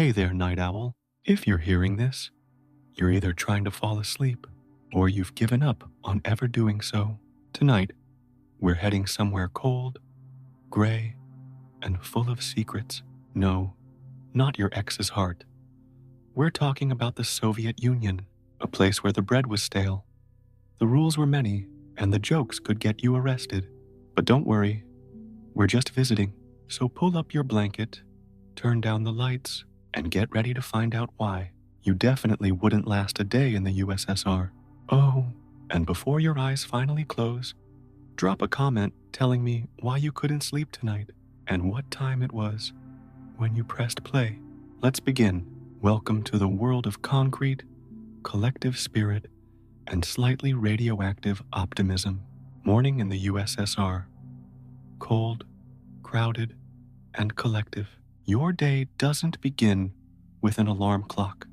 Hey there, night owl. If you're hearing this, you're either trying to fall asleep or you've given up on ever doing so. Tonight, we're heading somewhere cold, gray, and full of secrets. No, not your ex's heart. We're talking about the Soviet Union, a place where the bread was stale, the rules were many, and the jokes could get you arrested. But don't worry, we're just visiting. So pull up your blanket, turn down the lights, and get ready to find out why you definitely wouldn't last a day in the USSR. Oh, and before your eyes finally close, drop a comment telling me why you couldn't sleep tonight and what time it was when you pressed play. Let's begin. Welcome to the world of concrete, collective spirit, and slightly radioactive optimism. Morning in the USSR. Cold, crowded, and collective. Your day doesn't begin with an alarm clock.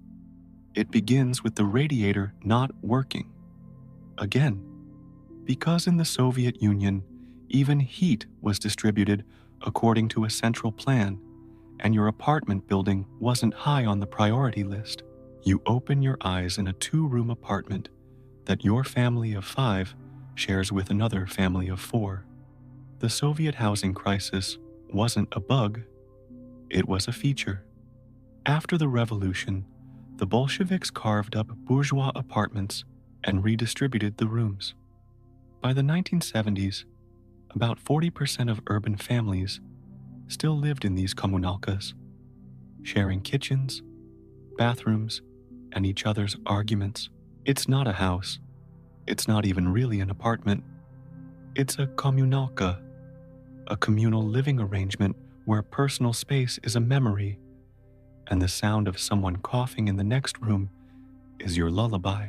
It begins with the radiator not working. Again, because in the Soviet Union, even heat was distributed according to a central plan, and your apartment building wasn't high on the priority list. You open your eyes in a 2-room apartment that your family of 5 shares with another family of 4. The Soviet housing crisis wasn't a bug, it was a feature. After the revolution, the Bolsheviks carved up bourgeois apartments and redistributed the rooms. By the 1970s, about 40% of urban families still lived in these kommunalkas, sharing kitchens, bathrooms, and each other's arguments. It's not a house. It's not even really an apartment. It's a communalka, a communal living arrangement where personal space is a memory, and the sound of someone coughing in the next room is your lullaby.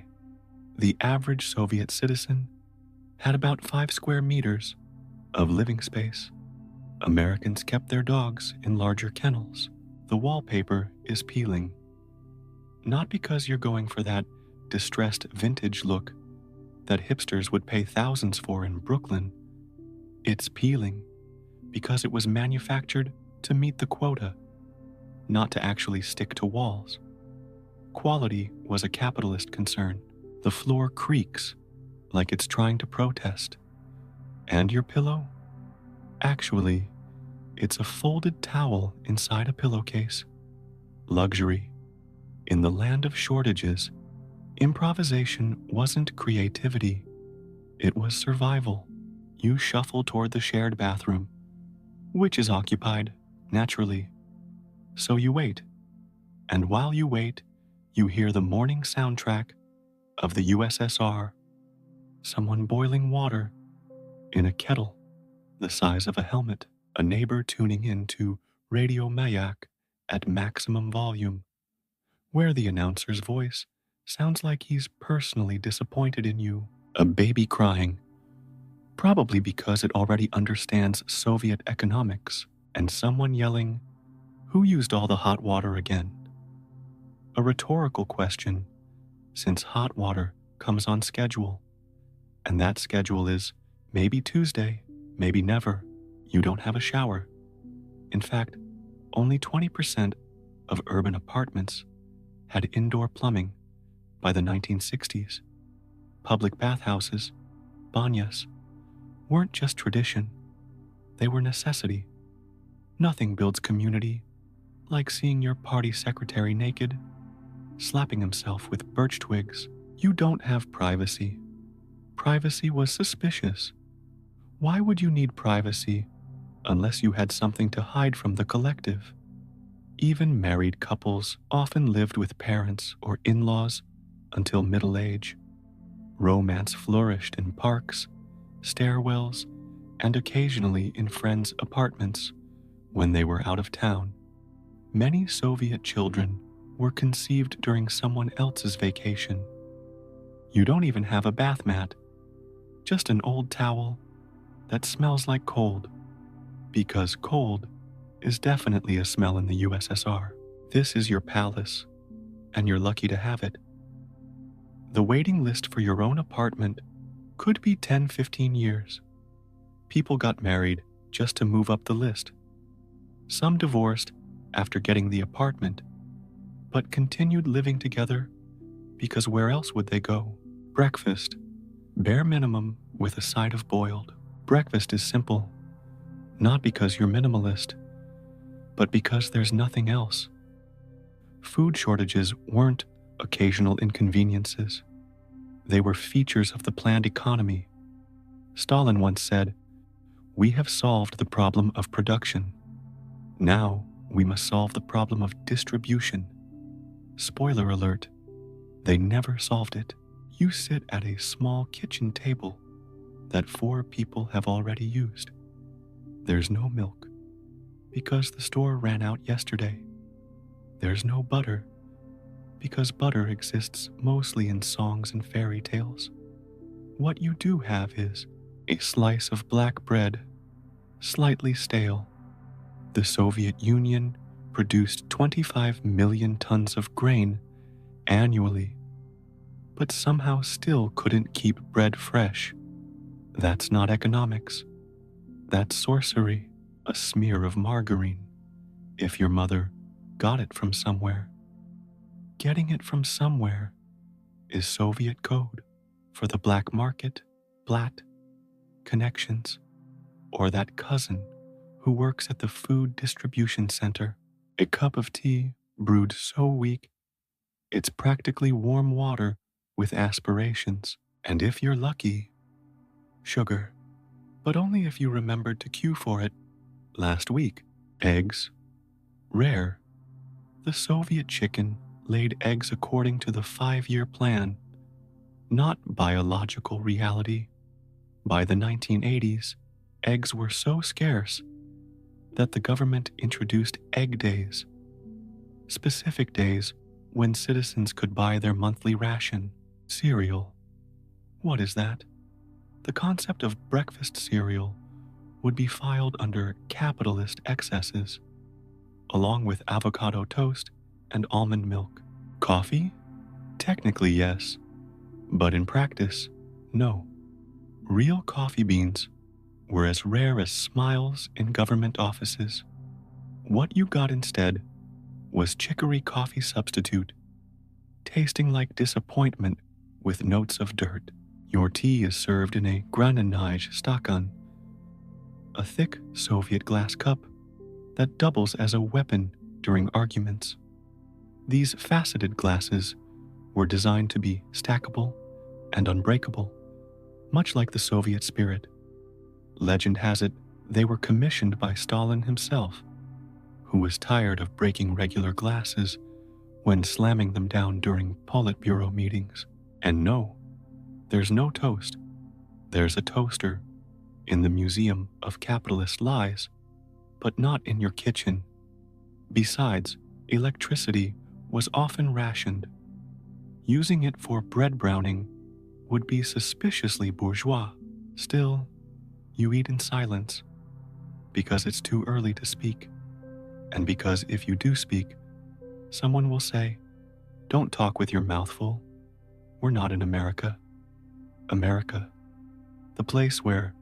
The average Soviet citizen had about 5 square meters of living space. Americans kept their dogs in larger kennels. The wallpaper is peeling. Not because you're going for that distressed vintage look that hipsters would pay thousands for in Brooklyn. It's peeling because it was manufactured to meet the quota, not to actually stick to walls. Quality was a capitalist concern. The floor creaks like it's trying to protest. And your pillow? Actually, it's a folded towel inside a pillowcase. Luxury. In the land of shortages, improvisation wasn't creativity, it was survival. You shuffle toward the shared bathroom, which is occupied, naturally. So you wait, and while you wait, you hear the morning soundtrack of the USSR, someone boiling water in a kettle the size of a helmet, a neighbor tuning in to Radio Mayak at maximum volume, where the announcer's voice sounds like he's personally disappointed in you, a baby crying, probably because it already understands Soviet economics, and someone yelling, "Who used all the hot water again?" A rhetorical question, since hot water comes on schedule, and that schedule is maybe Tuesday, maybe never. You don't have a shower. In fact, only 20% of urban apartments had indoor plumbing by the 1960s. Public bathhouses, banyas, weren't just tradition, they were necessity. Nothing builds community like seeing your party secretary naked, slapping himself with birch twigs. You don't have privacy. Privacy was suspicious. Why would you need privacy unless you had something to hide from the collective? Even married couples often lived with parents or in-laws until middle age. Romance flourished in parks, stairwells, and occasionally in friends' apartments when they were out of town. Many Soviet children were conceived during someone else's vacation. You don't even have a bath mat, just an old towel that smells like cold, because cold is definitely a smell in the USSR. This is your palace, and you're lucky to have it. The waiting list for your own apartment could be 10-15 years. People got married just to move up the list. Some divorced after getting the apartment but continued living together because where else would they go? Breakfast, bare minimum with a side of boiled. Breakfast is simple, not because you're minimalist, but because there's nothing else. Food shortages weren't occasional inconveniences. They were features of the planned economy. Stalin once said, "We have solved the problem of production. Now we must solve the problem of distribution." Spoiler alert, they never solved it. You sit at a small kitchen table that 4 people have already used. There's no milk because the store ran out yesterday. There's no butter because butter exists mostly in songs and fairy tales. What you do have is a slice of black bread, slightly stale. The Soviet Union produced 25 million tons of grain annually, but somehow still couldn't keep bread fresh. That's not economics. That's sorcery, a smear of margarine, if your mother got it from somewhere. Getting it from somewhere is Soviet code for the black market, blat, connections, or that cousin who works at the food distribution center. A cup of tea brewed so weak, it's practically warm water with aspirations. And if you're lucky, sugar. But only if you remembered to queue for it last week. Eggs, rare. The Soviet chicken laid eggs according to the 5-year plan, not biological reality. By the 1980s, eggs were so scarce that the government introduced egg days, specific days when citizens could buy their monthly ration. Cereal. What is that? The concept of breakfast cereal would be filed under capitalist excesses, along with avocado toast and almond milk. Coffee? Technically, yes, but in practice, no. Real coffee beans were as rare as smiles in government offices. What you got instead was chicory coffee substitute, tasting like disappointment with notes of dirt. Your tea is served in a granenage stakan, a thick Soviet glass cup that doubles as a weapon during arguments. These faceted glasses were designed to be stackable and unbreakable, much like the Soviet spirit. Legend has it they were commissioned by Stalin himself, who was tired of breaking regular glasses when slamming them down during Politburo meetings. And no, there's no toast. There's a toaster in the Museum of Capitalist Lies, but not in your kitchen. Besides, electricity was often rationed. Using it for bread browning would be suspiciously bourgeois. Still, you eat in silence because it's too early to speak, and because if you do speak, someone will say, "Don't talk with your mouth full. We're not in America." America, the place where,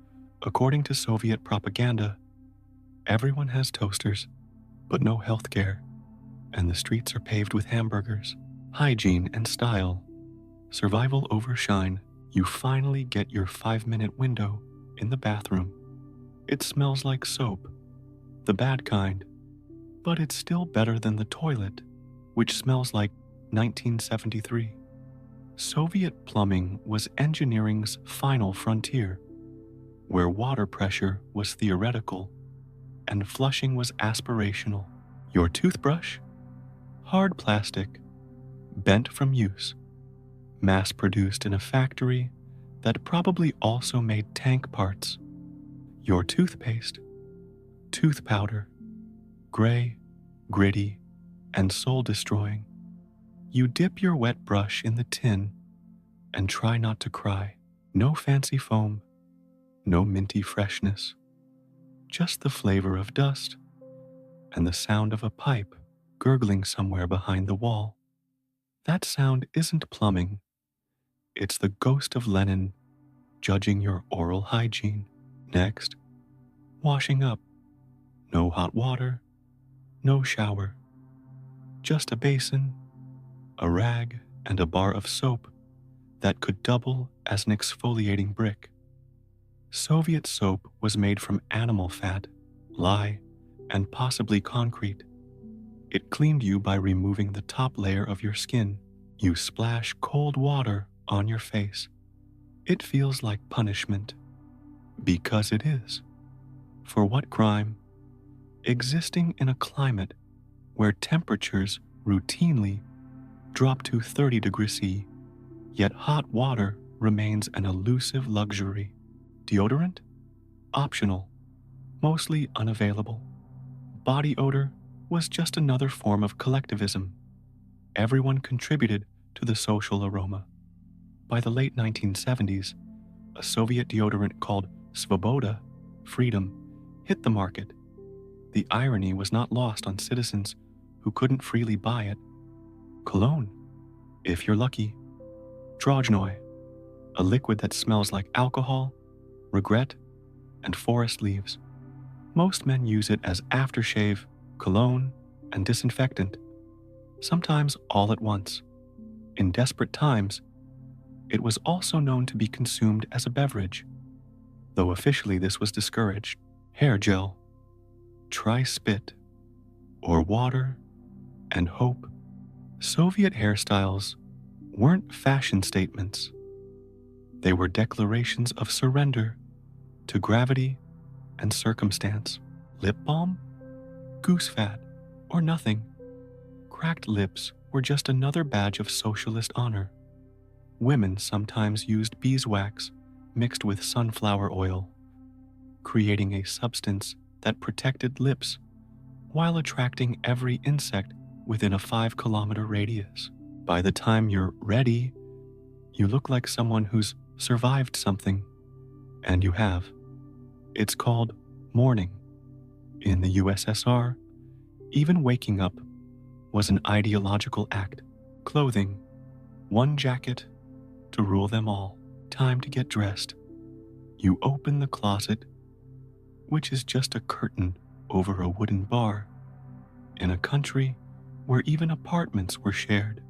according to Soviet propaganda, everyone has toasters, but no health care, and the streets are paved with hamburgers. Hygiene and style. Survival over shine. You finally get your 5-minute window in the bathroom. It smells like soap, the bad kind, but it's still better than the toilet, which smells like 1973. Soviet plumbing was engineering's final frontier, where water pressure was theoretical and flushing was aspirational. Your toothbrush? Hard plastic, bent from use, mass-produced in a factory that probably also made tank parts. Your toothpaste? Tooth powder, gray, gritty, and soul-destroying. You dip your wet brush in the tin and try not to cry. No fancy foam, no minty freshness, just the flavor of dust and the sound of a pipe gurgling somewhere behind the wall. That sound isn't plumbing. It's the ghost of Lenin judging your oral hygiene. Next, washing up. No hot water, no shower. just a basin, a rag, and a bar of soap that could double as an exfoliating brick. Soviet soap was made from animal fat, lye, and possibly concrete. It cleaned you by removing the top layer of your skin. You splash cold water on your face. It feels like punishment, because it is. For what crime? Existing in a climate where temperatures routinely drop to 30 degrees C, yet hot water remains an elusive luxury. Deodorant? Optional, mostly unavailable. Body odor was just another form of collectivism. Everyone contributed to the social aroma. By the late 1970s, a Soviet deodorant called Svoboda, freedom, hit the market. The irony was not lost on citizens who couldn't freely buy it. Cologne, if you're lucky. Drožnoi, a liquid that smells like alcohol, regret, and forest leaves. Most men use it as aftershave, cologne, and disinfectant, sometimes all at once. In desperate times, it was also known to be consumed as a beverage, though officially this was discouraged. Hair gel, try spit, or water and hope. Soviet hairstyles weren't fashion statements. They were declarations of surrender to gravity and circumstance. Lip balm? Goose fat, or nothing. Cracked lips were just another badge of socialist honor. Women sometimes used beeswax mixed with sunflower oil, creating a substance that protected lips while attracting every insect within a 5-kilometer radius. By the time you're ready, you look like someone who's survived something, and you have. It's called mourning. In the USSR, even waking up was an ideological act. Clothing, one jacket to rule them all. Time to get dressed. You open the closet, which is just a curtain over a wooden bar, in a country where even apartments were shared.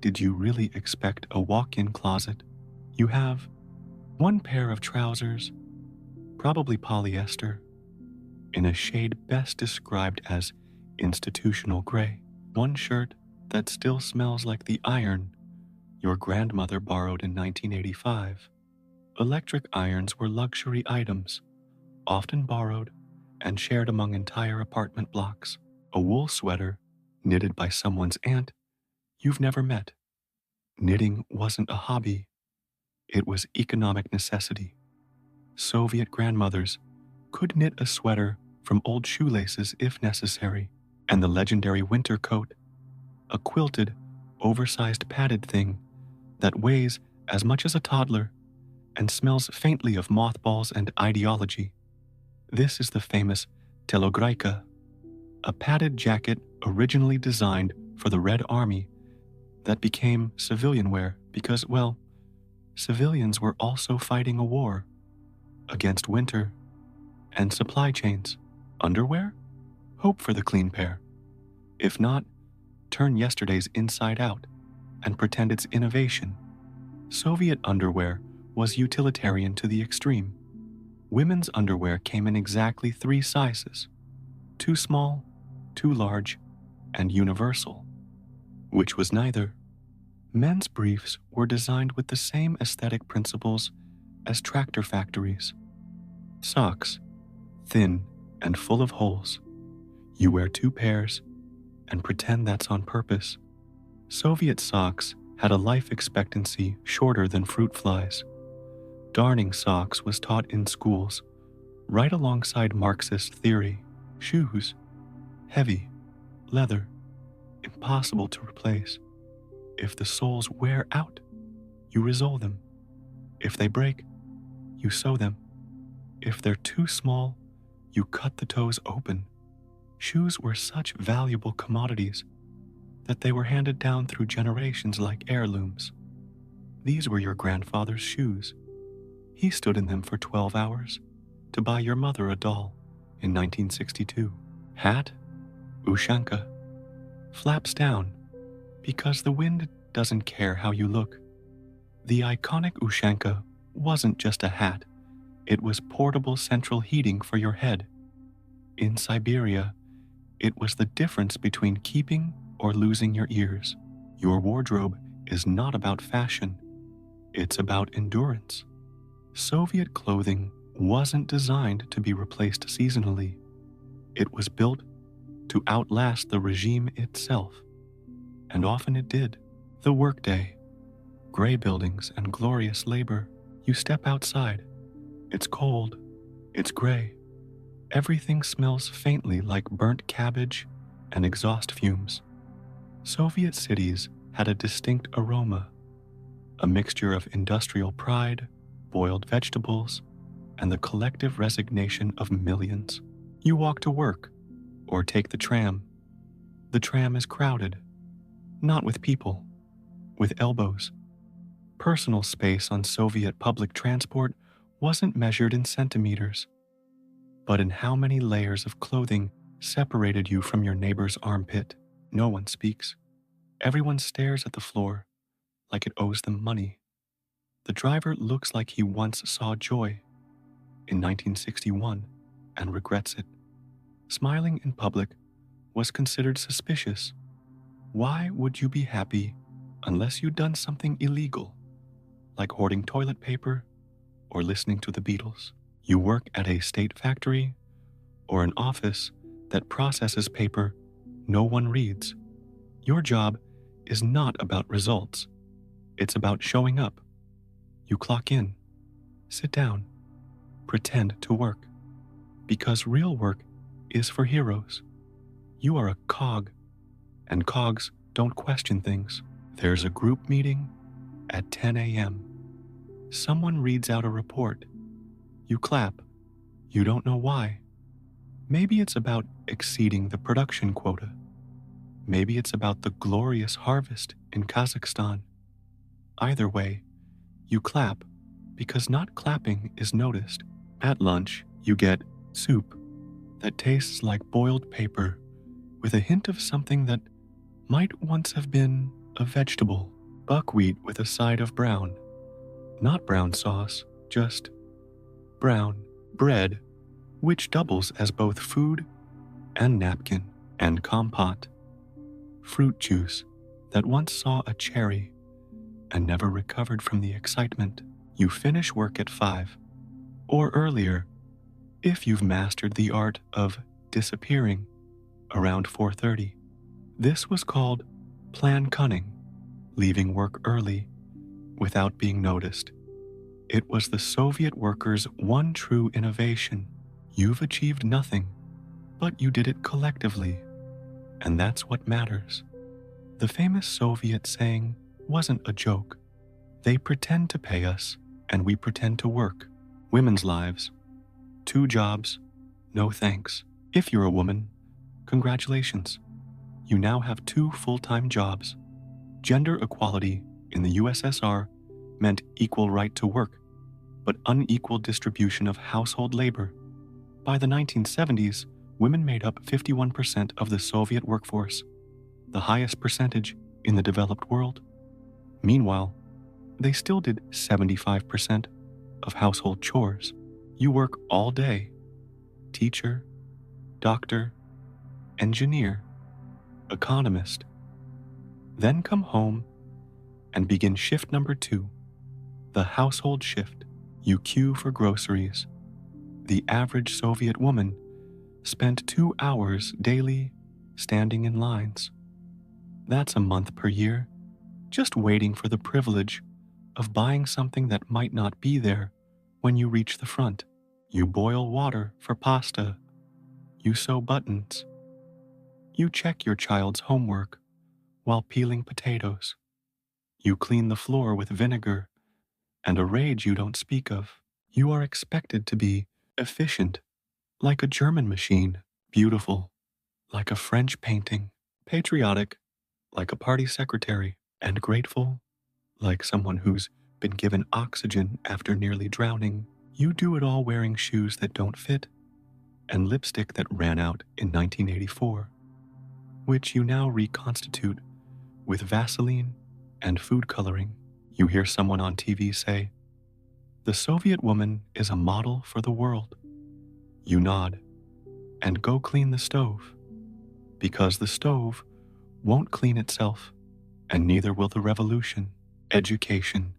Did you really expect a walk-in closet? You have one pair of trousers, probably polyester, in a shade best described as institutional gray. One shirt that still smells like the iron your grandmother borrowed in 1985. Electric irons were luxury items, often borrowed and shared among entire apartment blocks. A wool sweater knitted by someone's aunt you've never met. Knitting wasn't a hobby, it was economic necessity. Soviet grandmothers could knit a sweater from old shoelaces if necessary, and the legendary winter coat, a quilted, oversized padded thing that weighs as much as a toddler and smells faintly of mothballs and ideology. This is the famous telograjka, a padded jacket originally designed for the Red Army that became civilian wear because, well, civilians were also fighting a war against winter and supply chains. Underwear? Hope for the clean pair. If not, turn yesterday's inside out and pretend it's innovation. Soviet underwear was utilitarian to the extreme. Women's underwear came in exactly 3 sizes: too small, too large, and universal, which was neither. Men's briefs were designed with the same aesthetic principles as tractor factories. Socks, thin and full of holes. You wear 2 pairs and pretend that's on purpose. Soviet socks had a life expectancy shorter than fruit flies. Darning socks was taught in schools, right alongside Marxist theory. Shoes, heavy, leather, impossible to replace. If the soles wear out, you resole them. If they break, you sew them. If they're too small, you cut the toes open. Shoes were such valuable commodities that they were handed down through generations like heirlooms. These were your grandfather's shoes. He stood in them for 12 hours to buy your mother a doll in 1962. Hat, ushanka, flaps down because the wind doesn't care how you look. The iconic Ushanka wasn't just a hat, it was portable central heating for your head. In Siberia, it was the difference between keeping or losing your ears. Your wardrobe is not about fashion, it's about endurance. Soviet clothing wasn't designed to be replaced seasonally. It was built to outlast the regime itself, and often it did. The workday, gray buildings and glorious labor. You step outside. It's cold. It's gray. Everything smells faintly like burnt cabbage and exhaust fumes. Soviet cities had a distinct aroma, a mixture of industrial pride, boiled vegetables, and the collective resignation of millions. You walk to work or take the tram. The tram is crowded, not with people, with elbows. Personal space on Soviet public transport wasn't measured in centimeters, but in how many layers of clothing separated you from your neighbor's armpit. No one speaks. Everyone stares at the floor like it owes them money. The driver looks like he once saw joy in 1961 and regrets it. Smiling in public was considered suspicious. Why would you be happy unless you'd done something illegal, like hoarding toilet paper or listening to the Beatles? You work at a state factory or an office that processes paper no one reads. Your job is not about results. It's about showing up. You clock in, sit down, pretend to work. Because real work is for heroes. You are a cog, and cogs don't question things. There's a group meeting at 10 a.m. Someone reads out a report. You clap. You don't know why. Maybe it's about exceeding the production quota. Maybe it's about the glorious harvest in Kazakhstan. Either way, you clap because not clapping is noticed. At lunch, you get soup that tastes like boiled paper with a hint of something that might once have been a vegetable. Buckwheat with a side of brown. Not brown sauce, just brown bread, which doubles as both food and napkin. And compote. Fruit juice that once saw a cherry and never recovered from the excitement. You finish work at 5 or earlier if you've mastered the art of disappearing around 4:30. This was called plan cunning, leaving work early without being noticed. It was the Soviet workers' one true innovation. You've achieved nothing, but you did it collectively, and that's what matters. The famous Soviet saying wasn't a joke. They pretend to pay us, and we pretend to work. Women's lives. 2 jobs, no thanks. If you're a woman, congratulations. You now have 2 full-time jobs. Gender equality in the USSR meant equal right to work, but unequal distribution of household labor. By the 1970s, women made up 51% of the Soviet workforce, the highest percentage in the developed world. Meanwhile, they still did 75% of household chores. You work all day. Teacher, doctor, engineer, economist. Then come home and begin shift number 2, the household shift. You queue for groceries. The average Soviet woman spent 2 hours daily standing in lines. That's a month per year, just waiting for the privilege of buying something that might not be there when you reach the front. You boil water for pasta. You sew buttons. You check your child's homework while peeling potatoes. You clean the floor with vinegar and a rage you don't speak of. You are expected to be efficient, like a German machine, beautiful, like a French painting, patriotic, like a party secretary, and grateful, like someone who's been given oxygen after nearly drowning. You do it all wearing shoes that don't fit and lipstick that ran out in 1984. which you now reconstitute with Vaseline and food coloring. You hear someone on TV say, "The Soviet woman is a model for the world." You nod and go clean the stove, because the stove won't clean itself, and neither will the revolution. Education,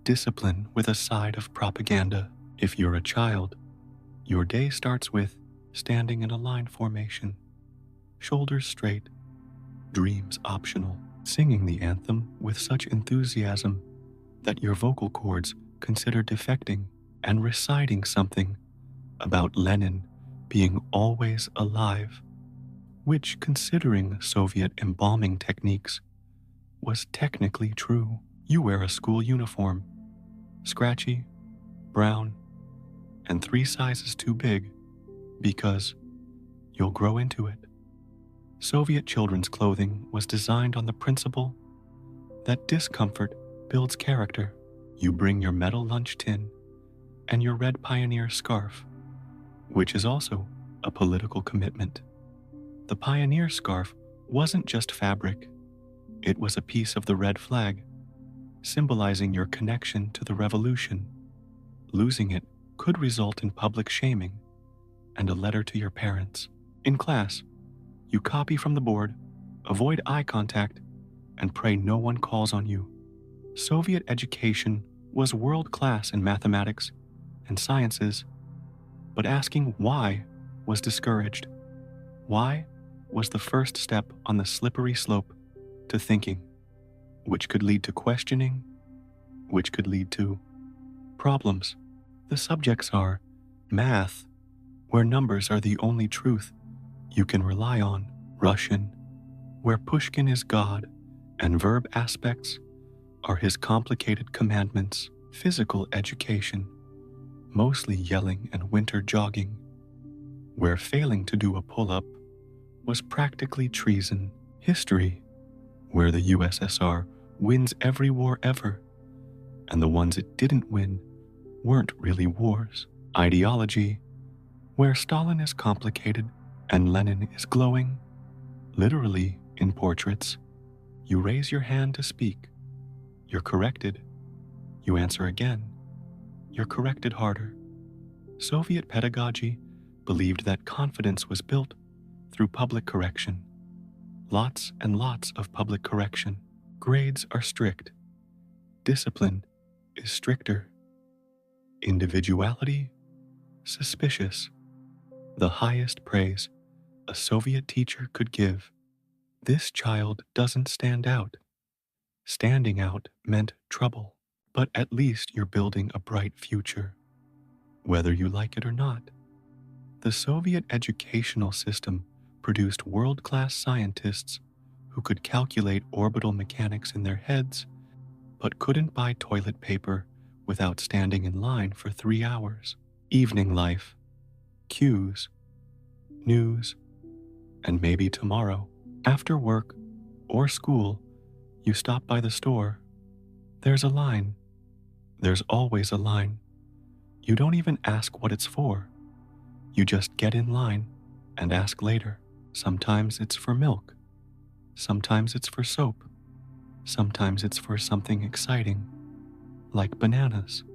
discipline with a side of propaganda. If you're a child, your day starts with standing in a line formation, shoulders straight, dreams optional, singing the anthem with such enthusiasm that your vocal cords consider defecting, and reciting something about Lenin being always alive, which, considering Soviet embalming techniques, was technically true. You wear a school uniform, scratchy, brown, and 3 sizes too big, because you'll grow into it. Soviet children's clothing was designed on the principle that discomfort builds character. You bring your metal lunch tin and your red pioneer scarf, which is also a political commitment. The pioneer scarf wasn't just fabric, it was a piece of the red flag, symbolizing your connection to the revolution. Losing it could result in public shaming and a letter to your parents. In class, you copy from the board, avoid eye contact, and pray no one calls on you. Soviet education was world-class in mathematics and sciences, but asking why was discouraged. Why was the first step on the slippery slope to thinking, which could lead to questioning, which could lead to problems. The subjects are math, where numbers are the only truth you can rely on; Russian, where Pushkin is God and verb aspects are his complicated commandments; physical education, mostly yelling and winter jogging, where failing to do a pull-up was practically treason; history, where the USSR wins every war ever, and the ones it didn't win weren't really wars; ideology, where Stalin is complicated and Lenin is glowing, literally in portraits. You raise your hand to speak. You're corrected. You answer again. You're corrected harder. Soviet pedagogy believed that confidence was built through public correction. Lots and lots of public correction. Grades are strict. Discipline is stricter. Individuality, suspicious. The highest praise a Soviet teacher could give. This child doesn't stand out. Standing out meant trouble, but at least you're building a bright future, whether you like it or not. The Soviet educational system produced world-class scientists who could calculate orbital mechanics in their heads, but couldn't buy toilet paper without standing in line for 3 hours. Evening life, cues, news, and maybe tomorrow. After work or school, you stop by the store. There's a line. There's always a line. You don't even ask what it's for. You just get in line and ask later. Sometimes it's for milk. Sometimes it's for soap. Sometimes it's for something exciting, like bananas.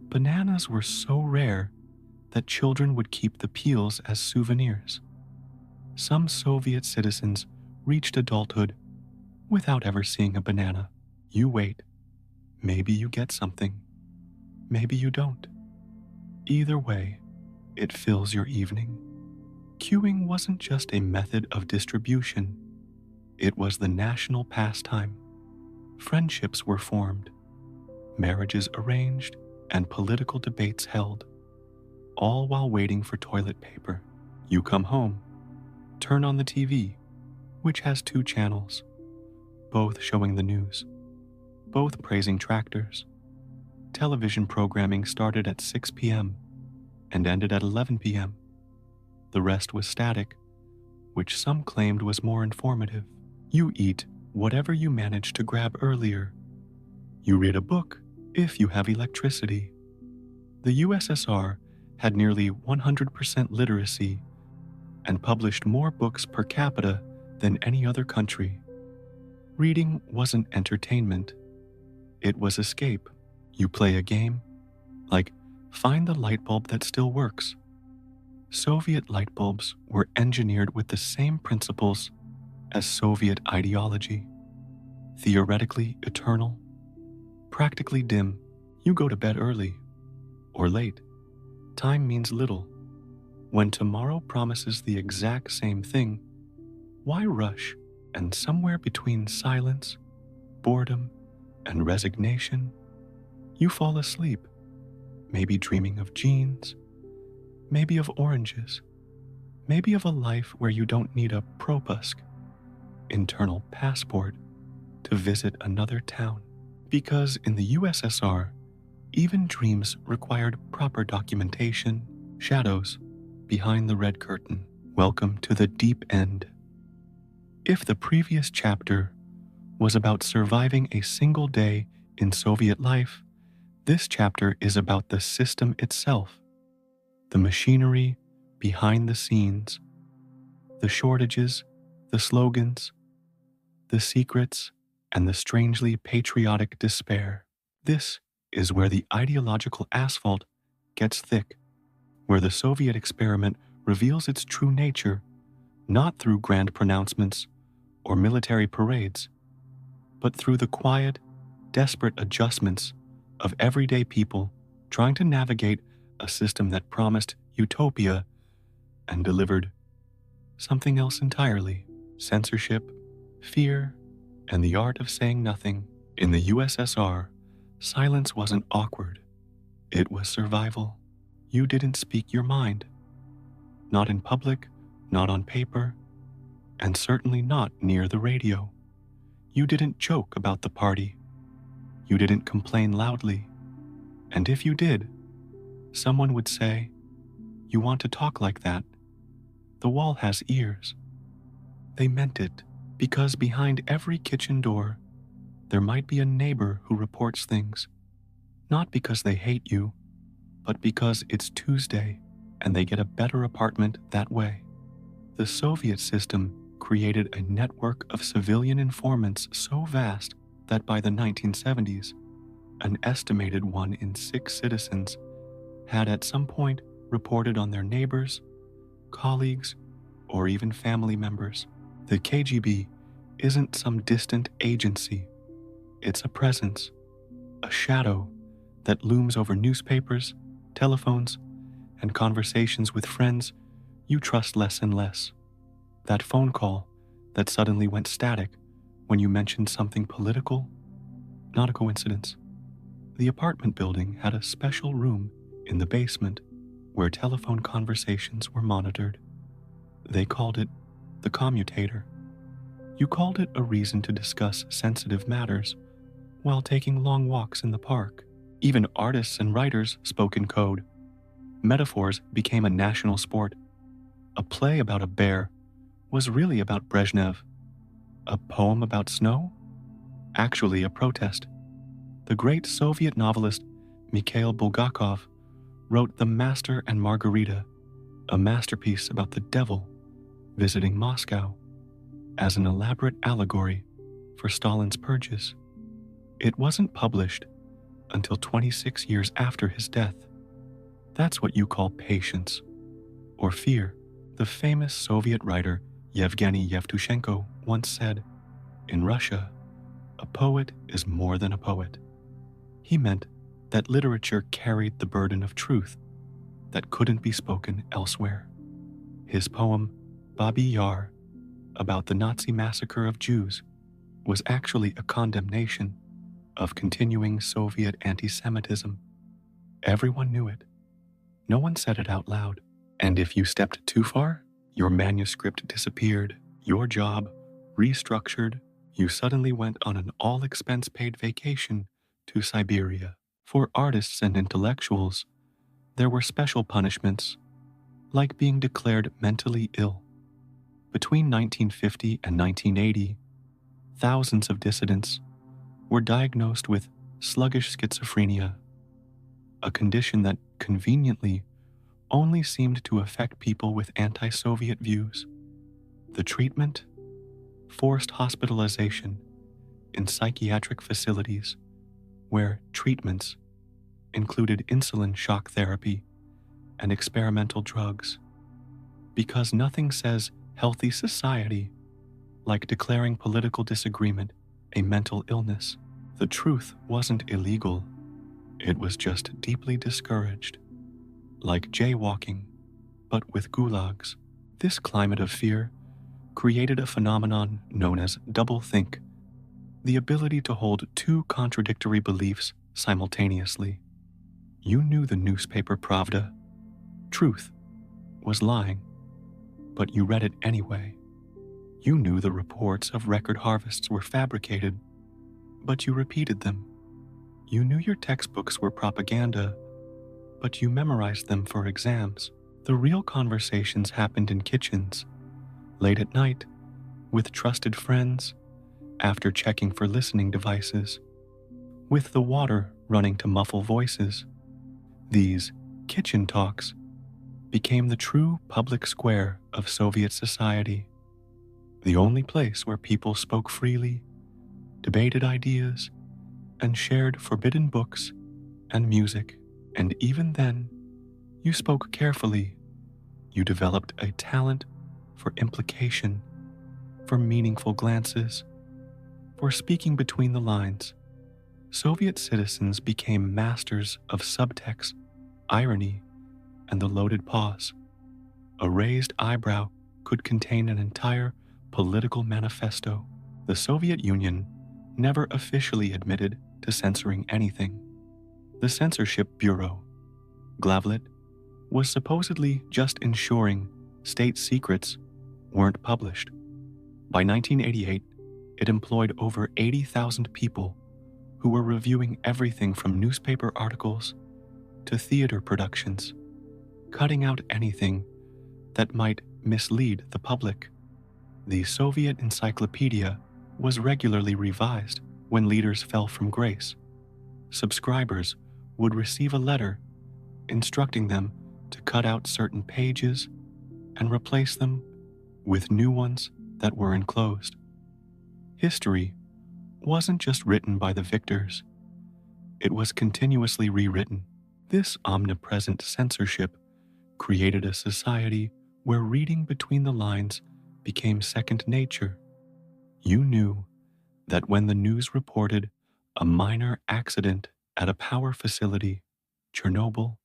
Bananas were so rare that children would keep the peels as souvenirs. Some Soviet citizens reached adulthood without ever seeing a banana. You wait. Maybe you get something. Maybe you don't. Either way, it fills your evening. Queuing wasn't just a method of distribution. It was the national pastime. Friendships were formed, marriages arranged, and political debates held, all while waiting for toilet paper. You come home, turn on the TV, which has 2 channels, both showing the news, both praising tractors. Television programming started at 6 p.m. and ended at 11 p.m. The rest was static, which some claimed was more informative. You eat whatever you manage to grab earlier. You read a book if you have electricity. The USSR had nearly 100% literacy and published more books per capita than any other country. Reading wasn't entertainment, it was escape. You play a game, like find the light bulb that still works. Soviet light bulbs were engineered with the same principles as Soviet ideology. Theoretically eternal, practically dim. You go to bed early or late. Time means little. When tomorrow promises the exact same thing, why rush? And somewhere between silence, boredom, and resignation, you fall asleep, maybe dreaming of jeans, maybe of oranges, maybe of a life where you don't need a propusk, internal passport, to visit another town. Because in the USSR, even dreams required proper documentation, shadows behind the red curtain. Welcome to the deep end. If the previous chapter was about surviving a single day in Soviet life, this chapter is about the system itself, the machinery behind the scenes, the shortages, the slogans, the secrets, and the strangely patriotic despair. This is where the ideological asphalt gets thick, where the Soviet experiment reveals its true nature, not through grand pronouncements or military parades, but through the quiet, desperate adjustments of everyday people trying to navigate a system that promised utopia and delivered something else entirely: censorship, fear, and the art of saying nothing. In the USSR, silence wasn't awkward. It was survival. You didn't speak your mind. Not in public, not on paper, and certainly not near the radio. You didn't joke about the party. You didn't complain loudly. And if you did, someone would say, "You want to talk like that? The wall has ears." They meant it, because behind every kitchen door, there might be a neighbor who reports things, not because they hate you, but because it's Tuesday and they get a better apartment that way. The Soviet system created a network of civilian informants so vast that by the 1970s, an estimated 1 in 6 citizens had at some point reported on their neighbors, colleagues, or even family members. The KGB isn't some distant agency. It's a presence, a shadow that looms over newspapers, telephones, and conversations with friends you trust less and less. That phone call that suddenly went static when you mentioned something political? Not a coincidence. The apartment building had a special room in the basement where telephone conversations were monitored. They called it the commutator. You called it a reason to discuss sensitive matters while taking long walks in the park. Even artists and writers spoke in code. Metaphors became a national sport. A play about a bear was really about Brezhnev. A poem about snow? Actually a protest. The great Soviet novelist Mikhail Bulgakov wrote The Master and Margarita, a masterpiece about the devil visiting Moscow, as an elaborate allegory for Stalin's purges. It wasn't published until 26 years after his death. That's what you call patience, or fear. The famous Soviet writer Yevgeny Yevtushenko once said, "In Russia, a poet is more than a poet." He meant that literature carried the burden of truth that couldn't be spoken elsewhere. His poem, Babi Yar, about the Nazi massacre of Jews, was actually a condemnation of continuing Soviet anti-Semitism. Everyone knew it. No one said it out loud. And if you stepped too far, your manuscript disappeared, your job restructured, you suddenly went on an all-expense-paid vacation to Siberia. For artists and intellectuals, there were special punishments, like being declared mentally ill. Between 1950 and 1980, thousands of dissidents were diagnosed with sluggish schizophrenia, a condition that conveniently only seemed to affect people with anti-Soviet views. The treatment? forced hospitalization in psychiatric facilities where treatments included insulin shock therapy and experimental drugs. Because nothing says healthy society like declaring political disagreement a mental illness. The truth wasn't illegal, it was just deeply discouraged. Like jaywalking, but with gulags. This climate of fear created a phenomenon known as doublethink, the ability to hold two contradictory beliefs simultaneously. You knew the newspaper Pravda, truth, was lying, but you read it anyway. You knew the reports of record harvests were fabricated, but you repeated them. You knew your textbooks were propaganda, but you memorized them for exams. The real conversations happened in kitchens, late at night, with trusted friends, after checking for listening devices, with the water running to muffle voices. These kitchen talks became the true public square of Soviet society, the only place where people spoke freely, debated ideas, and shared forbidden books and music. And even then, you spoke carefully. You developed a talent for implication, for meaningful glances, for speaking between the lines. Soviet citizens became masters of subtext, irony, and the loaded pause. A raised eyebrow could contain an entire political manifesto. The Soviet Union never officially admitted to censoring anything. The Censorship Bureau, Glavlit, was supposedly just ensuring state secrets weren't published. By 1988, it employed over 80,000 people who were reviewing everything from newspaper articles to theater productions, cutting out anything that might mislead the public. The Soviet Encyclopedia was regularly revised when leaders fell from grace. Subscribers would receive a letter instructing them to cut out certain pages and replace them with new ones that were enclosed. History wasn't just written by the victors, it was continuously rewritten. This omnipresent censorship created a society where reading between the lines became second nature. You knew that when the news reported a minor accident at a power facility, Chernobyl,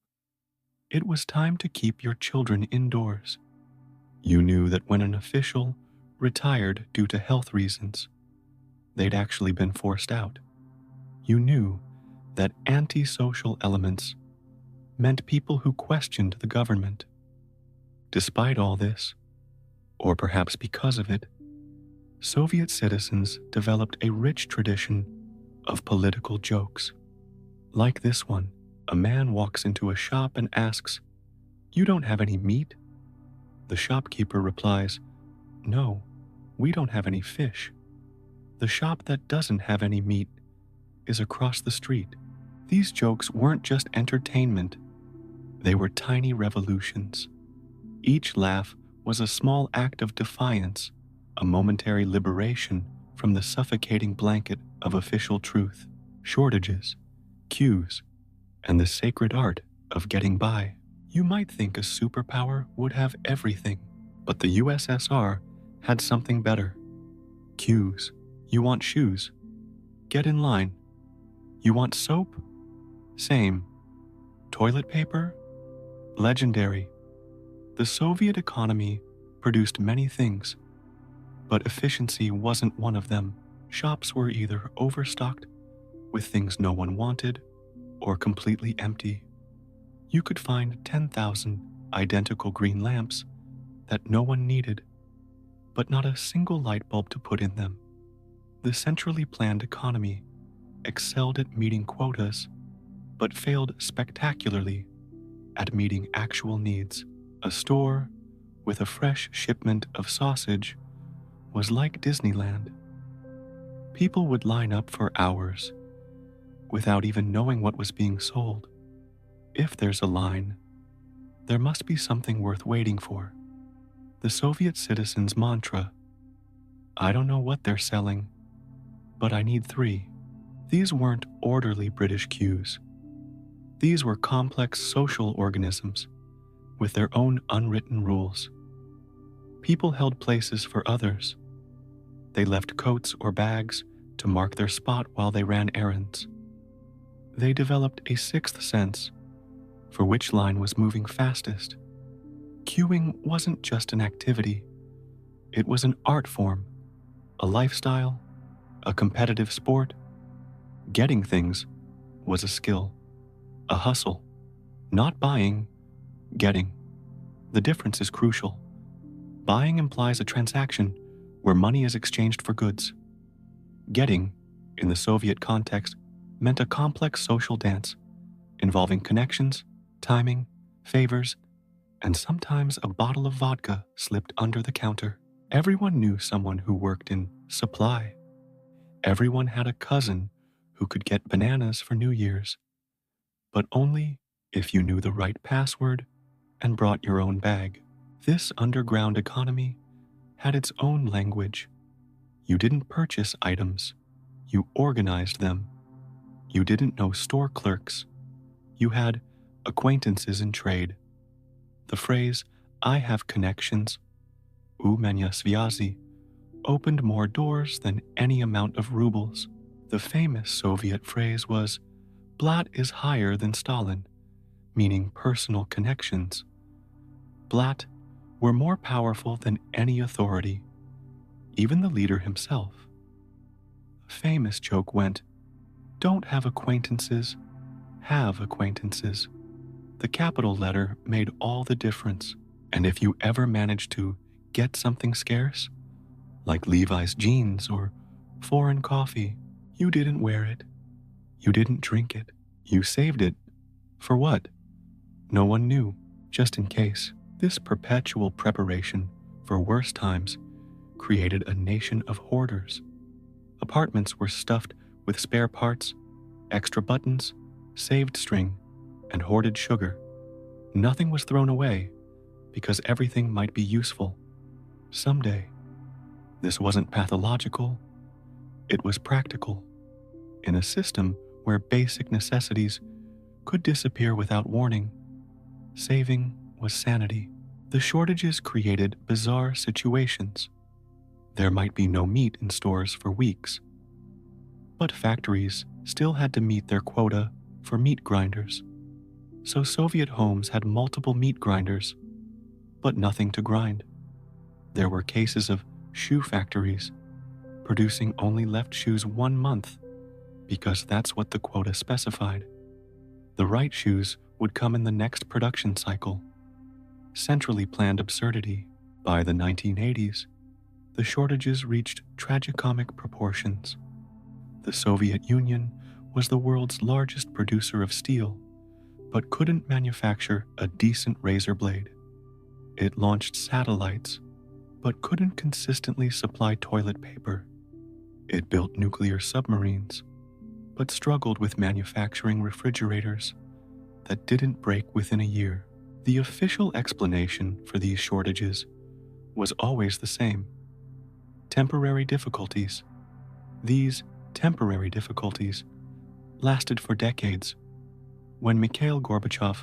it was time to keep your children indoors. You knew that when an official retired due to health reasons, they'd actually been forced out. You knew that antisocial elements meant people who questioned the government. Despite all this, or perhaps because of it, Soviet citizens developed a rich tradition of political jokes. Like this one, a man walks into a shop and asks, "You don't have any meat?" The shopkeeper replies, "No, we don't have any fish. The shop that doesn't have any meat is across the street." These jokes weren't just entertainment, they were tiny revolutions. Each laugh was a small act of defiance, a momentary liberation from the suffocating blanket of official truth, shortages, queues, and the sacred art of getting by. You might think a superpower would have everything, but the USSR had something better. Queues. You want shoes? Get in line. You want soap? Same. Toilet paper? Legendary. The Soviet economy produced many things, but efficiency wasn't one of them. Shops were either overstocked with things no one wanted or completely empty. You could find 10,000 identical green lamps that no one needed, but not a single light bulb to put in them. The centrally planned economy excelled at meeting quotas, but failed spectacularly at meeting actual needs. A store with a fresh shipment of sausage was like Disneyland. People would line up for hours without even knowing what was being sold. If there's a line, there must be something worth waiting for. The Soviet citizens' mantra, I don't know what they're selling, but I need 3. These weren't orderly British cues. These were complex social organisms with their own unwritten rules. People held places for others. They left coats or bags to mark their spot while they ran errands. They developed a sixth sense for which line was moving fastest. Queuing wasn't just an activity, it was an art form, a lifestyle, a competitive sport. Getting things was a skill, a hustle. Not buying, getting. The difference is crucial. Buying implies a transaction where money is exchanged for goods. Getting, in the Soviet context, meant a complex social dance involving connections, timing, favors, and sometimes a bottle of vodka slipped under the counter. Everyone knew someone who worked in supply. Everyone had a cousin who could get bananas for New Year's, but only if you knew the right password and brought your own bag. This underground economy had its own language. You didn't purchase items, you organized them. You didn't know store clerks, you had acquaintances in trade. The phrase, I have connections, u меня связи, opened more doors than any amount of rubles. The famous Soviet phrase was, Blat is higher than Stalin, meaning personal connections. Blat were more powerful than any authority, even the leader himself. A famous joke went, don't have acquaintances, have acquaintances. The capital letter made all the difference, and if you ever managed to get something scarce, like Levi's jeans or foreign coffee, you didn't wear it, you didn't drink it, you saved it. For what? No one knew, just in case. This perpetual preparation for worse times created a nation of hoarders. Apartments were stuffed with spare parts, extra buttons, saved string, and hoarded sugar. Nothing was thrown away because everything might be useful someday. This wasn't pathological, it was practical. In a system where basic necessities could disappear without warning, saving was sanity. The shortages created bizarre situations. There might be no meat in stores for weeks, but factories still had to meet their quota for meat grinders. So Soviet homes had multiple meat grinders, but nothing to grind. There were cases of shoe factories producing only left shoes 1 month because that's what the quota specified. The right shoes would come in the next production cycle. Centrally planned absurdity. By the 1980s, the shortages reached tragicomic proportions. The Soviet Union was the world's largest producer of steel, but couldn't manufacture a decent razor blade. It launched satellites, but couldn't consistently supply toilet paper. It built nuclear submarines, but struggled with manufacturing refrigerators that didn't break within a year. The official explanation for these shortages was always the same: temporary difficulties. These temporary difficulties lasted for decades. When Mikhail Gorbachev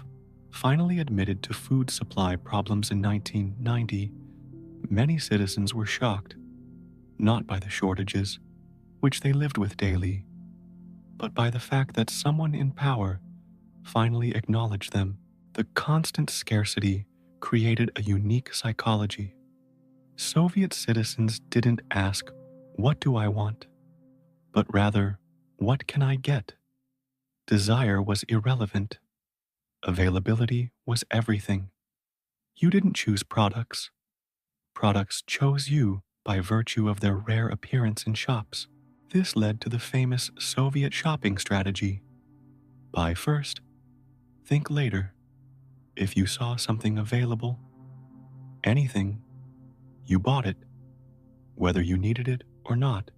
finally admitted to food supply problems in 1990, many citizens were shocked, not by the shortages, which they lived with daily, but by the fact that someone in power finally acknowledged them. The constant scarcity created a unique psychology. Soviet citizens didn't ask, what do I want? But rather, what can I get? Desire was irrelevant. Availability was everything. You didn't choose products. Products chose you by virtue of their rare appearance in shops. This led to the famous Soviet shopping strategy. Buy first, think later. If you saw something available, anything, you bought it, whether you needed it or not.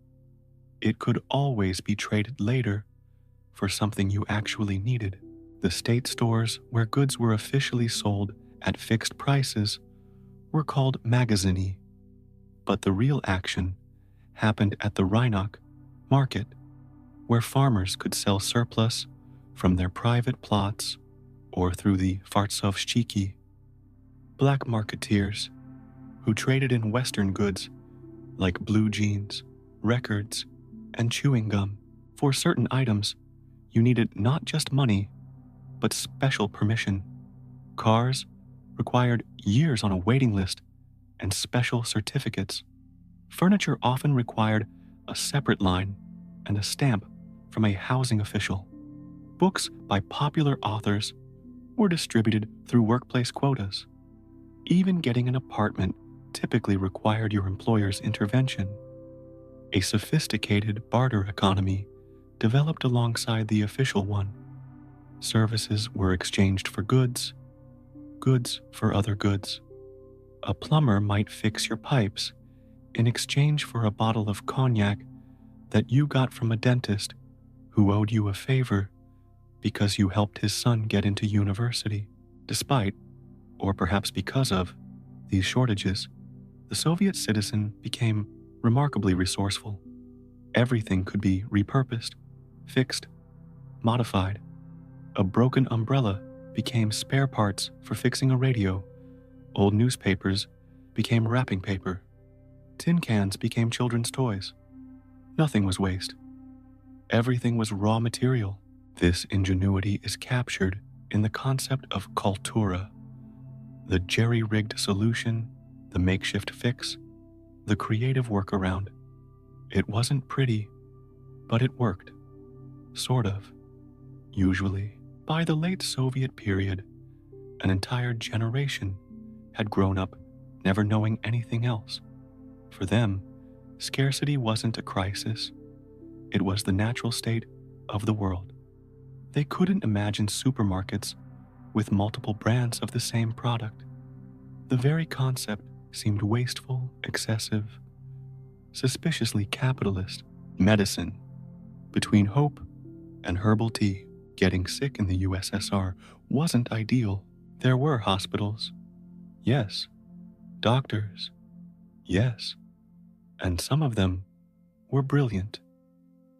It could always be traded later for something you actually needed. The state stores where goods were officially sold at fixed prices were called magazini, but the real action happened at the Rhinoc market, where farmers could sell surplus from their private plots or through the Fartsovshchiki, black marketeers who traded in Western goods like blue jeans, records, and chewing gum. For certain items, you needed not just money, but special permission. Cars required years on a waiting list and special certificates. Furniture often required a separate line and a stamp from a housing official. Books by popular authors were distributed through workplace quotas. Even getting an apartment typically required your employer's intervention. A sophisticated barter economy developed alongside the official one. Services were exchanged for goods, goods for other goods. A plumber might fix your pipes in exchange for a bottle of cognac that you got from a dentist who owed you a favor because you helped his son get into university. Despite, or perhaps because of, these shortages, the Soviet citizen became remarkably resourceful. Everything could be repurposed, fixed, modified. A broken umbrella became spare parts for fixing a radio. Old newspapers became wrapping paper. Tin cans became children's toys. Nothing was waste. Everything was raw material. This ingenuity is captured in the concept of kultura, the jerry-rigged solution, the makeshift fix, the creative workaround. It wasn't pretty, but it worked. Sort of. Usually. By the late Soviet period, an entire generation had grown up never knowing anything else. For them, scarcity wasn't a crisis. It was the natural state of the world. They couldn't imagine supermarkets with multiple brands of the same product. The very concept seemed wasteful, excessive, suspiciously capitalist. Medicine. Between hope and herbal tea, getting sick in the USSR wasn't ideal. There were hospitals. Yes. Doctors. Yes. And some of them were brilliant.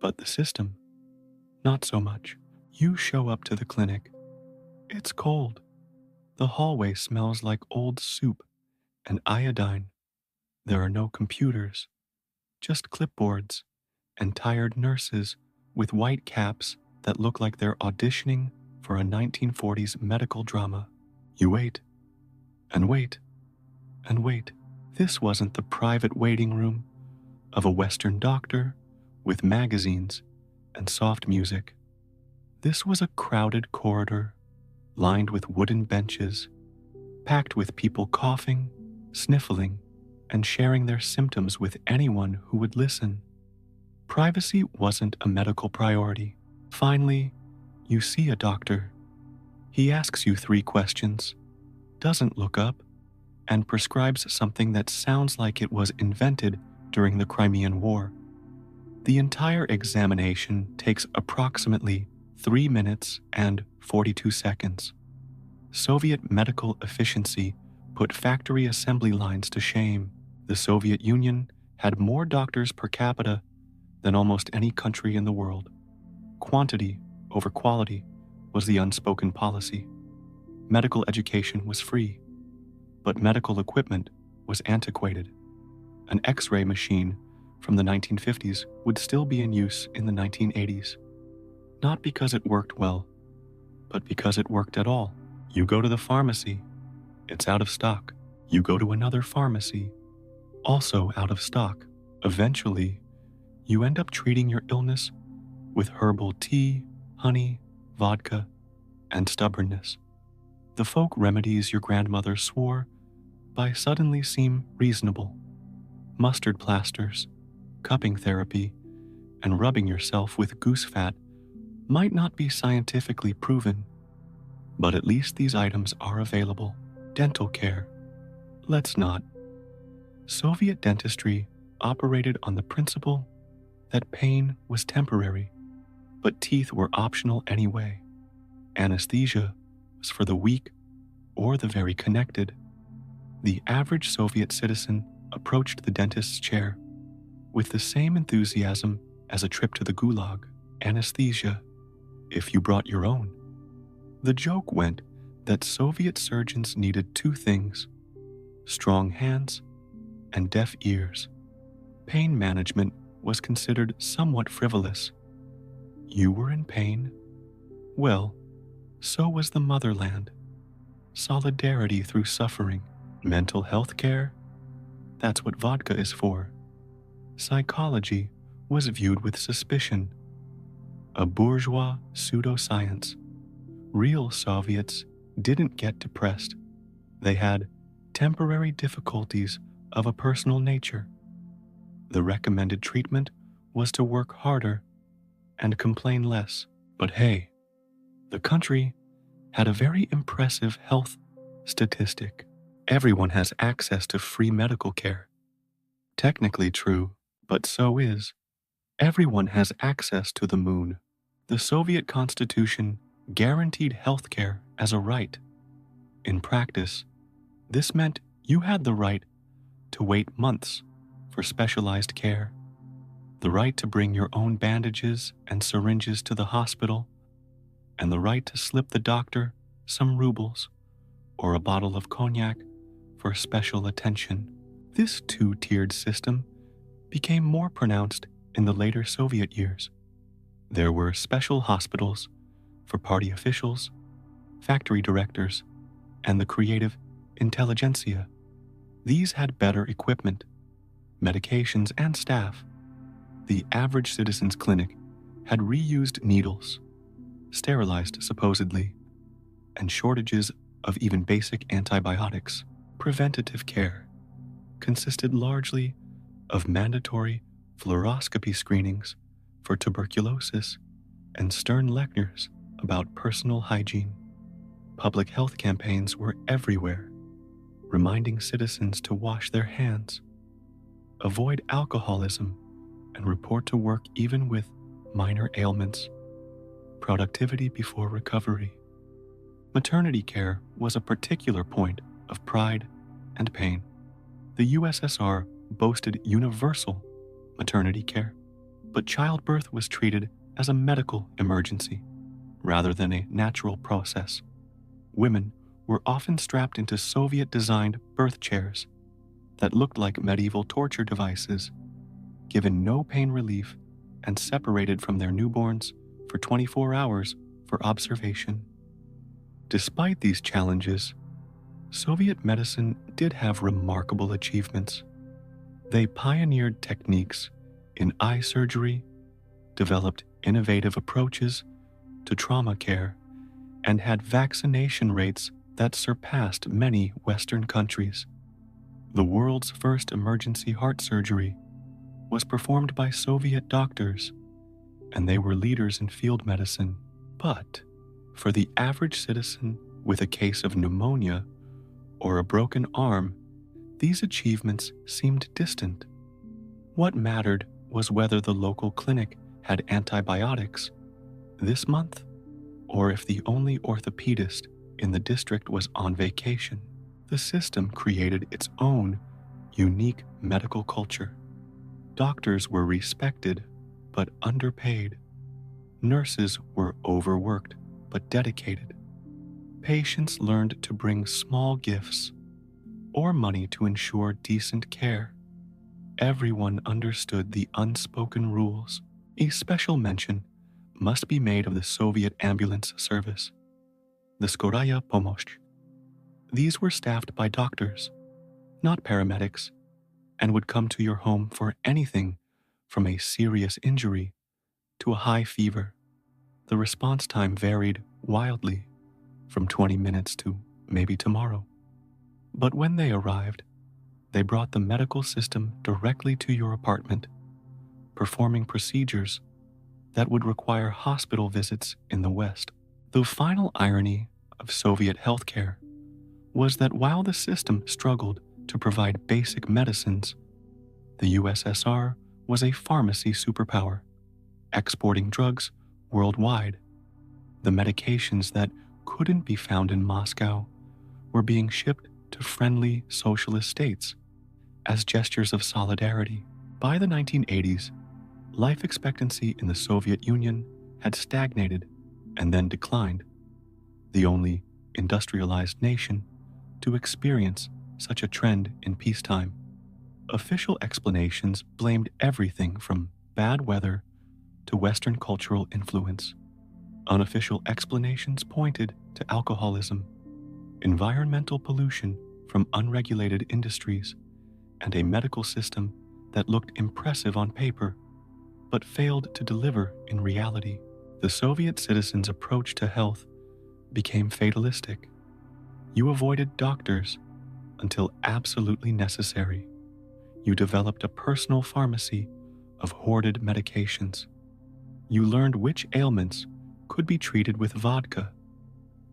But the system, not so much. You show up to the clinic. It's cold. The hallway smells like old soup and iodine. There are no computers, just clipboards and tired nurses with white caps that look like they're auditioning for a 1940s medical drama. You wait, and wait, and wait. This wasn't the private waiting room of a Western doctor with magazines and soft music. This was a crowded corridor lined with wooden benches, packed with people coughing, sniffling, and sharing their symptoms with anyone who would listen. Privacy wasn't a medical priority. Finally, you see a doctor. He asks you 3 questions, doesn't look up, and prescribes something that sounds like it was invented during the Crimean War. The entire examination takes approximately 3 minutes and 42 seconds. Soviet medical efficiency put factory assembly lines to shame. The Soviet Union had more doctors per capita than almost any country in the world. Quantity over quality was the unspoken policy. Medical education was free, but medical equipment was antiquated. An X-ray machine from the 1950s would still be in use in the 1980s. Not because it worked well, but because it worked at all. You go to the pharmacy, it's out of stock. You go to another pharmacy, also out of stock. Eventually, you end up treating your illness with herbal tea, honey, vodka, and stubbornness. The folk remedies your grandmother swore by suddenly seem reasonable. Mustard plasters, cupping therapy, and rubbing yourself with goose fat might not be scientifically proven, but at least these items are available. Dental care. Let's not. Soviet dentistry operated on the principle that pain was temporary, but teeth were optional anyway. Anesthesia was for the weak or the very connected. The average Soviet citizen approached the dentist's chair. with the same enthusiasm as a trip to the gulag, anesthesia, if you brought your own. The joke went that Soviet surgeons needed two things: strong hands and deaf ears. Pain management was considered somewhat frivolous. You were in pain? Well, so was the motherland. Solidarity through suffering. Mental health care? That's what vodka is for. Psychology was viewed with suspicion. A bourgeois pseudoscience. Real Soviets didn't get depressed. They had temporary difficulties of a personal nature. The recommended treatment was to work harder and complain less. But hey, the country had a very impressive health statistic. Everyone has access to free medical care. Technically true, but so is everyone has access to the moon. The Soviet Constitution guaranteed health care as a right. In practice, this meant you had the right to wait months for specialized care, the right to bring your own bandages and syringes to the hospital, and the right to slip the doctor some rubles or a bottle of cognac for special attention. This two-tiered system became more pronounced in the later Soviet years. There were special hospitals for party officials, factory directors, and the creative intelligentsia. These had better equipment, medications, and staff. The average citizen's clinic had reused needles, sterilized supposedly, and shortages of even basic antibiotics. Preventative care consisted largely of mandatory fluoroscopy screenings for tuberculosis and stern lectures about personal hygiene. Public health campaigns were everywhere, reminding citizens to wash their hands, avoid alcoholism, and report to work even with minor ailments. Productivity before recovery. Maternity care was a particular point of pride and pain. The USSR boasted universal maternity care, but childbirth was treated as a medical emergency rather than a natural process. Women were often strapped into Soviet-designed birth chairs that looked like medieval torture devices, given no pain relief, and separated from their newborns for 24 hours for observation. Despite these challenges, Soviet medicine did have remarkable achievements. They pioneered techniques in eye surgery, developed innovative approaches to trauma care, and had vaccination rates that surpassed many Western countries. The world's first emergency heart surgery was performed by Soviet doctors, and they were leaders in field medicine. But for the average citizen with a case of pneumonia or a broken arm, these achievements seemed distant. What mattered was whether the local clinic had antibiotics this month, or if the only orthopedist in the district was on vacation. The system created its own unique medical culture. Doctors were respected but underpaid. Nurses were overworked but dedicated. Patients learned to bring small gifts or money to ensure decent care. Everyone understood the unspoken rules. A special mention must be made of the Soviet ambulance service, the Skoraya Pomoshch. These were staffed by doctors, not paramedics, and would come to your home for anything from a serious injury to a high fever. The response time varied wildly, from 20 minutes to maybe tomorrow. But when they arrived, they brought the medical system directly to your apartment, performing procedures that would require hospital visits in the West. The final irony of Soviet healthcare was that while the system struggled to provide basic medicines, the USSR was a pharmacy superpower, exporting drugs worldwide. The medications that couldn't be found in Moscow were being shipped to friendly socialist states as gestures of solidarity. By the 1980s, life expectancy in the Soviet Union had stagnated and then declined, the only industrialized nation to experience such a trend in peacetime. Official explanations blamed everything from bad weather to Western cultural influence. Unofficial explanations pointed to alcoholism, environmental pollution from unregulated industries, and a medical system that looked impressive on paper but failed to deliver in reality. The Soviet citizens' approach to health became fatalistic. You avoided doctors until absolutely necessary. You developed a personal pharmacy of hoarded medications. You learned which ailments could be treated with vodka,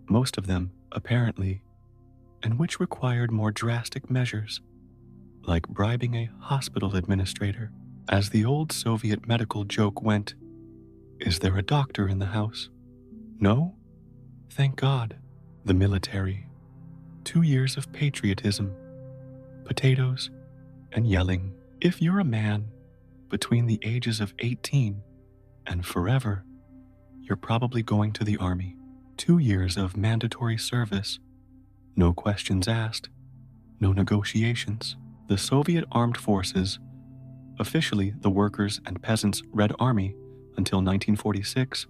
most of them, apparently, and which required more drastic measures, like bribing a hospital administrator. As the old Soviet medical joke went, "Is there a doctor in the house?" No? Thank God. The military. 2 years of patriotism, potatoes, and yelling. If you're a man between the ages of 18 and forever, you're probably going to the army. 2 years of mandatory service, no questions asked, no negotiations. The Soviet Armed Forces, officially the Workers' and Peasants' Red Army until 1946,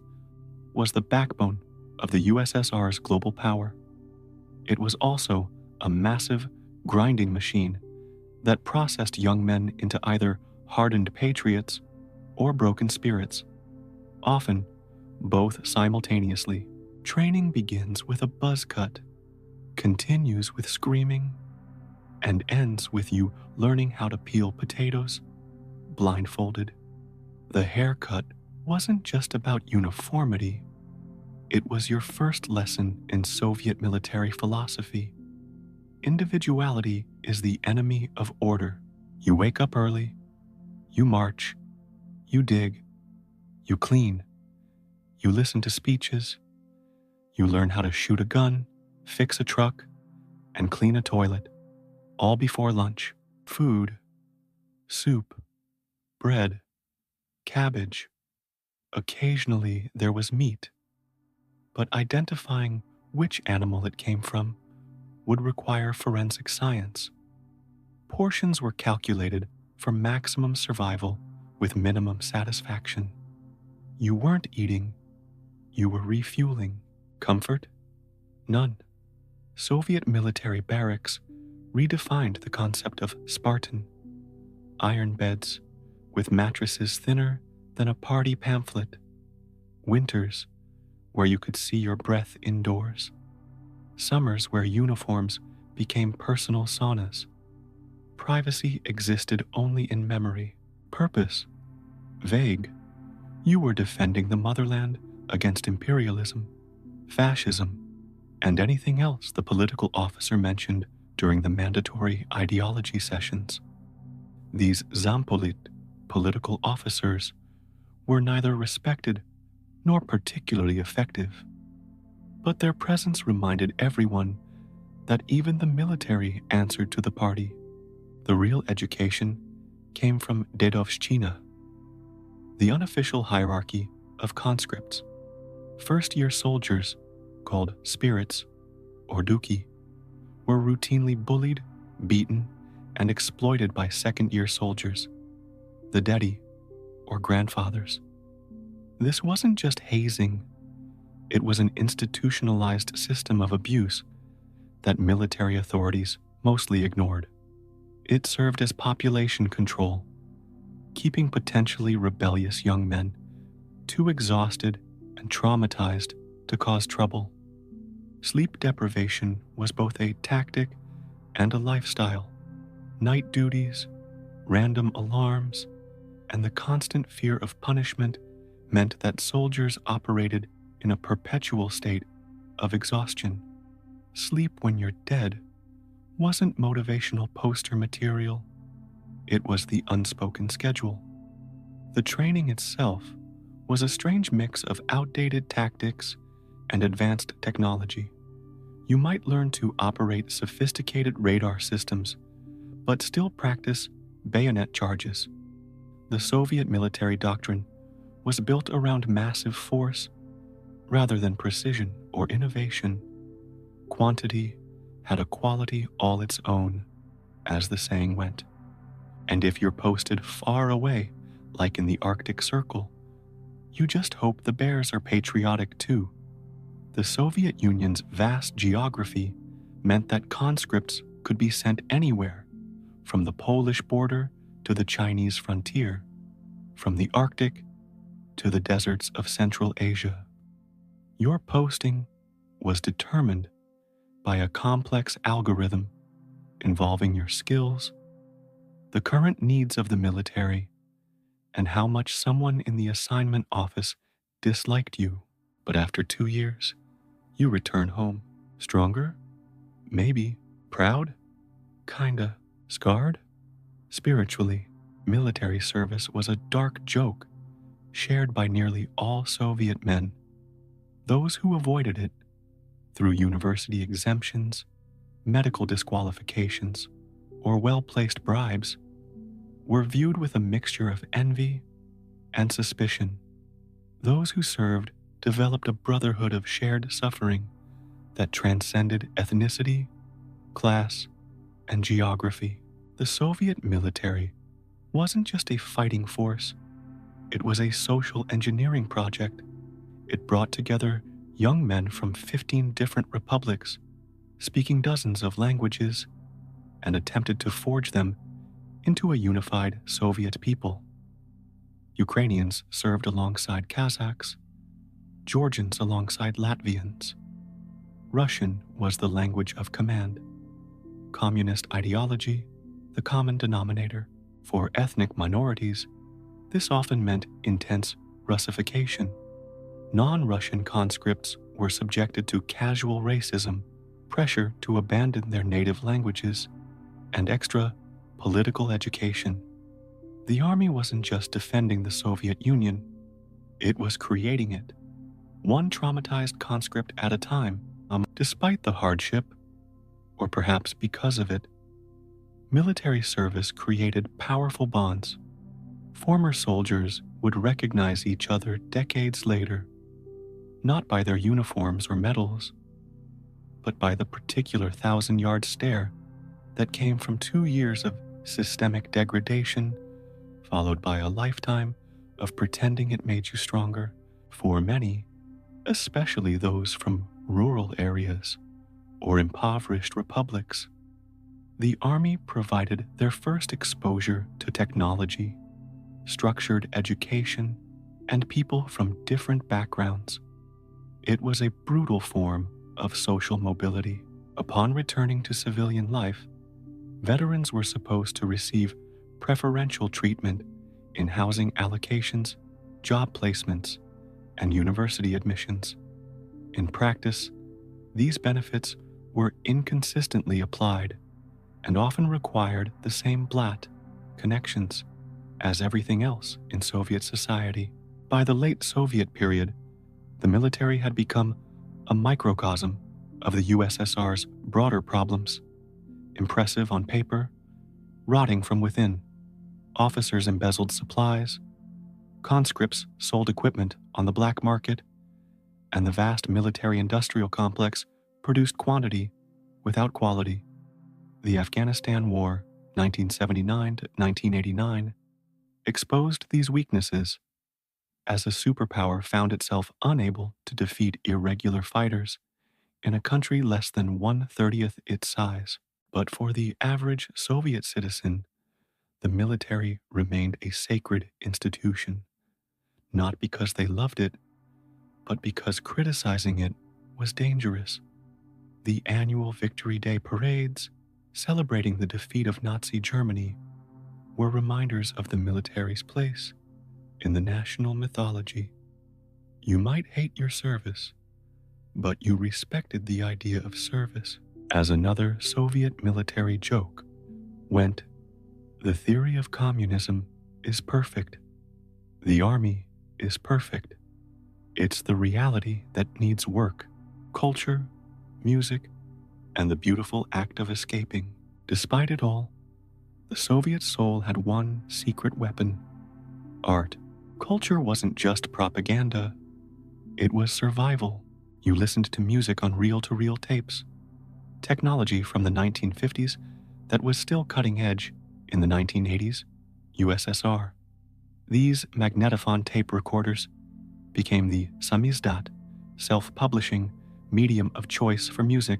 was the backbone of the USSR's global power. It was also a massive, grinding machine that processed young men into either hardened patriots or broken spirits, often both simultaneously. Training begins with a buzz cut, continues with screaming, and ends with you learning how to peel potatoes, blindfolded. The haircut wasn't just about uniformity. It was your first lesson in Soviet military philosophy. Individuality is the enemy of order. You wake up early, you march, you dig, you clean, you listen to speeches, you learn how to shoot a gun, fix a truck, and clean a toilet, all before lunch. Food, soup, bread, cabbage. Occasionally there was meat, but identifying which animal it came from would require forensic science. Portions were calculated for maximum survival with minimum satisfaction. You weren't eating, you were refueling. Comfort? None. Soviet military barracks redefined the concept of Spartan. Iron beds with mattresses thinner than a party pamphlet. Winters where you could see your breath indoors. Summers where uniforms became personal saunas. Privacy existed only in memory. Purpose? Vague. You were defending the motherland against imperialism, fascism, and anything else the political officer mentioned during the mandatory ideology sessions. These Zampolit, political officers, were neither respected nor particularly effective, but their presence reminded everyone that even the military answered to the party. The real education came from Dedovshchina, the unofficial hierarchy of conscripts. First-year soldiers, called spirits or duki, were routinely bullied, beaten, and exploited by second-year soldiers, the dedi, or grandfathers. This wasn't just hazing, it was an institutionalized system of abuse that military authorities mostly ignored. It served as population control, keeping potentially rebellious young men too exhausted and traumatized to cause trouble. Sleep deprivation was both a tactic and a lifestyle. Night duties, random alarms, and the constant fear of punishment meant that soldiers operated in a perpetual state of exhaustion. Sleep when you're dead wasn't motivational poster material. It was the unspoken schedule. The training itself was a strange mix of outdated tactics and advanced technology. You might learn to operate sophisticated radar systems, but still practice bayonet charges, The Soviet military doctrine was built around massive force rather than precision or innovation. Quantity had a quality all its own, as the saying went. And if you're posted far away, like in the Arctic Circle, you just hope the bears are patriotic too. The Soviet Union's vast geography meant that conscripts could be sent anywhere, from the Polish border to the Chinese frontier, from the Arctic to the deserts of Central Asia. Your posting was determined by a complex algorithm involving your skills, the current needs of the military, and how much someone in the assignment office disliked you. But after 2 years, you return home. Stronger? Maybe. Proud? Kinda. Scarred? Spiritually, military service was a dark joke shared by nearly all Soviet men. Those who avoided it, through university exemptions, medical disqualifications, or well-placed bribes, were viewed with a mixture of envy and suspicion. Those who served developed a brotherhood of shared suffering that transcended ethnicity, class, and geography. The Soviet military wasn't just a fighting force, it was a social engineering project. It brought together young men from 15 different republics, speaking dozens of languages, and attempted to forge them into a unified Soviet people. Ukrainians served alongside Kazakhs, Georgians alongside Latvians. Russian was the language of command. Communist ideology, the common denominator. For ethnic minorities, this often meant intense Russification. Non-Russian conscripts were subjected to casual racism, pressure to abandon their native languages, and extra political education. The army wasn't just defending the Soviet Union, it was creating it, one traumatized conscript at a time. Despite the hardship, or perhaps because of it, military service created powerful bonds. Former soldiers would recognize each other decades later, not by their uniforms or medals, but by the particular 1,000-yard stare that came from 2 years of systemic degradation, followed by a lifetime of pretending it made you stronger. For many, especially those from rural areas or impoverished republics, the army provided their first exposure to technology, structured education, and people from different backgrounds. It was a brutal form of social mobility. Upon returning to civilian life, veterans were supposed to receive preferential treatment in housing allocations, job placements, and university admissions. In practice, these benefits were inconsistently applied and often required the same blat connections as everything else in Soviet society. By the late Soviet period, the military had become a microcosm of the USSR's broader problems. Impressive on paper, rotting from within. Officers embezzled supplies, conscripts sold equipment on the black market, and the vast military-industrial complex produced quantity without quality. The Afghanistan War, 1979 to 1989, exposed these weaknesses as a superpower found itself unable to defeat irregular fighters in a country less than 1/30th its size. But for the average Soviet citizen, the military remained a sacred institution, not because they loved it, but because criticizing it was dangerous. The annual Victory Day parades, celebrating the defeat of Nazi Germany, were reminders of the military's place in the national mythology. You might hate your service, but you respected the idea of service. As another Soviet military joke went, the theory of communism is perfect. The army is perfect. It's the reality that needs work, culture, music, and the beautiful act of escaping. Despite it all, the Soviet soul had one secret weapon, Art, culture wasn't just propaganda, it was survival. You listened to music on reel-to-reel tapes, technology from the 1950s that was still cutting edge in the 1980s, USSR. These magnetophone tape recorders became the samizdat, self-publishing medium of choice for music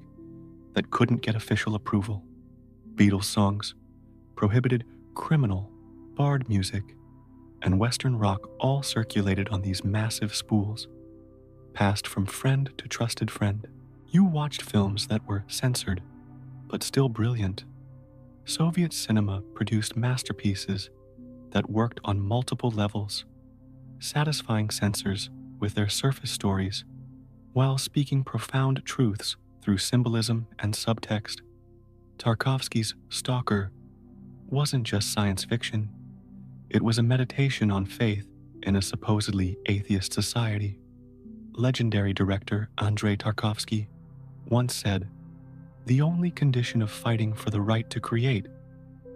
that couldn't get official approval. Beatles songs, prohibited criminal, bard music, and Western rock all circulated on these massive spools, passed from friend to trusted friend. You watched films that were censored, but still brilliant. Soviet cinema produced masterpieces that worked on multiple levels, satisfying censors with their surface stories, while speaking profound truths through symbolism and subtext. Tarkovsky's Stalker wasn't just science fiction, it was a meditation on faith in a supposedly atheist society. Legendary director Andrei Tarkovsky once said, "The only condition of fighting for the right to create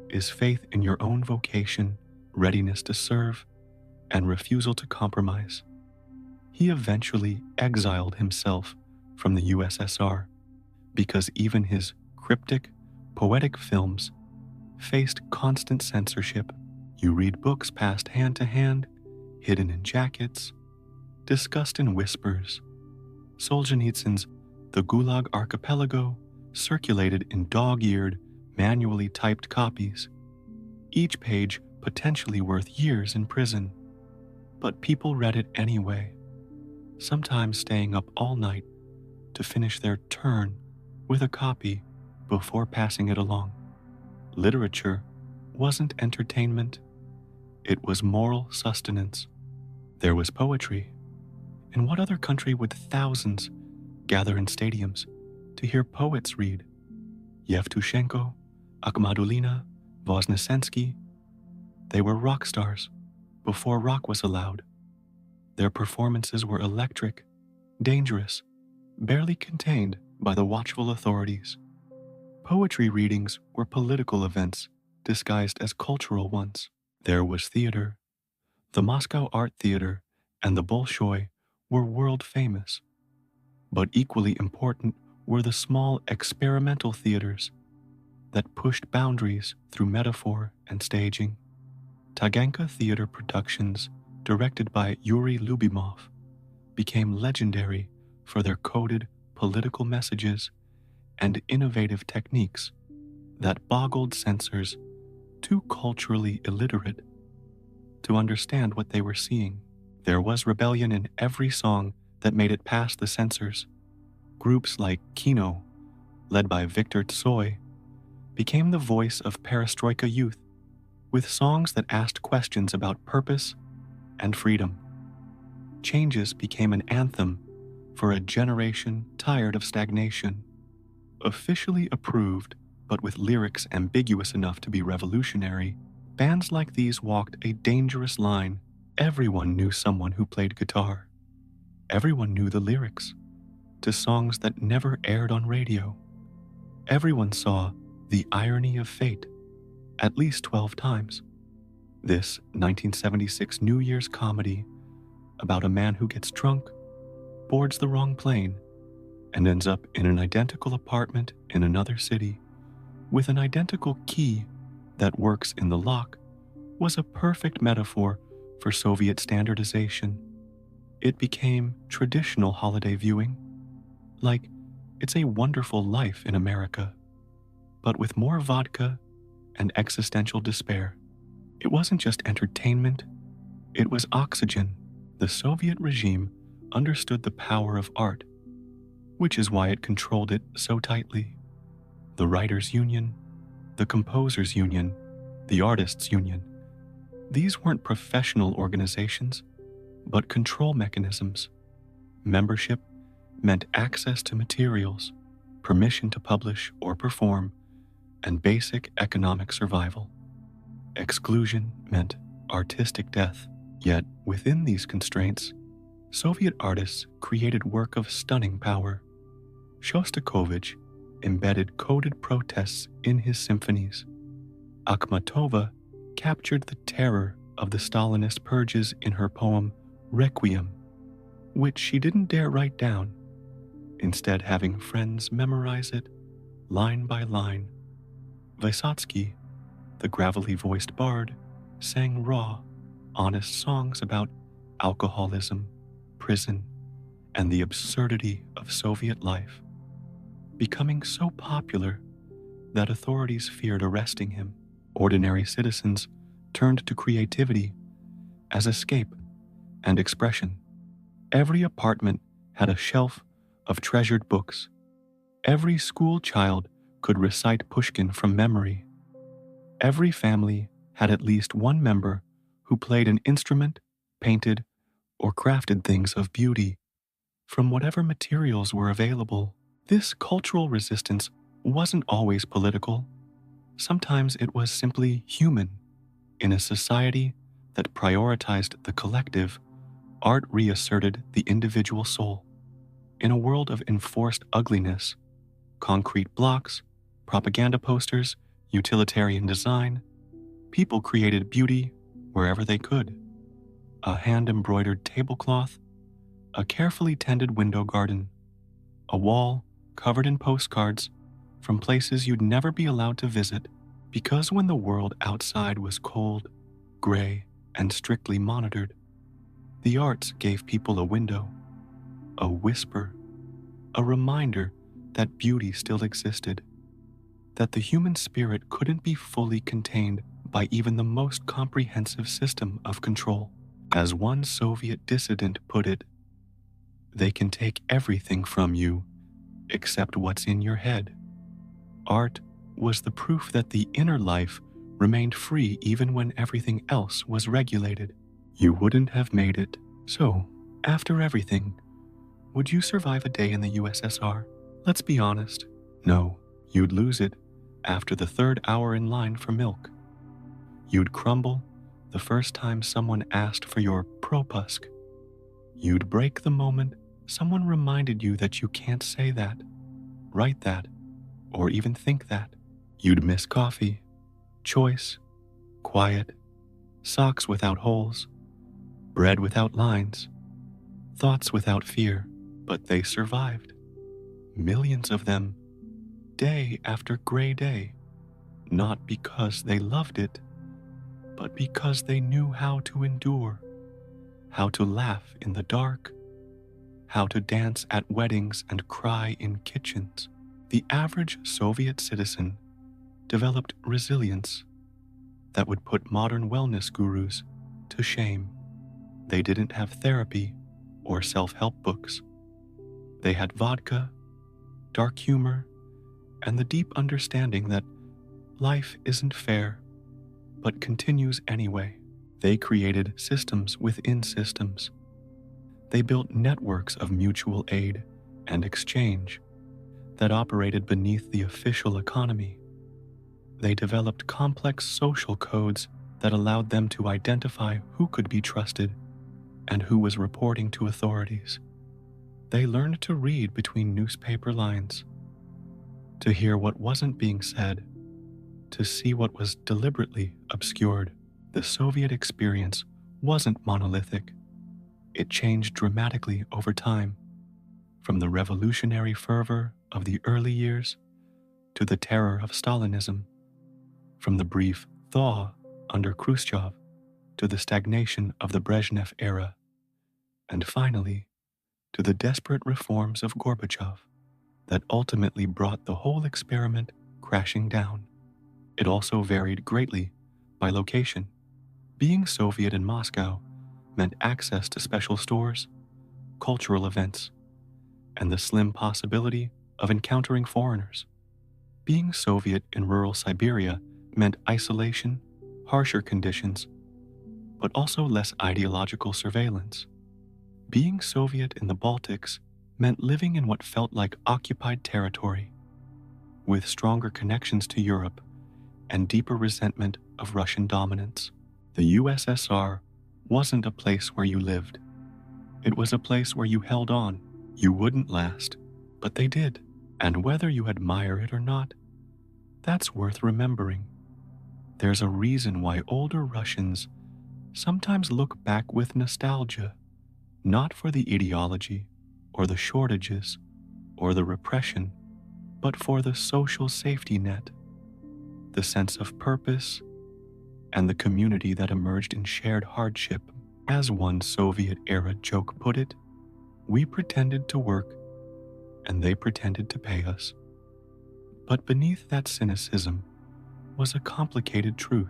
is faith in your own vocation, readiness to serve, and refusal to compromise." He eventually exiled himself from the USSR because even his cryptic, poetic films faced constant censorship. You read books passed hand to hand, hidden in jackets, discussed in whispers. Solzhenitsyn's The Gulag Archipelago circulated in dog-eared, manually typed copies, each page potentially worth years in prison. But people read it anyway, sometimes staying up all night to finish their turn with a copy before passing it along. Literature wasn't entertainment, it was moral sustenance. There was poetry. In what other country would thousands gather in stadiums to hear poets read? Yevtushenko, Akhmadulina, Voznesensky. They were rock stars before rock was allowed. Their performances were electric, dangerous, barely contained by the watchful authorities. Poetry readings were political events disguised as cultural ones. There was theater. The Moscow Art Theater and the Bolshoi were world famous. But equally important were the small experimental theaters that pushed boundaries through metaphor and staging. Taganka theater productions, directed by Yuri Lubimov, became legendary for their coded political messages and innovative techniques that boggled censors too culturally illiterate to understand what they were seeing. There was rebellion in every song that made it past the censors. Groups like Kino, led by Viktor Tsoi, became the voice of perestroika youth, with songs that asked questions about purpose and freedom. Changes became an anthem for a generation tired of stagnation. Officially approved, but with lyrics ambiguous enough to be revolutionary, bands like these walked a dangerous line. Everyone knew someone who played guitar. Everyone knew the lyrics to songs that never aired on radio. Everyone saw The Irony of Fate at least 12 times. This 1976 New Year's comedy about a man who gets drunk, boards the wrong plane, and ends up in an identical apartment in another city with an identical key that works in the lock was a perfect metaphor for Soviet standardization. It became traditional holiday viewing, like It's a Wonderful Life in America, but with more vodka and existential despair. It wasn't just entertainment, it was oxygen. The Soviet regime understood the power of art, which is why it controlled it so tightly. The Writers' Union, the Composers' Union, the Artists' Union. These weren't professional organizations, but control mechanisms. Membership meant access to materials, permission to publish or perform, and basic economic survival. Exclusion meant artistic death. Yet, within these constraints, Soviet artists created work of stunning power. Shostakovich embedded coded protests in his symphonies. Akhmatova captured the terror of the Stalinist purges in her poem Requiem, which she didn't dare write down, instead having friends memorize it line by line. Vysotsky, the gravelly-voiced bard, sang raw, honest songs about alcoholism, prison, and the absurdity of Soviet life, becoming so popular that authorities feared arresting him. Ordinary citizens turned to creativity as escape and expression. Every apartment had a shelf of treasured books. Every school child could recite Pushkin from memory. Every family had at least one member who played an instrument, painted, or crafted things of beauty from whatever materials were available. This cultural resistance wasn't always political. Sometimes it was simply human. In a society that prioritized the collective, art reasserted the individual soul. In a world of enforced ugliness, concrete blocks, propaganda posters, utilitarian design, people created beauty wherever they could. A hand-embroidered tablecloth, a carefully tended window garden, a wall covered in postcards from places you'd never be allowed to visit, because when the world outside was cold, gray, and strictly monitored, the arts gave people a window, a whisper, a reminder that beauty still existed, that the human spirit couldn't be fully contained by even the most comprehensive system of control. As one Soviet dissident put it, they can take everything from you except what's in your head. Art was the proof that the inner life remained free even when everything else was regulated. You wouldn't have made it. So, after everything, would you survive a day in the USSR? Let's be honest. No, you'd lose it after the third hour in line for milk. You'd crumble the first time someone asked for your propusk. You'd break the moment someone reminded you that you can't say that, write that, or even think that. You'd miss coffee, choice, quiet, socks without holes, bread without lines, thoughts without fear. But they survived. Millions of them, day after gray day, not because they loved it, but because they knew how to endure, how to laugh in the dark, how to dance at weddings and cry in kitchens. The average Soviet citizen developed resilience that would put modern wellness gurus to shame. They didn't have therapy or self-help books. They had vodka, dark humor, and the deep understanding that life isn't fair, but continues anyway. They created systems within systems. They built networks of mutual aid and exchange that operated beneath the official economy. They developed complex social codes that allowed them to identify who could be trusted and who was reporting to authorities. They learned to read between newspaper lines, to hear what wasn't being said, to see what was deliberately obscured. The Soviet experience wasn't monolithic. It changed dramatically over time, from the revolutionary fervor of the early years to the terror of Stalinism, from the brief thaw under Khrushchev to the stagnation of the Brezhnev era, and finally, to the desperate reforms of Gorbachev that ultimately brought the whole experiment crashing down. It also varied greatly by location. Being Soviet in Moscow meant access to special stores, cultural events, and the slim possibility of encountering foreigners. Being Soviet in rural Siberia meant isolation, harsher conditions, but also less ideological surveillance. Being Soviet in the Baltics meant living in what felt like occupied territory, with stronger connections to Europe and deeper resentment of Russian dominance. The USSR wasn't a place where you lived. It was a place where you held on. You wouldn't last, but they did. And whether you admire it or not, that's worth remembering. There's a reason why older Russians sometimes look back with nostalgia, not for the ideology or the shortages or the repression, but for the social safety net, the sense of purpose, and the community that emerged in shared hardship. As one Soviet-era joke put it, we pretended to work and they pretended to pay us. But beneath that cynicism was a complicated truth.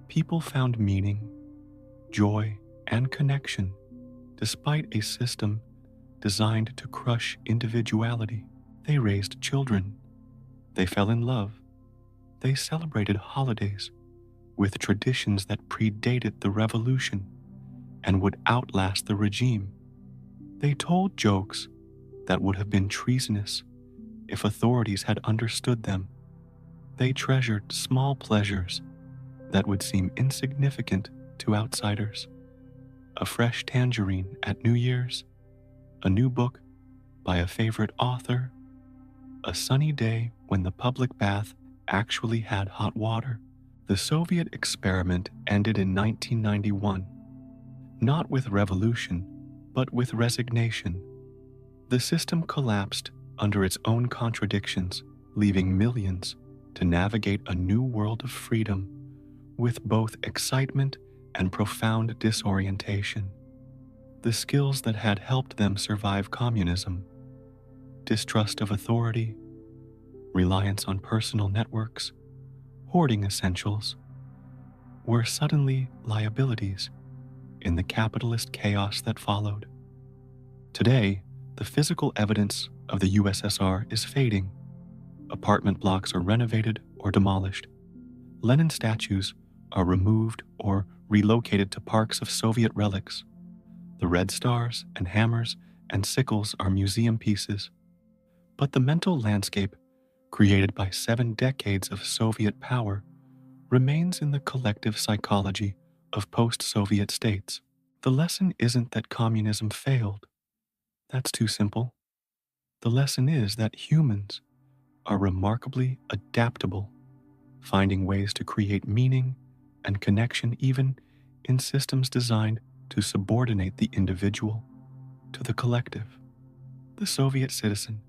People found meaning, joy, and connection despite a system designed to crush individuality. They raised children. They fell in love. They celebrated holidays with traditions that predated the revolution and would outlast the regime. They told jokes that would have been treasonous if authorities had understood them. They treasured small pleasures that would seem insignificant to outsiders. A fresh tangerine at New Year's, a new book by a favorite author, a sunny day when the public bath actually had hot water. The Soviet experiment ended in 1991, not with revolution, but with resignation. The system collapsed under its own contradictions, leaving millions to navigate a new world of freedom with both excitement and profound disorientation. The skills that had helped them survive communism, distrust of authority, reliance on personal networks, hoarding essentials, were suddenly liabilities in the capitalist chaos that followed. Today, the physical evidence of the USSR is fading. Apartment blocks are renovated or demolished. Lenin statues are removed or relocated to parks of Soviet relics. The red stars and hammers and sickles are museum pieces. But the mental landscape created by 7 decades of Soviet power remains in the collective psychology of post-Soviet states. The lesson isn't that communism failed. That's too simple. The lesson is that humans are remarkably adaptable, finding ways to create meaning and connection even in systems designed to subordinate the individual to the collective. The Soviet citizen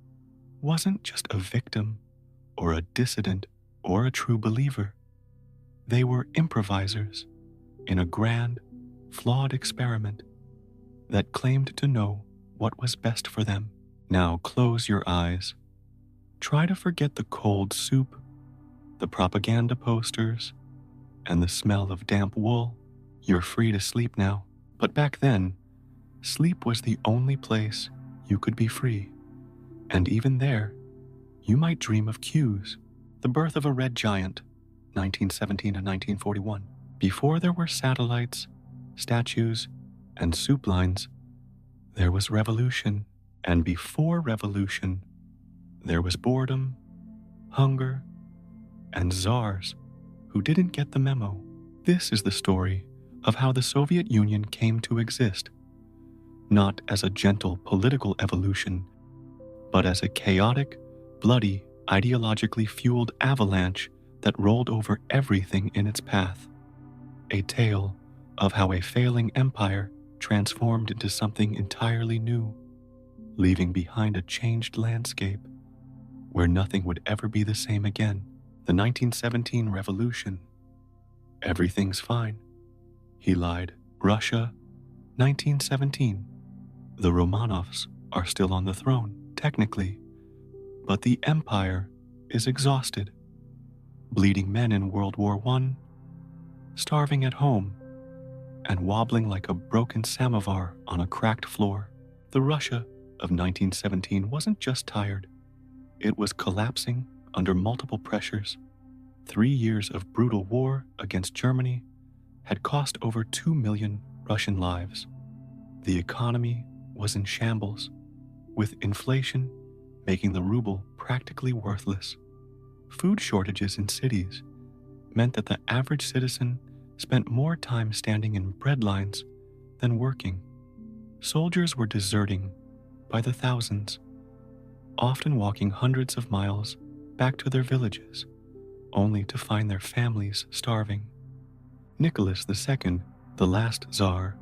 wasn't just a victim or a dissident or a true believer. They were improvisers in a grand, flawed experiment that claimed to know what was best for them. Now close your eyes. Try to forget the cold soup, the propaganda posters, and the smell of damp wool. You're free to sleep now. But back then, sleep was the only place you could be free. And even there, you might dream of cues. The birth of a red giant, 1917 to 1941. Before there were satellites, statues, and soup lines, there was revolution. And before revolution, there was boredom, hunger, and czars who didn't get the memo. This is the story of how the Soviet Union came to exist, not as a gentle political evolution, but as a chaotic, bloody, ideologically fueled avalanche that rolled over everything in its path. A tale of how a failing empire transformed into something entirely new, leaving behind a changed landscape where nothing would ever be the same again. The 1917 revolution. Everything's fine, he lied. Russia, 1917. The Romanovs are still on the throne, technically, but the empire is exhausted. Bleeding men in World War I, starving at home, and wobbling like a broken samovar on a cracked floor. The Russia of 1917 wasn't just tired. It was collapsing under multiple pressures. 3 years of brutal war against Germany had cost over 2 million Russian lives. The economy was in shambles, with inflation making the ruble practically worthless. Food shortages in cities meant that the average citizen spent more time standing in breadlines than working. Soldiers were deserting by the thousands, often walking hundreds of miles back to their villages, only to find their families starving. Nicholas II, The last Tsar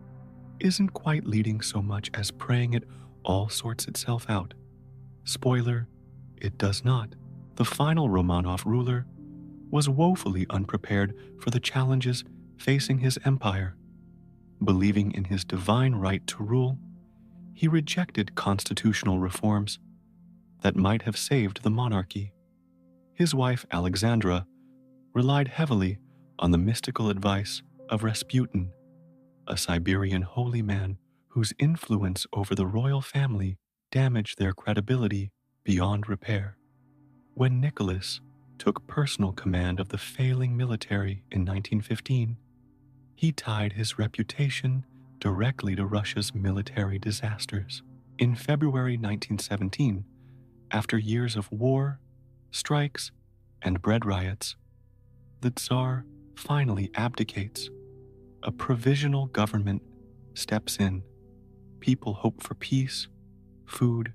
isn't quite leading so much as praying it all sorts itself out. Spoiler, it does not. The final Romanov ruler was woefully unprepared for the challenges facing his empire. Believing in his divine right to rule, he rejected constitutional reforms that might have saved the monarchy. His wife Alexandra relied heavily on the mystical advice of Rasputin, a Siberian holy man whose influence over the royal family damaged their credibility beyond repair. When Nicholas took personal command of the failing military in 1915, he tied his reputation directly to Russia's military disasters. In February 1917, after years of war, strikes, and bread riots, the Tsar finally abdicates. A provisional government steps in. People hope for peace, food,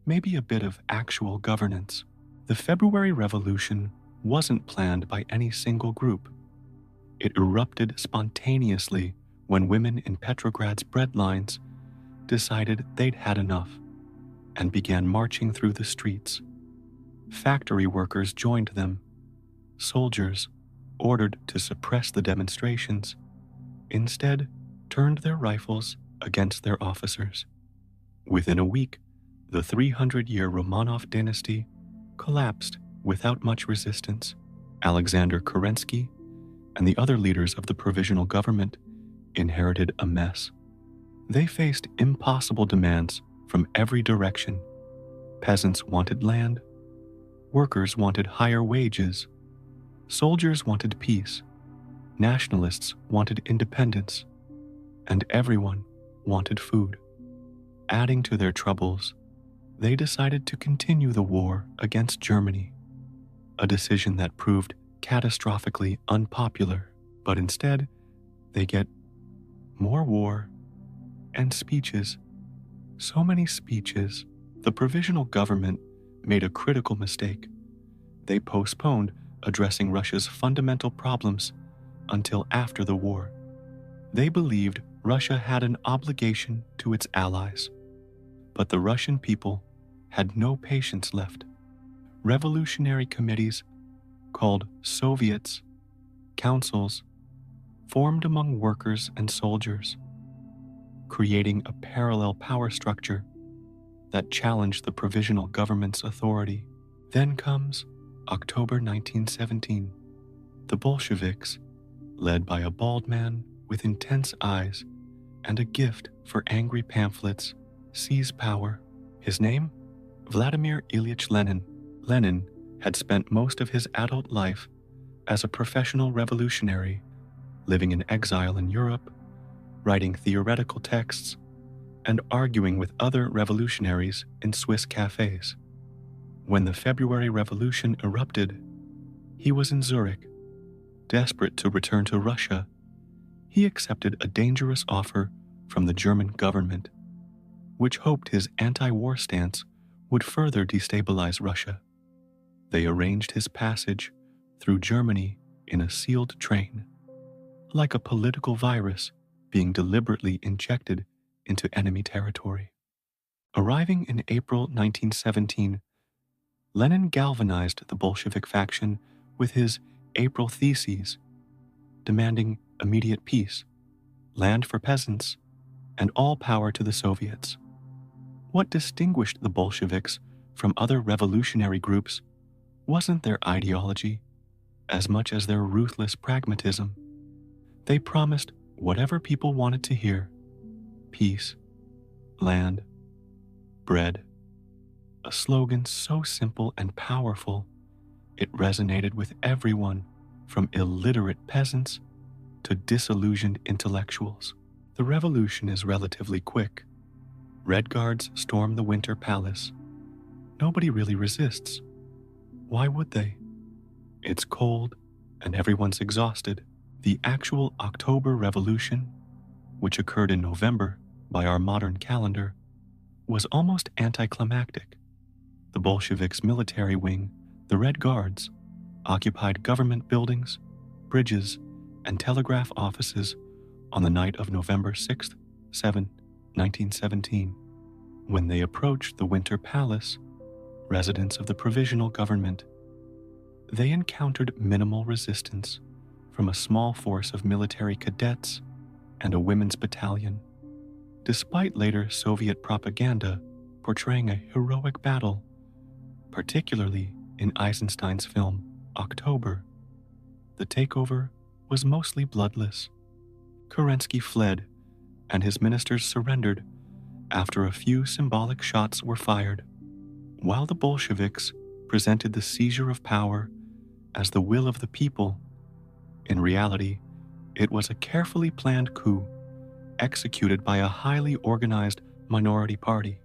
maybe a bit of actual governance. The February Revolution wasn't planned by any single group. It erupted spontaneously when women in Petrograd's breadlines decided they'd had enough and began marching through the streets. Factory workers joined them. Soldiers, ordered to suppress the demonstrations, instead turned their rifles against their officers. Within a week, the 300-year Romanov dynasty collapsed without much resistance. Alexander Kerensky and the other leaders of the provisional government inherited a mess. They faced impossible demands from every direction. Peasants wanted land, workers wanted higher wages, soldiers wanted peace, nationalists wanted independence, and everyone wanted food. Adding to their troubles, they decided to continue the war against Germany, a decision that proved catastrophically unpopular, but instead, they get more war and speeches. So many speeches, the provisional government made a critical mistake. They postponed addressing Russia's fundamental problems until after the war. They believed Russia had an obligation to its allies, but the Russian people had no patience left. Revolutionary committees, called Soviets, councils, formed among workers and soldiers, creating a parallel power structure that challenged the provisional government's authority. Then comes October 1917. The Bolsheviks, led by a bald man with intense eyes and a gift for angry pamphlets, seize power. His name? Vladimir Ilyich Lenin. Lenin had spent most of his adult life as a professional revolutionary, living in exile in Europe, writing theoretical texts, and arguing with other revolutionaries in Swiss cafes. When the February Revolution erupted, he was in Zurich. Desperate to return to Russia, he accepted a dangerous offer from the German government, which hoped his anti-war stance would further destabilize Russia. They arranged his passage through Germany in a sealed train, like a political virus being deliberately injected into enemy territory. Arriving in April 1917, Lenin galvanized the Bolshevik faction with his April Theses, demanding immediate peace, land for peasants, and all power to the Soviets. What distinguished the Bolsheviks from other revolutionary groups wasn't their ideology as much as their ruthless pragmatism. They promised whatever people wanted to hear: peace, land, bread. A slogan so simple and powerful, it resonated with everyone from illiterate peasants to disillusioned intellectuals. The revolution is relatively quick. Red Guards storm the Winter Palace. Nobody really resists. Why would they? It's cold and everyone's exhausted. The actual October Revolution, which occurred in November by our modern calendar, was almost anticlimactic. The Bolsheviks' military wing, the Red Guards, occupied government buildings, bridges, and telegraph offices on the night of November 6th, 7, 1917, when they approached the Winter Palace, residence of the provisional government. They encountered minimal resistance from a small force of military cadets and a women's battalion, despite later Soviet propaganda portraying a heroic battle, particularly in Eisenstein's film October. The takeover was mostly bloodless. Kerensky fled, and his ministers surrendered after a few symbolic shots were fired, while the Bolsheviks presented the seizure of power as the will of the people. In reality, it was a carefully planned coup executed by a highly organized minority party.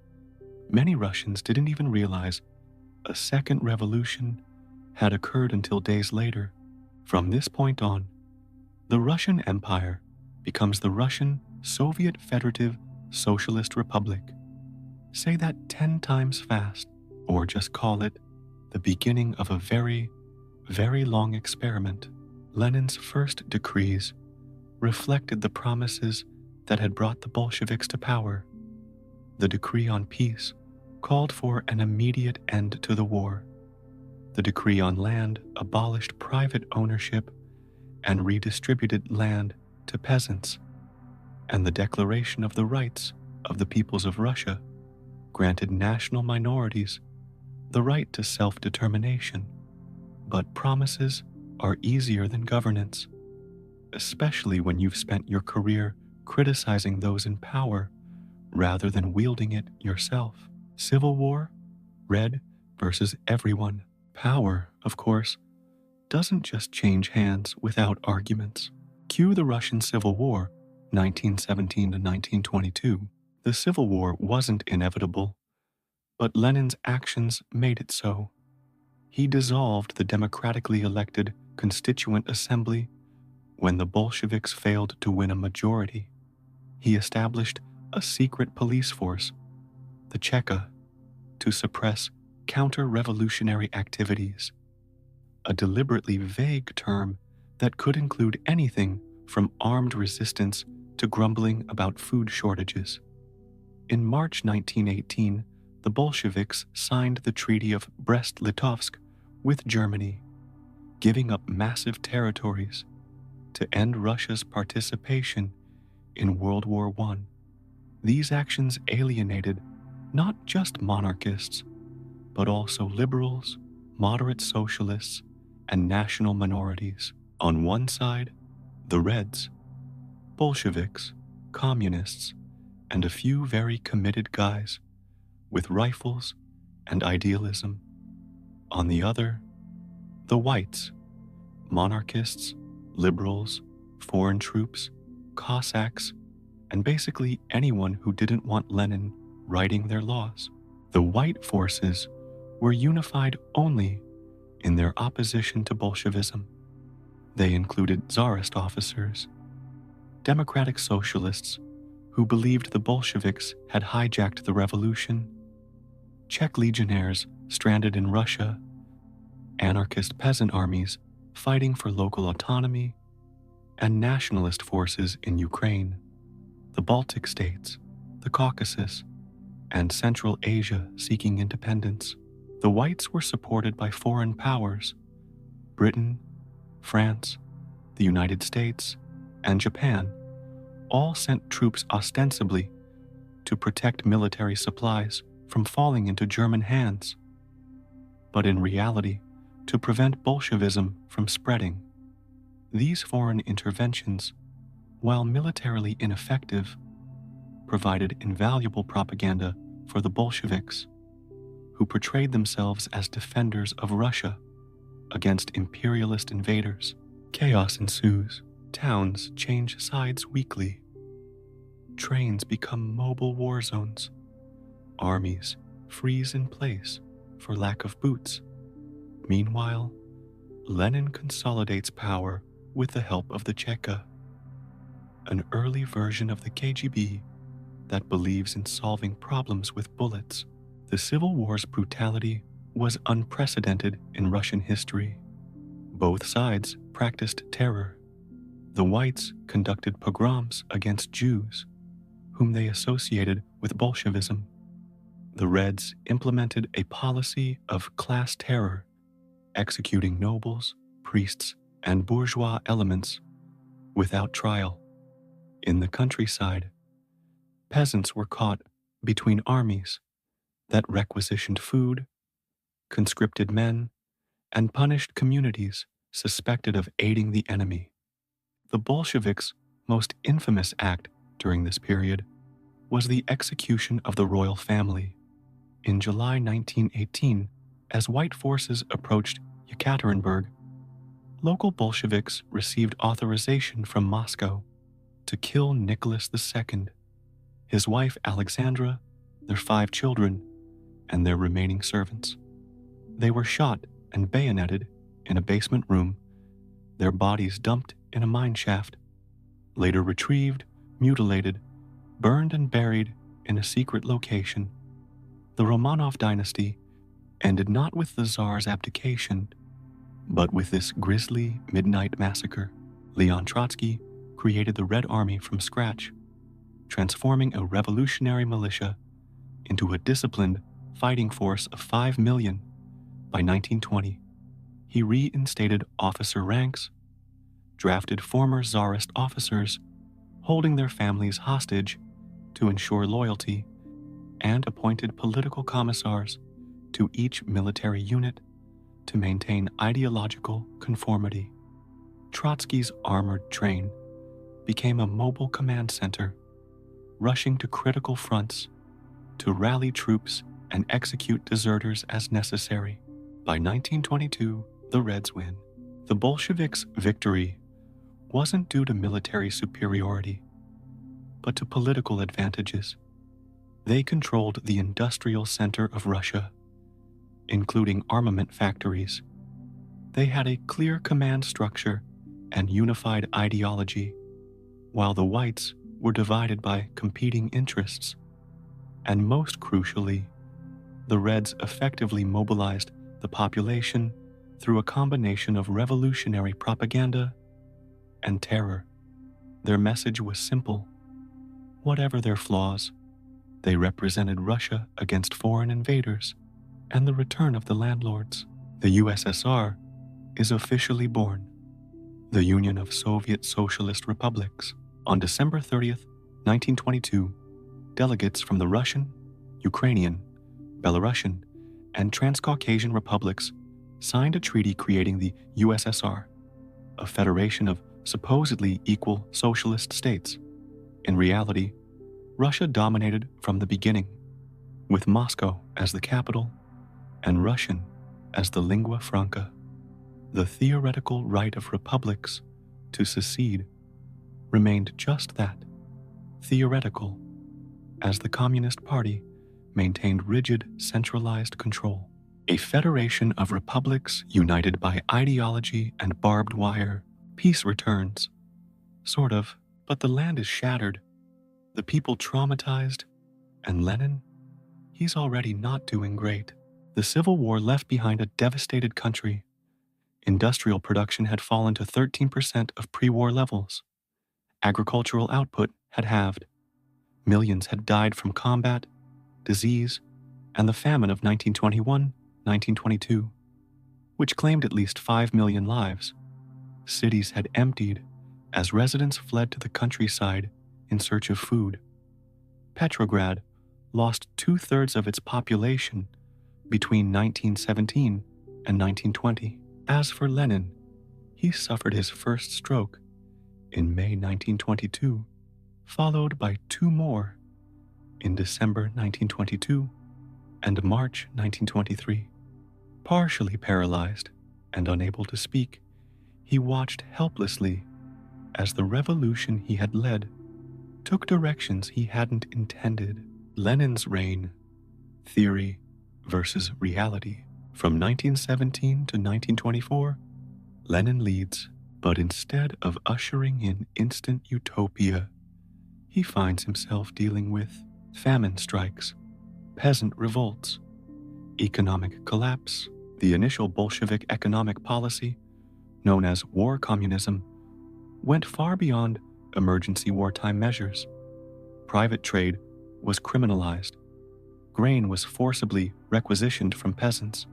Many Russians didn't even realize a second revolution had occurred until days later. From this point on, the Russian Empire becomes the Russian Soviet Federative Socialist Republic. Say that 10 times fast, or just call it the beginning of a very, very long experiment. Lenin's first decrees reflected the promises that had brought the Bolsheviks to power. The decree on peace called for an immediate end to the war. The decree on land abolished private ownership and redistributed land to peasants. And the Declaration of the Rights of the Peoples of Russia granted national minorities the right to self-determination. But promises are easier than governance, especially when you've spent your career criticizing those in power rather than wielding it yourself. Civil war, red versus everyone. Power, of course, doesn't just change hands without arguments. Cue the Russian Civil War, 1917 to 1922. The Civil War wasn't inevitable, but Lenin's actions made it so. He dissolved the democratically elected Constituent Assembly when the Bolsheviks failed to win a majority. He established a secret police force, the Cheka, to suppress counter-revolutionary activities, a deliberately vague term that could include anything from armed resistance to grumbling about food shortages. In March 1918, the Bolsheviks signed the Treaty of Brest-Litovsk with Germany, giving up massive territories to end Russia's participation in World War I. These actions alienated not just monarchists, but also liberals, moderate socialists, and national minorities. On one side, the Reds, Bolsheviks, communists, and a few very committed guys with rifles and idealism. On the other, the Whites, monarchists, liberals, foreign troops, Cossacks, and basically anyone who didn't want Lenin writing their laws. The white forces were unified only in their opposition to Bolshevism. They included Tsarist officers, democratic socialists who believed the Bolsheviks had hijacked the revolution, Czech legionnaires stranded in Russia, anarchist peasant armies fighting for local autonomy, and nationalist forces in Ukraine, the Baltic states, the Caucasus, and Central Asia seeking independence. The whites were supported by foreign powers, Britain, France, the United States, and Japan, all sent troops ostensibly to protect military supplies from falling into German hands, but in reality, to prevent Bolshevism from spreading. These foreign interventions, while militarily ineffective, provided invaluable propaganda for the Bolsheviks, who portrayed themselves as defenders of Russia against imperialist invaders. Chaos ensues. Towns change sides weekly. Trains become mobile war zones. Armies freeze in place for lack of boots. Meanwhile, Lenin consolidates power with the help of the Cheka, an early version of the KGB that believes in solving problems with bullets. The Civil War's brutality was unprecedented in Russian history. Both sides practiced terror. The whites conducted pogroms against Jews, whom they associated with Bolshevism. The Reds implemented a policy of class terror, executing nobles, priests, and bourgeois elements without trial. In the countryside, peasants were caught between armies that requisitioned food, conscripted men, and punished communities suspected of aiding the enemy. The Bolsheviks' most infamous act during this period was the execution of the royal family. In July 1918, as white forces approached Yekaterinburg, local Bolsheviks received authorization from Moscow to kill Nicholas II, his wife Alexandra, their 5 children, and their remaining servants. They were shot and bayoneted in a basement room, their bodies dumped in a mine shaft, later retrieved, mutilated, burned and buried in a secret location. The Romanov dynasty ended not with the Tsar's abdication, but with this grisly midnight massacre. Leon Trotsky created the Red Army from scratch, transforming a revolutionary militia into a disciplined fighting force of 5 million by 1920. He reinstated officer ranks, drafted former Tsarist officers, holding their families hostage to ensure loyalty, and appointed political commissars to each military unit to maintain ideological conformity. Trotsky's armored train became a mobile command center, rushing to critical fronts to rally troops and execute deserters as necessary. By 1922, the Reds win. The Bolsheviks' victory wasn't due to military superiority, but to political advantages. They controlled the industrial center of Russia, including armament factories. They had a clear command structure and unified ideology, while the whites were divided by competing interests. And most crucially, the Reds effectively mobilized the population through a combination of revolutionary propaganda and terror. Their message was simple. Whatever their flaws, they represented Russia against foreign invaders and the return of the landlords. The USSR is officially born, the Union of Soviet Socialist Republics. On December 30th, 1922, delegates from the Russian, Ukrainian, Belarusian, and Transcaucasian republics signed a treaty creating the USSR, a federation of supposedly equal socialist states. In reality, Russia dominated from the beginning, with Moscow as the capital and Russian as the lingua franca. The theoretical right of republics to secede remained just that, theoretical, as the Communist Party maintained rigid centralized control. A federation of republics united by ideology and barbed wire. Peace returns. Sort of, but the land is shattered, the people traumatized, and Lenin, he's already not doing great. The Civil War left behind a devastated country. Industrial production had fallen to 13% of pre-war levels. Agricultural output had halved. Millions had died from combat, disease, and the famine of 1921-1922, which claimed at least 5 million lives. Cities had emptied as residents fled to the countryside in search of food. Petrograd lost 2/3 of its population between 1917 and 1920. As for Lenin, he suffered his first stroke in May 1922, followed by 2 more in December 1922 and March 1923. Partially paralyzed and unable to speak, he watched helplessly as the revolution he had led took directions he hadn't intended. Lenin's reign, theory versus reality. From 1917 to 1924, Lenin leads, but instead of ushering in instant utopia, he finds himself dealing with famine strikes, peasant revolts, economic collapse. The initial Bolshevik economic policy, known as war communism, went far beyond emergency wartime measures. Private trade was criminalized. Grain was forcibly requisitioned from peasants.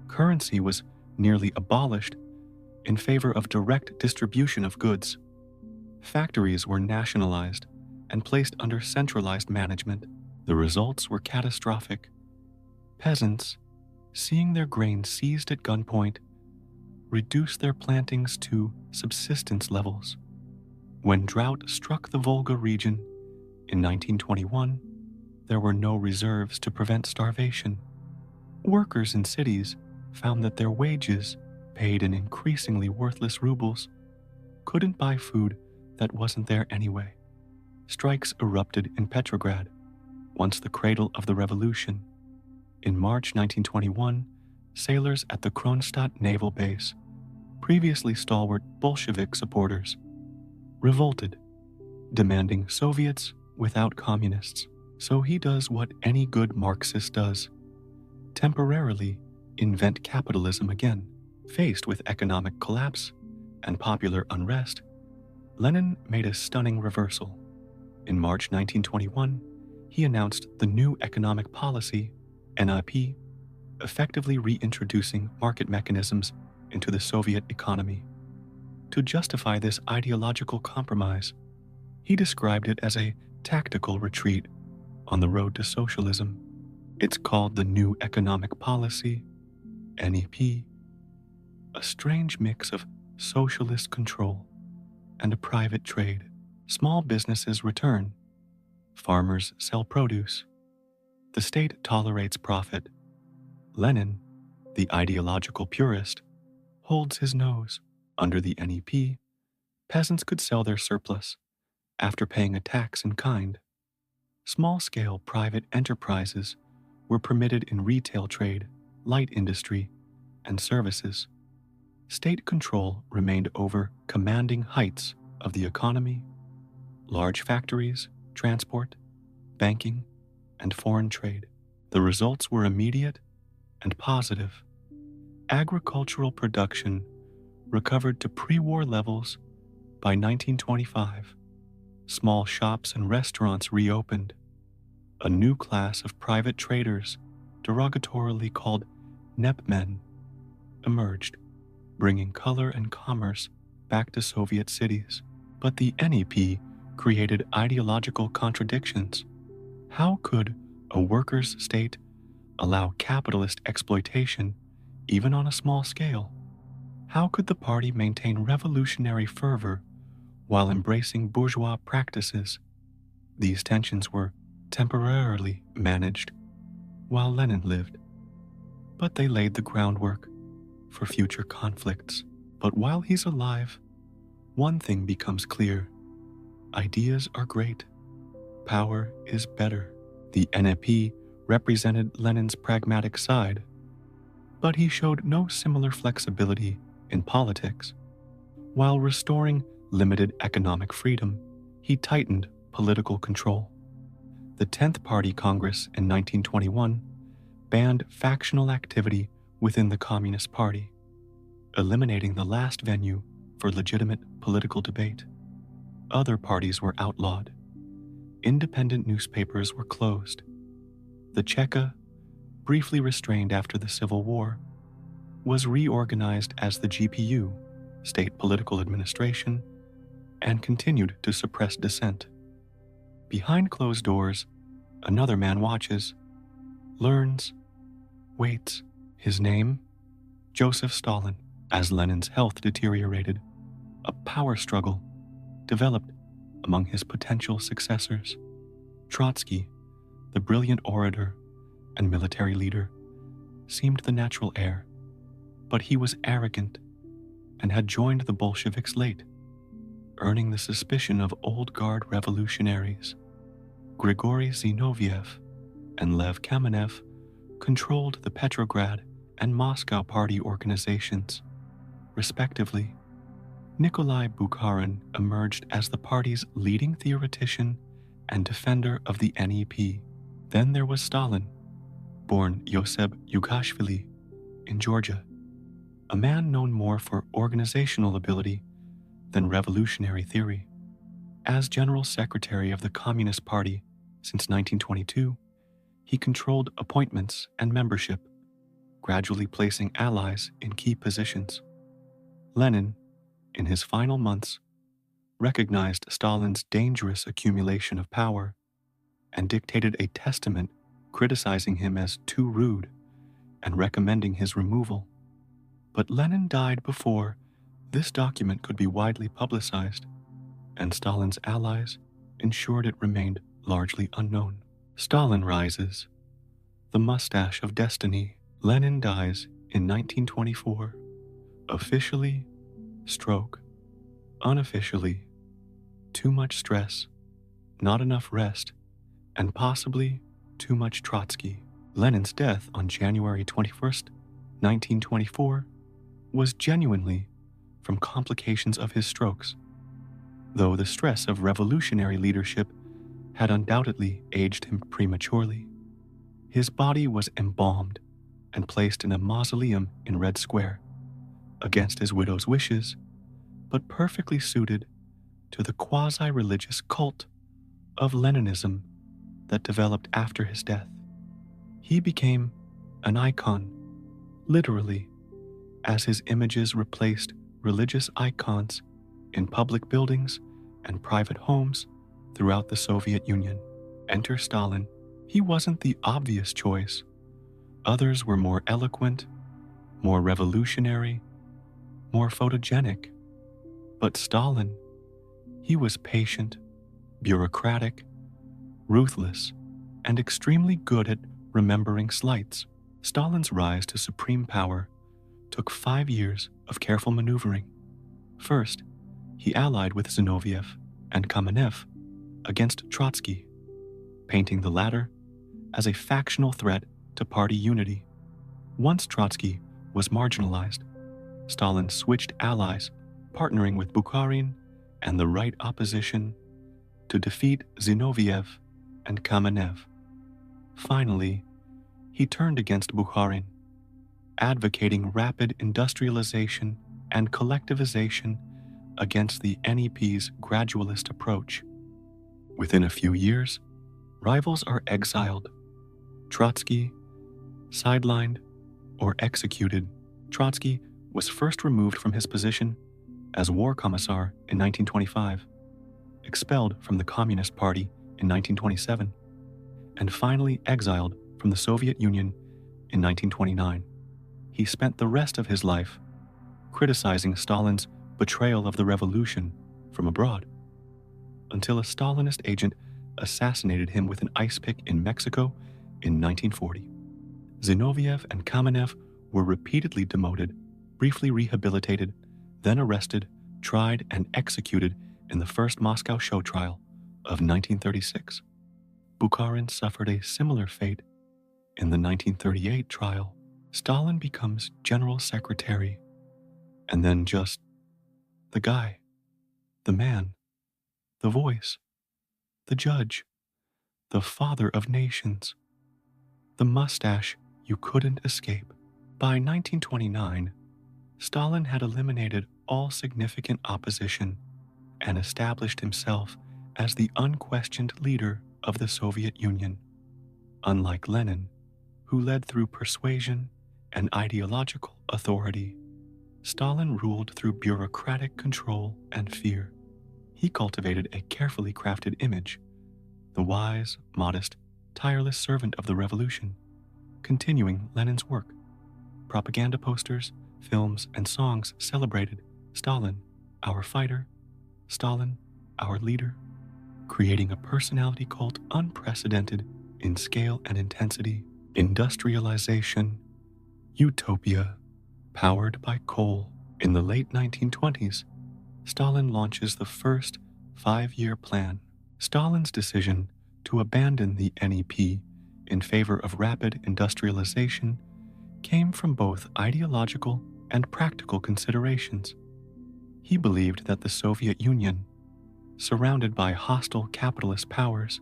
Currency was nearly abolished in favor of direct distribution of goods. Factories were nationalized and placed under centralized management. The results were catastrophic. Peasants, seeing their grain seized at gunpoint, reduced their plantings to subsistence levels. When drought struck the Volga region in 1921, there were no reserves to prevent starvation. Workers in cities found that their wages, paid in increasingly worthless rubles, couldn't buy food that wasn't there anyway. Strikes erupted in Petrograd, once the cradle of the revolution. In March 1921, sailors at the Kronstadt naval base, previously stalwart Bolshevik supporters, revolted, demanding Soviets without communists. So he does what any good Marxist does: temporarily invent capitalism again. Faced with economic collapse and popular unrest, Lenin made a stunning reversal. In March 1921, he announced the new economic policy, NIP, effectively reintroducing market mechanisms into the Soviet economy. To justify this ideological compromise, he described it as a tactical retreat on the road to socialism. It's called the New Economic Policy, NEP, a strange mix of socialist control and a private trade. Small businesses return. Farmers sell produce. The state tolerates profit. Lenin, the ideological purist, holds his nose. Under the NEP, peasants could sell their surplus after paying a tax in kind. Small-scale private enterprises were permitted in retail trade, light industry, and services. State control remained over commanding heights of the economy, large factories, transport, banking, and foreign trade. The results were immediate and positive. Agricultural production recovered to pre-war levels by 1925. Small shops and restaurants reopened. A new class of private traders, derogatorily called nepmen, emerged, bringing color and commerce back to Soviet cities. But the NEP created ideological contradictions. How could a workers' state allow capitalist exploitation even on a small scale? How could the party maintain revolutionary fervor while embracing bourgeois practices? These tensions were temporarily managed while Lenin lived, but they laid the groundwork for future conflicts. But while he's alive, one thing becomes clear: ideas are great, power is better. The NEP represented Lenin's pragmatic side, but he showed no similar flexibility in politics. While restoring limited economic freedom, he tightened political control. The 10th Party Congress in 1921 banned factional activity within the Communist Party, eliminating the last venue for legitimate political debate. Other parties were outlawed. Independent newspapers were closed. The Cheka, briefly restrained after the Civil War, was reorganized as the GPU, State Political Administration, and continued to suppress dissent. Behind closed doors, another man watches, learns, waits. His name? Joseph Stalin. As Lenin's health deteriorated, a power struggle developed among his potential successors. Trotsky, the brilliant orator and military leader, seemed the natural heir, but he was arrogant and had joined the Bolsheviks late, earning the suspicion of old guard revolutionaries. Grigory Zinoviev and Lev Kamenev controlled the Petrograd and Moscow party organizations, respectively. Nikolai Bukharin emerged as the party's leading theoretician and defender of the NEP. Then there was Stalin, born Yosef Yugashvili in Georgia, a man known more for organizational ability than revolutionary theory. As General Secretary of the Communist Party since 1922, he controlled appointments and membership, gradually placing allies in key positions. Lenin, in his final months, recognized Stalin's dangerous accumulation of power and dictated a testament criticizing him as too rude and recommending his removal. But Lenin died before this document could be widely publicized, and Stalin's allies ensured it remained largely unknown. Stalin rises, the mustache of destiny. Lenin dies in 1924, officially, stroke, unofficially, too much stress, not enough rest, and possibly too much Trotsky. Lenin's death on January 21st, 1924, was genuinely from complications of his strokes, though the stress of revolutionary leadership had undoubtedly aged him prematurely. His body was embalmed and placed in a mausoleum in Red Square, against his widow's wishes, but perfectly suited to the quasi-religious cult of Leninism that developed after his death. He became an icon, literally, as his images replaced religious icons in public buildings and private homes throughout the Soviet Union. Enter Stalin. He wasn't the obvious choice. Others were more eloquent, more revolutionary, more photogenic. But Stalin, he was patient, bureaucratic, ruthless, and extremely good at remembering slights. Stalin's rise to supreme power took 5 years of careful maneuvering. First, he allied with Zinoviev and Kamenev against Trotsky, painting the latter as a factional threat to party unity. Once Trotsky was marginalized, Stalin switched allies, partnering with Bukharin and the right opposition to defeat Zinoviev and Kamenev. Finally, he turned against Bukharin, advocating rapid industrialization and collectivization against the NEP's gradualist approach. Within a few years, rivals are exiled, Trotsky sidelined or executed. Trotsky was first removed from his position as war commissar in 1925, expelled from the Communist Party in 1927, and finally exiled from the Soviet Union in 1929. He spent the rest of his life criticizing Stalin's betrayal of the revolution from abroad, until a Stalinist agent assassinated him with an ice pick in Mexico in 1940. Zinoviev and Kamenev were repeatedly demoted, briefly rehabilitated, then arrested, tried, and executed in the first Moscow show trial of 1936. Bukharin suffered a similar fate in the 1938 trial. Stalin becomes general secretary, and then just the guy, the man, the voice, the judge, the father of nations, the mustache you couldn't escape. By 1929, Stalin had eliminated all significant opposition and established himself as the unquestioned leader of the Soviet Union. Unlike Lenin, who led through persuasion and ideological authority, Stalin ruled through bureaucratic control and fear. He cultivated a carefully crafted image, the wise, modest, tireless servant of the revolution, continuing Lenin's work. Propaganda posters, films, and songs celebrated Stalin, our fighter, Stalin, our leader, creating a personality cult unprecedented in scale and intensity. Industrialization, utopia, powered by coal. In the late 1920s, Stalin launches the first 5-year plan. Stalin's decision to abandon the NEP in favor of rapid industrialization came from both ideological and practical considerations. He believed that the Soviet Union, surrounded by hostile capitalist powers,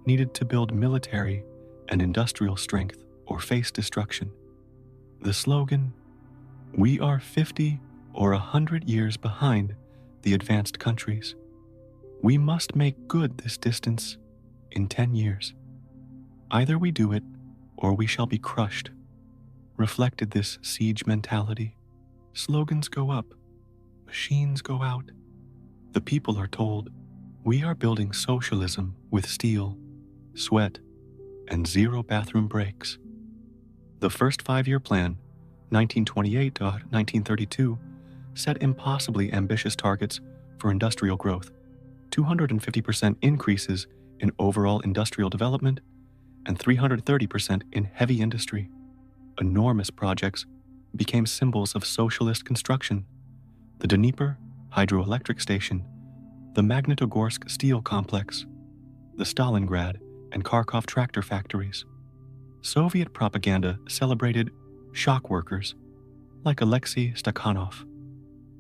needed to build military and industrial strength or face destruction. The slogan, "We are 50 or 100 years behind the advanced countries. We must make good this distance in 10 years. Either we do it, or we shall be crushed. Reflected this siege mentality. Slogans go up, machines go out. The people are told, we are building socialism with steel, sweat, and zero bathroom breaks. The first 5-year plan, 1928 to 1932, set impossibly ambitious targets for industrial growth, 250% increases in overall industrial development, and 330% in heavy industry. Enormous projects became symbols of socialist construction. The Dnieper hydroelectric station, the Magnitogorsk steel complex, the Stalingrad and Kharkov tractor factories. Soviet propaganda celebrated shock workers like Alexei Stakhanov,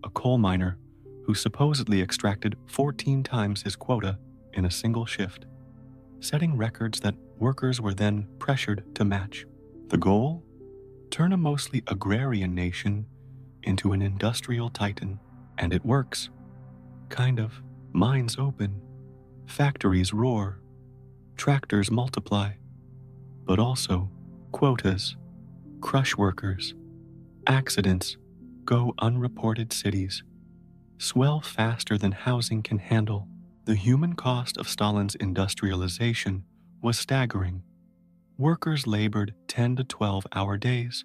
a coal miner who supposedly extracted 14 times his quota in a single shift, setting records that workers were then pressured to match. The goal? Turn a mostly agrarian nation into an industrial titan. And it works. Kind of. Mines open, factories roar, tractors multiply, but also quotas, crush workers, accidents go unreported cities, swell faster than housing can handle. The human cost of Stalin's industrialization was staggering. Workers labored 10 to 12-hour days,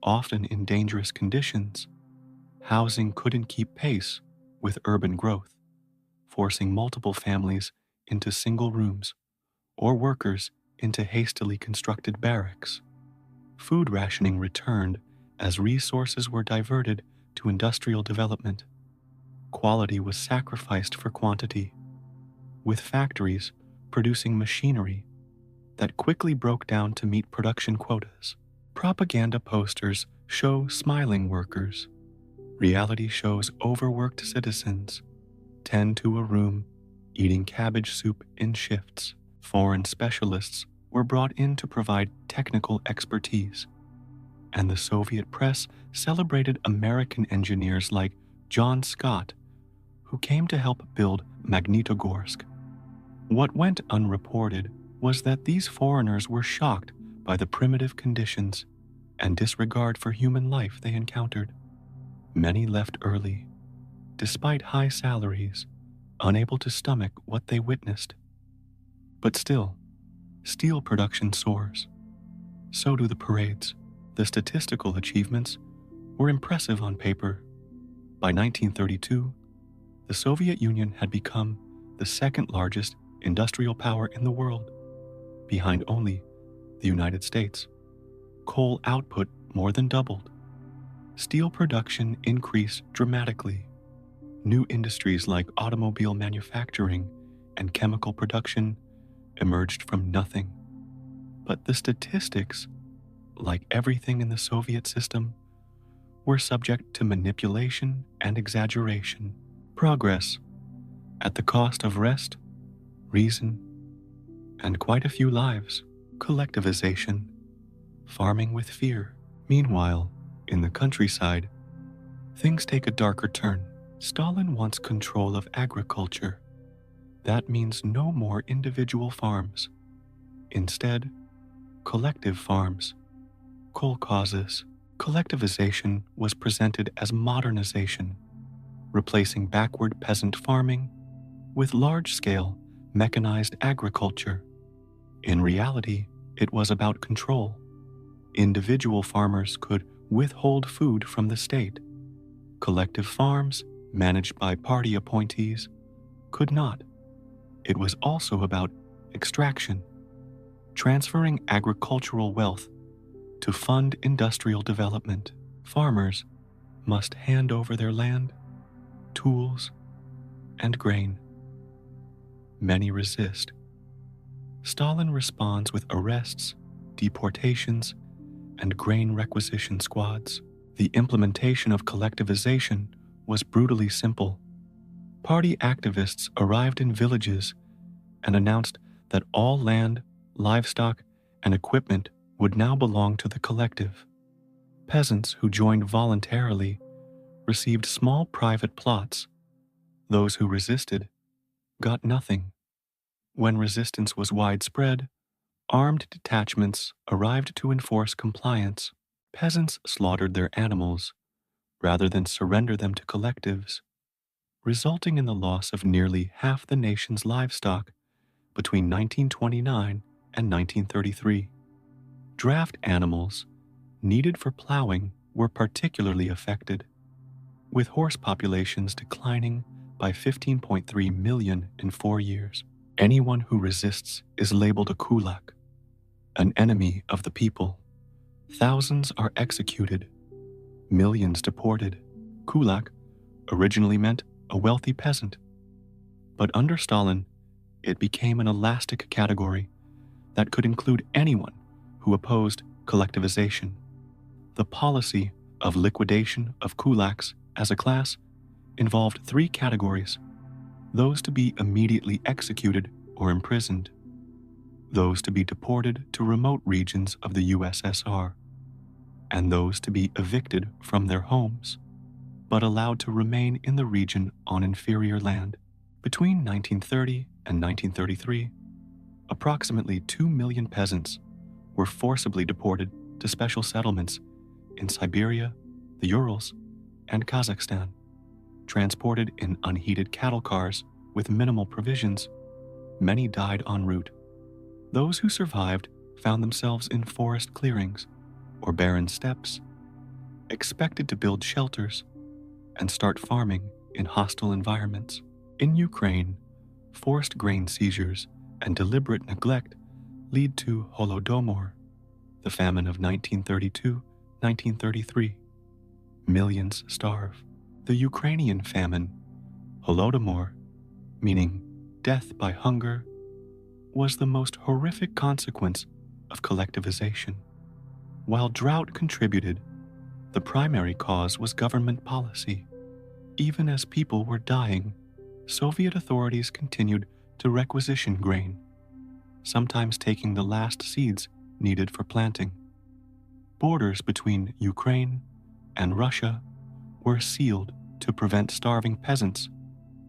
often in dangerous conditions. Housing couldn't keep pace with urban growth, forcing multiple families into single rooms or workers into hastily constructed barracks. Food rationing returned as resources were diverted to industrial development. Quality was sacrificed for quantity, with factories producing machinery that quickly broke down to meet production quotas. Propaganda posters show smiling workers. Reality shows overworked citizens, 10 to a room, eating cabbage soup in shifts. Foreign specialists were brought in to provide technical expertise, and the Soviet press celebrated American engineers like John Scott, who came to help build Magnitogorsk. What went unreported was that these foreigners were shocked by the primitive conditions and disregard for human life they encountered. Many left early, despite high salaries, unable to stomach what they witnessed. But still, steel production soars. So do the parades. The statistical achievements were impressive on paper. By 1932, the Soviet Union had become the second largest industrial power in the world, behind only the United States. Coal output more than doubled. Steel production increased dramatically. New industries like automobile manufacturing and chemical production emerged from nothing. But the statistics, like everything in the Soviet system, were subject to manipulation and exaggeration. Progress, at the cost of rest, reason, and quite a few lives. Collectivization, farming with fear. Meanwhile, in the countryside, things take a darker turn. Stalin wants control of agriculture. That means no more individual farms. Instead, collective farms. Kolkhozes. Collectivization was presented as modernization, replacing backward peasant farming with large-scale mechanized agriculture. In reality, it was about control. Individual farmers could withhold food from the state. Collective farms, managed by party appointees, could not. It was also about extraction, transferring agricultural wealth to fund industrial development. Farmers must hand over their land, tools, and grain. Many resist. Stalin responds with arrests, deportations, and grain requisition squads. The implementation of collectivization was brutally simple. Party activists arrived in villages and announced that all land, livestock, and equipment would now belong to the collective. Peasants who joined voluntarily received small private plots, Those who resisted got nothing. When resistance was widespread, armed detachments arrived to enforce compliance. Peasants slaughtered their animals rather than surrender them to collectives, resulting in the loss of nearly half the nation's livestock between 1929 and 1933. Draft animals needed for plowing were particularly affected, with horse populations declining by 15.3 million in 4 years. Anyone who resists is labeled a kulak, an enemy of the people. Thousands are executed, millions deported. Kulak originally meant a wealthy peasant, but under Stalin, it became an elastic category that could include anyone who opposed collectivization. The policy of liquidation of kulaks as a class involved 3 categories: those to be immediately executed or imprisoned, those to be deported to remote regions of the USSR, and those to be evicted from their homes, but allowed to remain in the region on inferior land. Between 1930 and 1933, approximately 2 million peasants were forcibly deported to special settlements in Siberia, the Urals, and Kazakhstan, transported in unheated cattle cars with minimal provisions. Many died en route. Those who survived found themselves in forest clearings or barren steppes, expected to build shelters and start farming in hostile environments. In Ukraine, forced grain seizures and deliberate neglect lead to Holodomor, the famine of 1932-1933. Millions starve. The Ukrainian famine, Holodomor, meaning death by hunger, was the most horrific consequence of collectivization. While drought contributed, the primary cause was government policy. Even as people were dying, Soviet authorities continued to requisition grain, sometimes taking the last seeds needed for planting. Borders between Ukraine and Russia were sealed to prevent starving peasants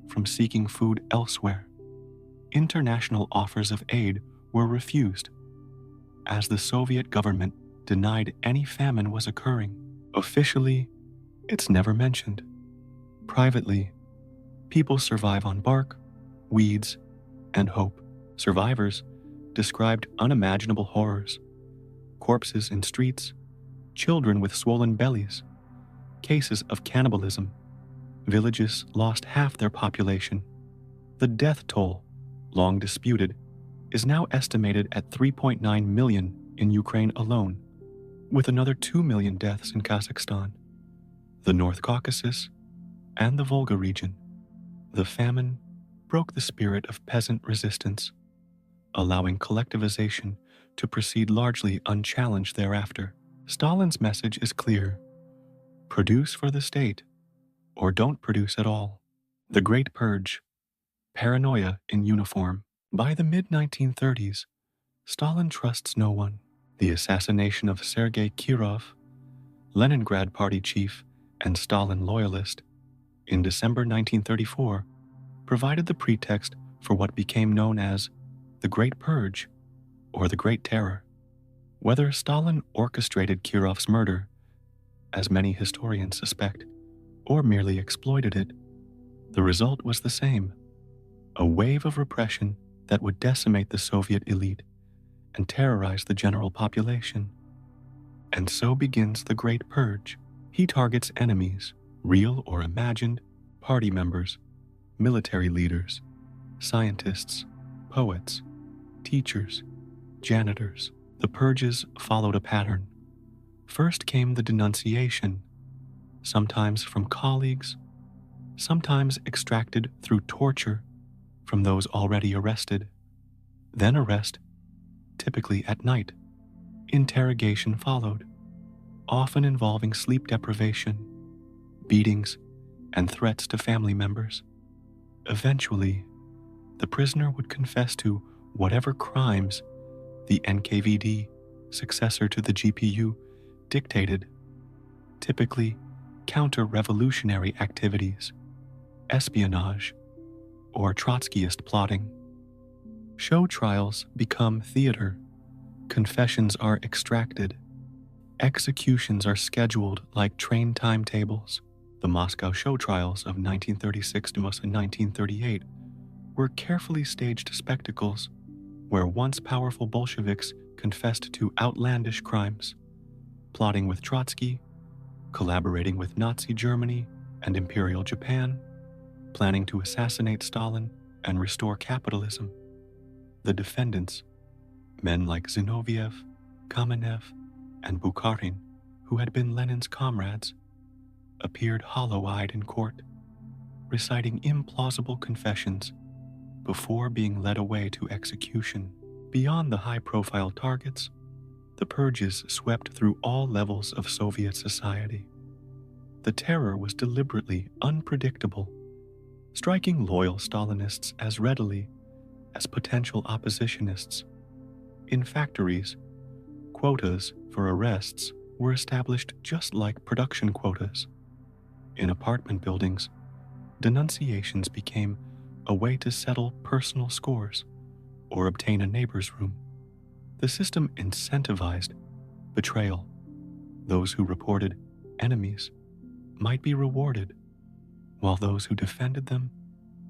from seeking food elsewhere. International offers of aid were refused, as the Soviet government denied any famine was occurring. Officially, it's never mentioned. Privately, people survive on bark, weeds, and hope. Survivors described unimaginable horrors: corpses in streets, children with swollen bellies, cases of cannibalism. Villages lost half their population. The death toll, long disputed, is now estimated at 3.9 million in Ukraine alone, with another 2 million deaths in Kazakhstan, the North Caucasus, and the Volga region. The famine broke the spirit of peasant resistance, allowing collectivization to proceed largely unchallenged thereafter. Stalin's message is clear: produce for the state, or don't produce at all. The Great Purge, paranoia in uniform. By the mid-1930s, Stalin trusts no one. The assassination of Sergei Kirov, Leningrad Party chief and Stalin loyalist, in December 1934, provided the pretext for what became known as the Great Purge, or the Great Terror. Whether Stalin orchestrated Kirov's murder, as many historians suspect, or merely exploited it, the result was the same: a wave of repression that would decimate the Soviet elite and terrorize the general population. And so begins the Great Purge. He targets enemies, real or imagined, party members, military leaders, scientists, poets, teachers, janitors. The purges followed a pattern. First came the denunciation, sometimes from colleagues, sometimes extracted through torture from those already arrested. Then arrest, typically at night. Interrogation followed, often involving sleep deprivation, beatings, and threats to family members. Eventually, the prisoner would confess to whatever crimes the NKVD, successor to the GPU, dictated, typically counter-revolutionary activities. espionage, or Trotskyist plotting. Show trials become theater, confessions are extracted, executions are scheduled like train timetables. The Moscow show trials of 1936 to 1938 were carefully staged spectacles where once powerful Bolsheviks confessed to outlandish crimes, plotting with Trotsky, collaborating with Nazi Germany and Imperial Japan, planning to assassinate Stalin and restore capitalism. The defendants, men like Zinoviev, Kamenev, and Bukharin, who had been Lenin's comrades, appeared hollow-eyed in court, reciting implausible confessions before being led away to execution. Beyond the high-profile targets, the purges swept through all levels of Soviet society. The terror was deliberately unpredictable, striking loyal Stalinists as readily as potential oppositionists. In factories, quotas for arrests were established just like production quotas. In apartment buildings, denunciations became a way to settle personal scores or obtain a neighbor's room. The system incentivized betrayal. Those who reported enemies might be rewarded, while those who defended them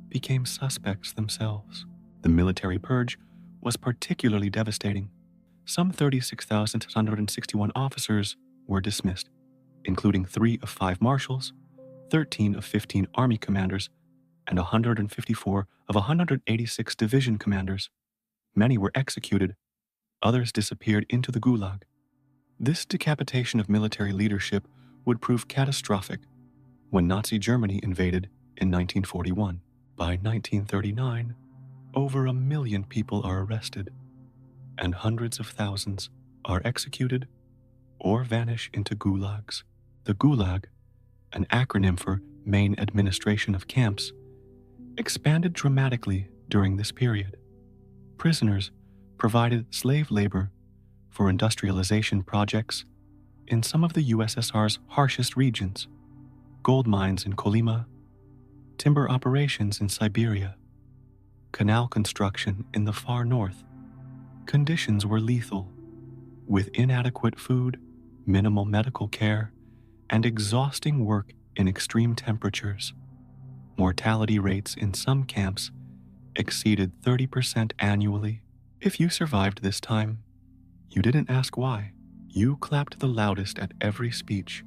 became suspects themselves. The military purge was particularly devastating. Some 36,661 officers were dismissed, including 3 of 5 marshals, 13 of 15 army commanders, and 154 of 186 division commanders. Many were executed, others disappeared into the Gulag. This decapitation of military leadership would prove catastrophic when Nazi Germany invaded in 1941. By 1939, over 1 million people are arrested, and hundreds of thousands are executed or vanish into gulags. The Gulag, an acronym for Main Administration of Camps, expanded dramatically during this period. Prisoners provided slave labor for industrialization projects in some of the USSR's harshest regions: gold mines in Kolyma, timber operations in Siberia, canal construction in the far north. Conditions were lethal, with inadequate food, minimal medical care, and exhausting work in extreme temperatures. Mortality rates in some camps exceeded 30% annually. If you survived this time, you didn't ask why. You clapped the loudest at every speech.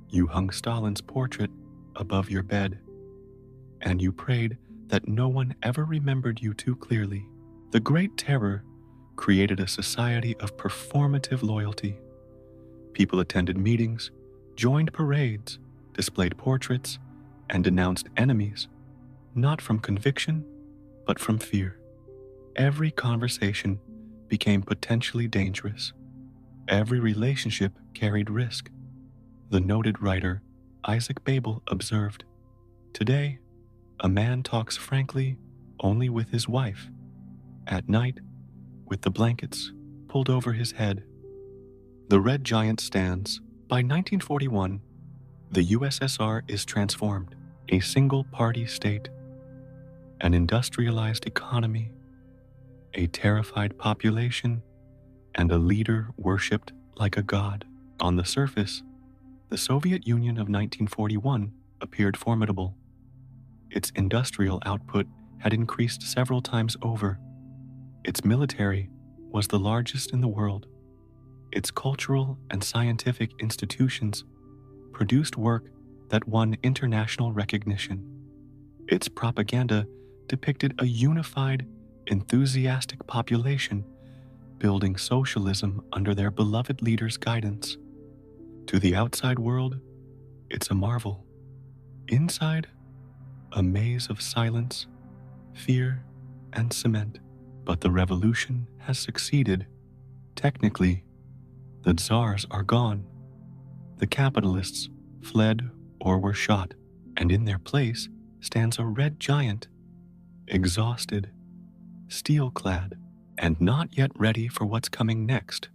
You hung Stalin's portrait above your bed, and you prayed that no one ever remembered you too clearly. The Great Terror created a society of performative loyalty. People attended meetings, joined parades, displayed portraits, and denounced enemies, not from conviction, but from fear. Every conversation became potentially dangerous. Every relationship carried risk. The noted writer Isaac Babel observed, "Today, a man talks frankly only with his wife. At night, with the blankets pulled over his head." The Red Giant stands. By 1941, the USSR is transformed, a single-party state, an industrialized economy, a terrified population, and a leader worshipped like a god. On the surface, the Soviet Union of 1941 appeared formidable. Its industrial output had increased several times over. Its military was the largest in the world. Its cultural and scientific institutions produced work that won international recognition. Its propaganda depicted a unified, enthusiastic population building socialism under their beloved leader's guidance. To the outside world, it's a marvel. Inside, a maze of silence, fear, and cement. But the revolution has succeeded. Technically, the czars are gone. The capitalists fled or were shot, and in their place stands a red giant, exhausted, steel-clad, and not yet ready for what's coming next.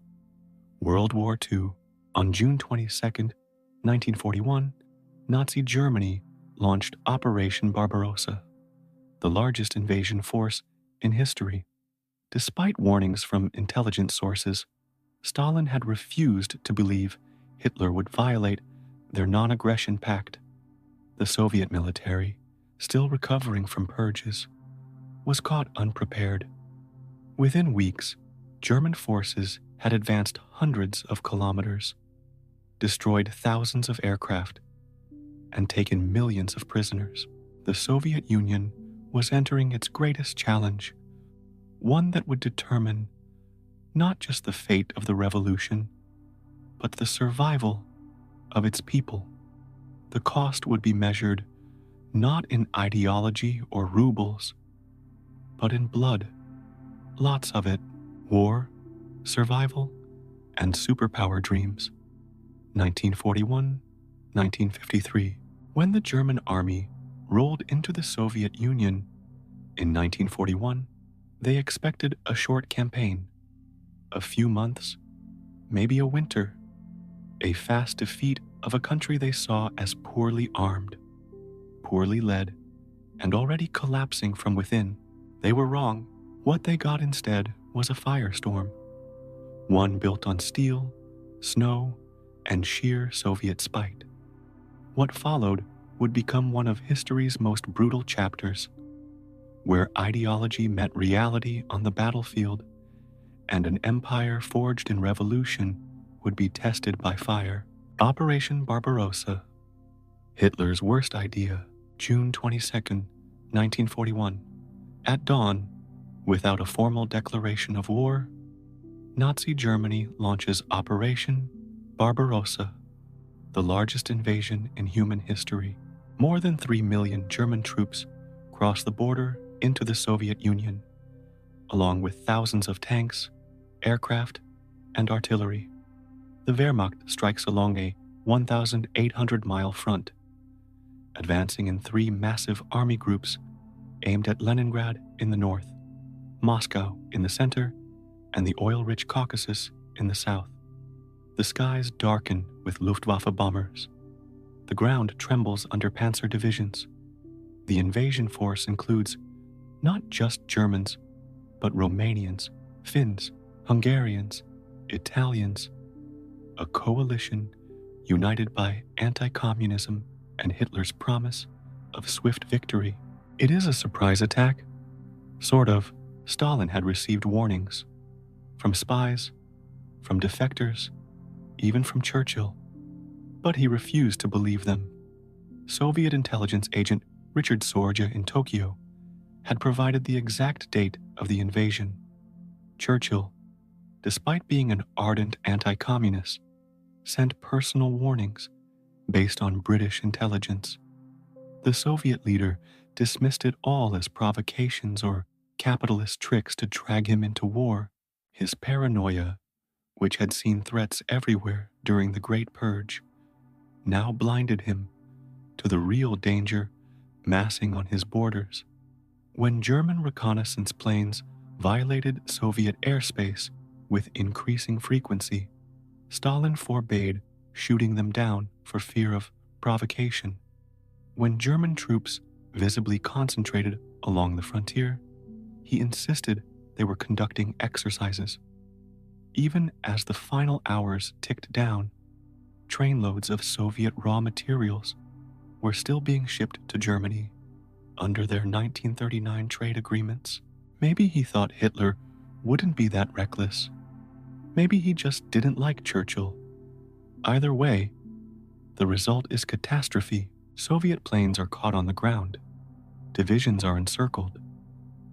World War II. On June 22, 1941, Nazi Germany launched Operation Barbarossa, the largest invasion force in history. Despite warnings from intelligence sources, Stalin had refused to believe Hitler would violate their non-aggression pact. The Soviet military, still recovering from purges, was caught unprepared. Within weeks, German forces had advanced hundreds of kilometers, destroyed thousands of aircraft, and taken millions of prisoners. The Soviet Union was entering its greatest challenge, one that would determine not just the fate of the revolution, but the survival of its people. The cost would be measured not in ideology or rubles, but in blood. Lots of it. War, survival, and superpower dreams. 1941, 1953. When the German army rolled into the Soviet Union in 1941, they expected a short campaign, a few months, maybe a winter, a fast defeat of a country they saw as poorly armed, poorly led, and already collapsing from within. They were wrong. What they got instead was a firestorm, one built on steel, snow, and sheer Soviet spite. What followed would become one of history's most brutal chapters, where ideology met reality on the battlefield, and an empire forged in revolution would be tested by fire. Operation Barbarossa, Hitler's worst idea, June 22, 1941. At dawn, without a formal declaration of war, Nazi Germany launches Operation Barbarossa, the largest invasion in human history. More than 3 million German troops cross the border into the Soviet Union, along with thousands of tanks, aircraft, and artillery. The Wehrmacht strikes along a 1,800-mile front, advancing in 3 massive army groups aimed at Leningrad in the north, Moscow in the center, and the oil-rich Caucasus in the south. The skies darken with Luftwaffe bombers. The ground trembles under panzer divisions. The invasion force includes not just Germans, but Romanians, Finns, Hungarians, Italians, a coalition united by anti-communism and Hitler's promise of swift victory. It is a surprise attack. Sort of. Stalin had received warnings from spies, from defectors, even from Churchill, but he refused to believe them. Soviet intelligence agent Richard Sorja in Tokyo had provided the exact date of the invasion. Churchill, despite being an ardent anti-communist, sent personal warnings based on British intelligence. The Soviet leader dismissed it all as provocations or capitalist tricks to drag him into war. His paranoia, which had seen threats everywhere during the Great Purge, now blinded him to the real danger massing on his borders. When German reconnaissance planes violated Soviet airspace with increasing frequency, Stalin forbade shooting them down for fear of provocation. When German troops visibly concentrated along the frontier, he insisted they were conducting exercises. Even as the final hours ticked down, trainloads of Soviet raw materials were still being shipped to Germany under their 1939 trade agreements. Maybe he thought Hitler wouldn't be that reckless. Maybe he just didn't like Churchill. Either way, the result is catastrophe. Soviet planes are caught on the ground. Divisions are encircled.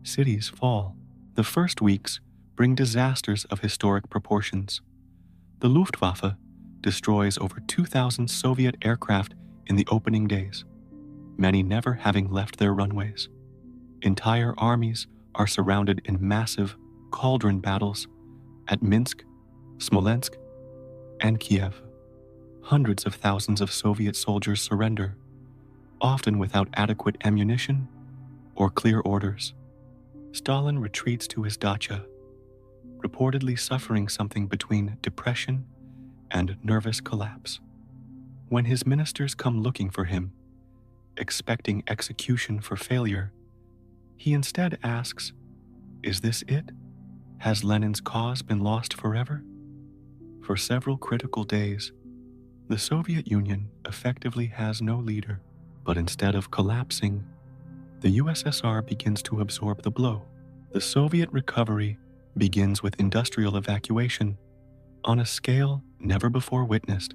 Cities fall. The first weeks bring disasters of historic proportions. The Luftwaffe destroys over 2,000 Soviet aircraft in the opening days, many never having left their runways. Entire armies are surrounded in massive cauldron battles at Minsk, Smolensk, and Kiev. Hundreds of thousands of Soviet soldiers surrender, often without adequate ammunition or clear orders. Stalin retreats to his dacha, reportedly suffering something between depression and nervous collapse. When his ministers come looking for him, expecting execution for failure. He instead asks, "Is this it? Has Lenin's cause been lost forever?" For several critical days, the Soviet Union effectively has no leader, but instead of collapsing, the USSR begins to absorb the blow. The Soviet recovery begins with industrial evacuation on a scale never before witnessed.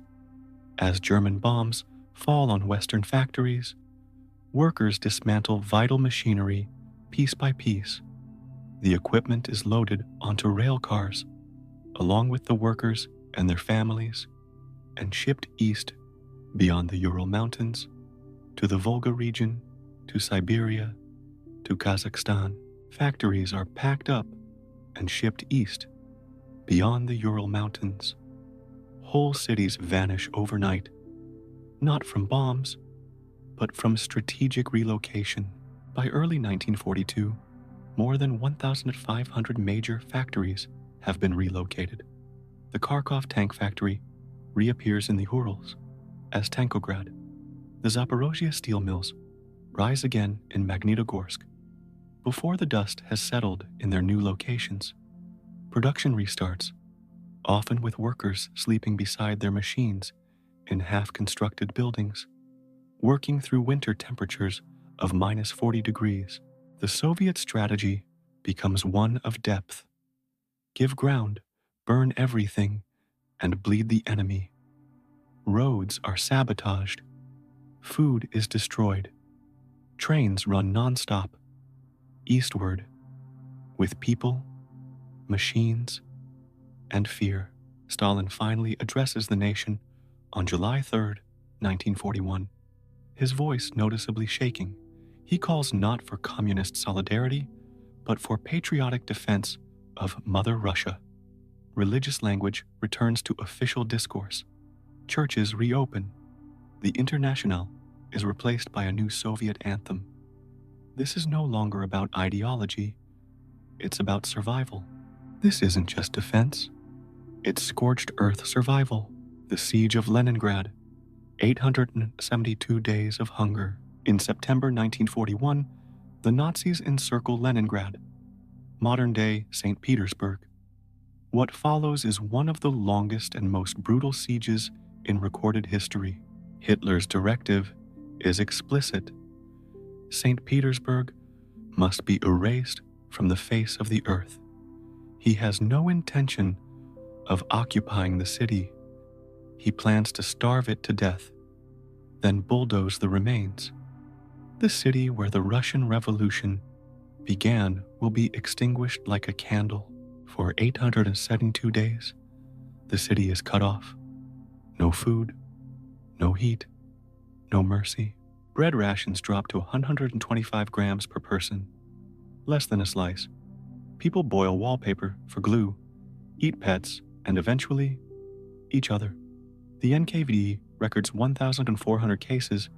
As German bombs fall on Western factories, workers dismantle vital machinery piece by piece. The equipment is loaded onto rail cars, along with the workers and their families, and shipped east beyond the Ural Mountains, to the Volga region, to Siberia, to Kazakhstan. Factories are packed up and shipped east beyond the Ural Mountains. Whole cities vanish overnight, not from bombs, but from strategic relocation. By early 1942, more than 1,500 major factories have been relocated. The Kharkov tank factory reappears in the Urals as Tankograd. The Zaporozhye steel mills rise again in Magnitogorsk. Before the dust has settled in their new locations, production restarts, often with workers sleeping beside their machines in half-constructed buildings, working through winter temperatures of minus 40 degrees. The Soviet strategy becomes one of depth. Give ground, burn everything, and bleed the enemy. Roads are sabotaged. Food is destroyed. Trains run non-stop, eastward, with people, machines, and fear. Stalin finally addresses the nation on July 3rd, 1941. His voice noticeably shaking. He calls not for communist solidarity, but for patriotic defense of Mother Russia. Religious language returns to official discourse. Churches reopen. The Internationale is replaced by a new Soviet anthem. This is no longer about ideology. It's about survival. This isn't just defense. It's scorched earth survival. The siege of Leningrad, 872 days of hunger. In September 1941, the Nazis encircle Leningrad, modern-day St. Petersburg. What follows is one of the longest and most brutal sieges in recorded history. Hitler's directive is explicit. St. Petersburg must be erased from the face of the earth. He has no intention of occupying the city. He plans to starve it to death, then bulldoze the remains. The city where the Russian Revolution began will be extinguished like a candle. For 872 days, the city is cut off. No food, no heat, no mercy. Bread rations drop to 125 grams per person, less than a slice. People boil wallpaper for glue, eat pets, and eventually, each other. The NKVD records 1,400 cases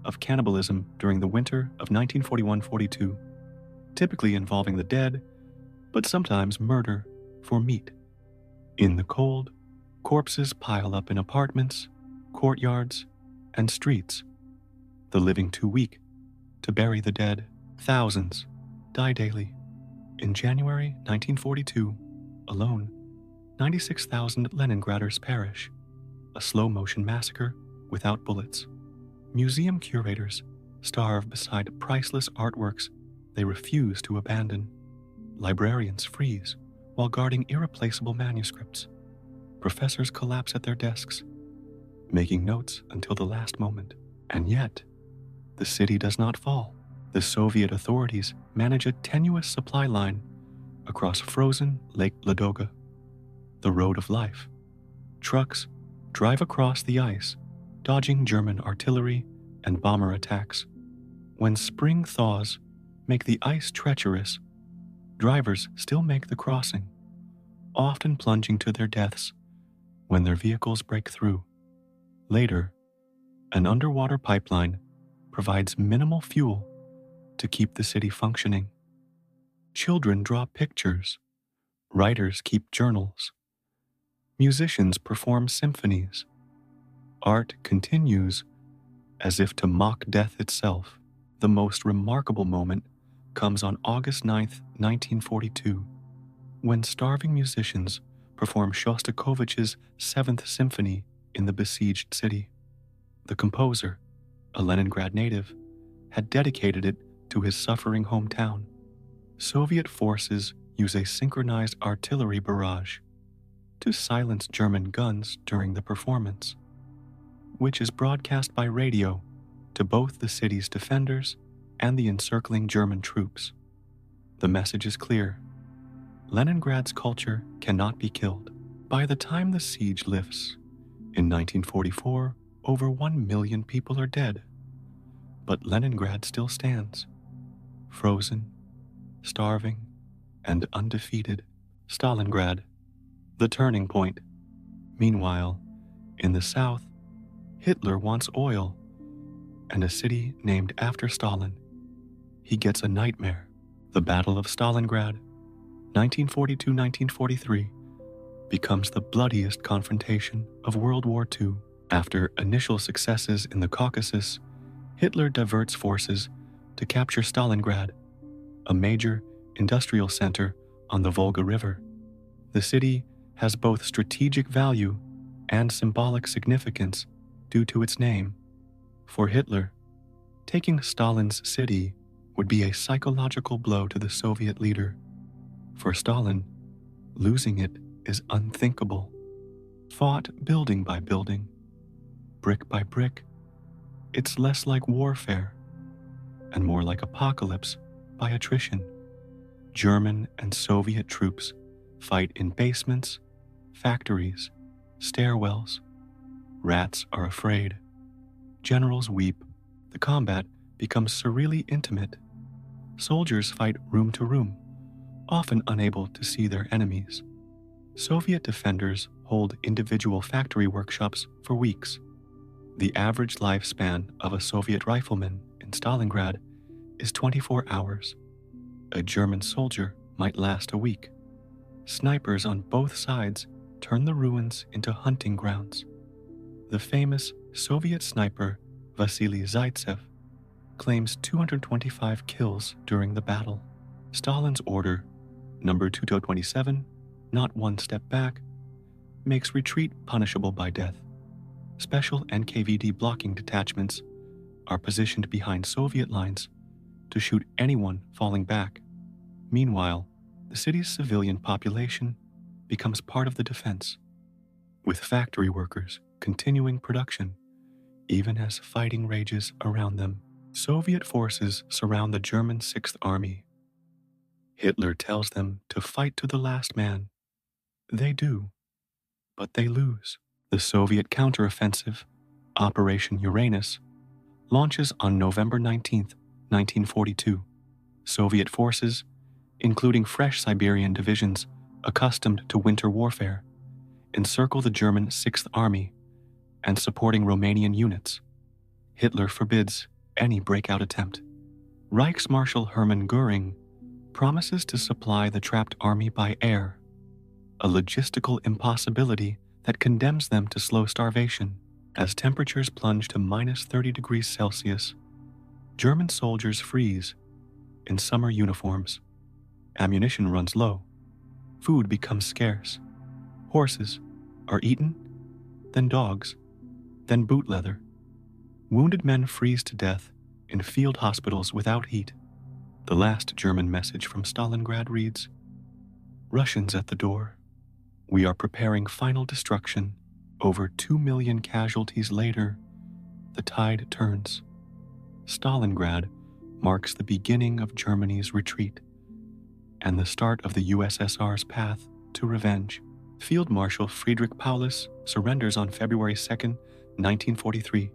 of cannibalism during the winter of 1941-42, typically involving the dead, but sometimes murder for meat. In the cold, corpses pile up in apartments, courtyards, and streets, the living too weak to bury the dead. Thousands die daily. In January 1942, alone, 96,000 Leningraders perish, a slow-motion massacre without bullets. Museum curators starve beside priceless artworks they refuse to abandon. Librarians freeze while guarding irreplaceable manuscripts. Professors collapse at their desks, making notes until the last moment. And yet, the city does not fall. The Soviet authorities manage a tenuous supply line across frozen Lake Ladoga, the road of life. Trucks drive across the ice, dodging German artillery and bomber attacks. When spring thaws make the ice treacherous, drivers still make the crossing, often plunging to their deaths when their vehicles break through. Later, an underwater pipeline provides minimal fuel to keep the city functioning. Children draw pictures, writers keep journals, musicians perform symphonies. Art continues as if to mock death itself. The most remarkable moment comes on August 9th, 1942, when starving musicians perform Shostakovich's Seventh Symphony in the besieged city. The composer, a Leningrad native, had dedicated it to his suffering hometown. Soviet forces use a synchronized artillery barrage to silence German guns during the performance, which is broadcast by radio to both the city's defenders and the encircling German troops. The message is clear: Leningrad's culture cannot be killed. By the time the siege lifts, in 1944, over 1 million people are dead. But Leningrad still stands, frozen, starving, and undefeated. Stalingrad, the turning point. Meanwhile, in the south, Hitler wants oil and a city named after Stalin. He gets a nightmare. The Battle of Stalingrad, 1942-1943, becomes the bloodiest confrontation of World War II. After initial successes in the Caucasus, Hitler diverts forces to capture Stalingrad, a major industrial center on the Volga River. The city has both strategic value and symbolic significance due to its name. For Hitler, taking Stalin's city would be a psychological blow to the Soviet leader. For Stalin, losing it is unthinkable. Fought building by building, brick by brick, it's less like warfare and more like apocalypse by attrition. German and Soviet troops fight in basements, factories, stairwells. Rats are afraid. Generals weep. The combat becomes surreally intimate. Soldiers fight room to room, often unable to see their enemies. Soviet defenders hold individual factory workshops for weeks. The average lifespan of a Soviet rifleman in Stalingrad is 24 hours. A German soldier might last a week. Snipers on both sides turn the ruins into hunting grounds. The famous Soviet sniper Vasily Zaitsev claims 225 kills during the battle. Stalin's order, number 2227, not one step back, makes retreat punishable by death. Special NKVD blocking detachments are positioned behind Soviet lines to shoot anyone falling back. Meanwhile, the city's civilian population becomes part of the defense, with factory workers continuing production even as fighting rages around them. Soviet forces surround the German Sixth Army. Hitler tells them to fight to the last man. They do, but they lose. The Soviet counteroffensive, Operation Uranus, launches on November 19th, 1942. Soviet forces, including fresh Siberian divisions accustomed to winter warfare, encircle the German Sixth Army and supporting Romanian units. Hitler forbids any breakout attempt. Reichsmarshal Hermann Göring promises to supply the trapped army by air, a logistical impossibility that condemns them to slow starvation. As temperatures plunge to minus 30 degrees Celsius, German soldiers freeze in summer uniforms. Ammunition runs low. Food becomes scarce. Horses are eaten, then dogs, then boot leather. Wounded men freeze to death in field hospitals without heat. The last German message from Stalingrad reads, "Russians at the door. We are preparing final destruction. Over 2 million casualties later, the tide turns." Stalingrad marks the beginning of Germany's retreat and the start of the USSR's path to revenge. Field Marshal Friedrich Paulus surrenders on February 2nd, 1943,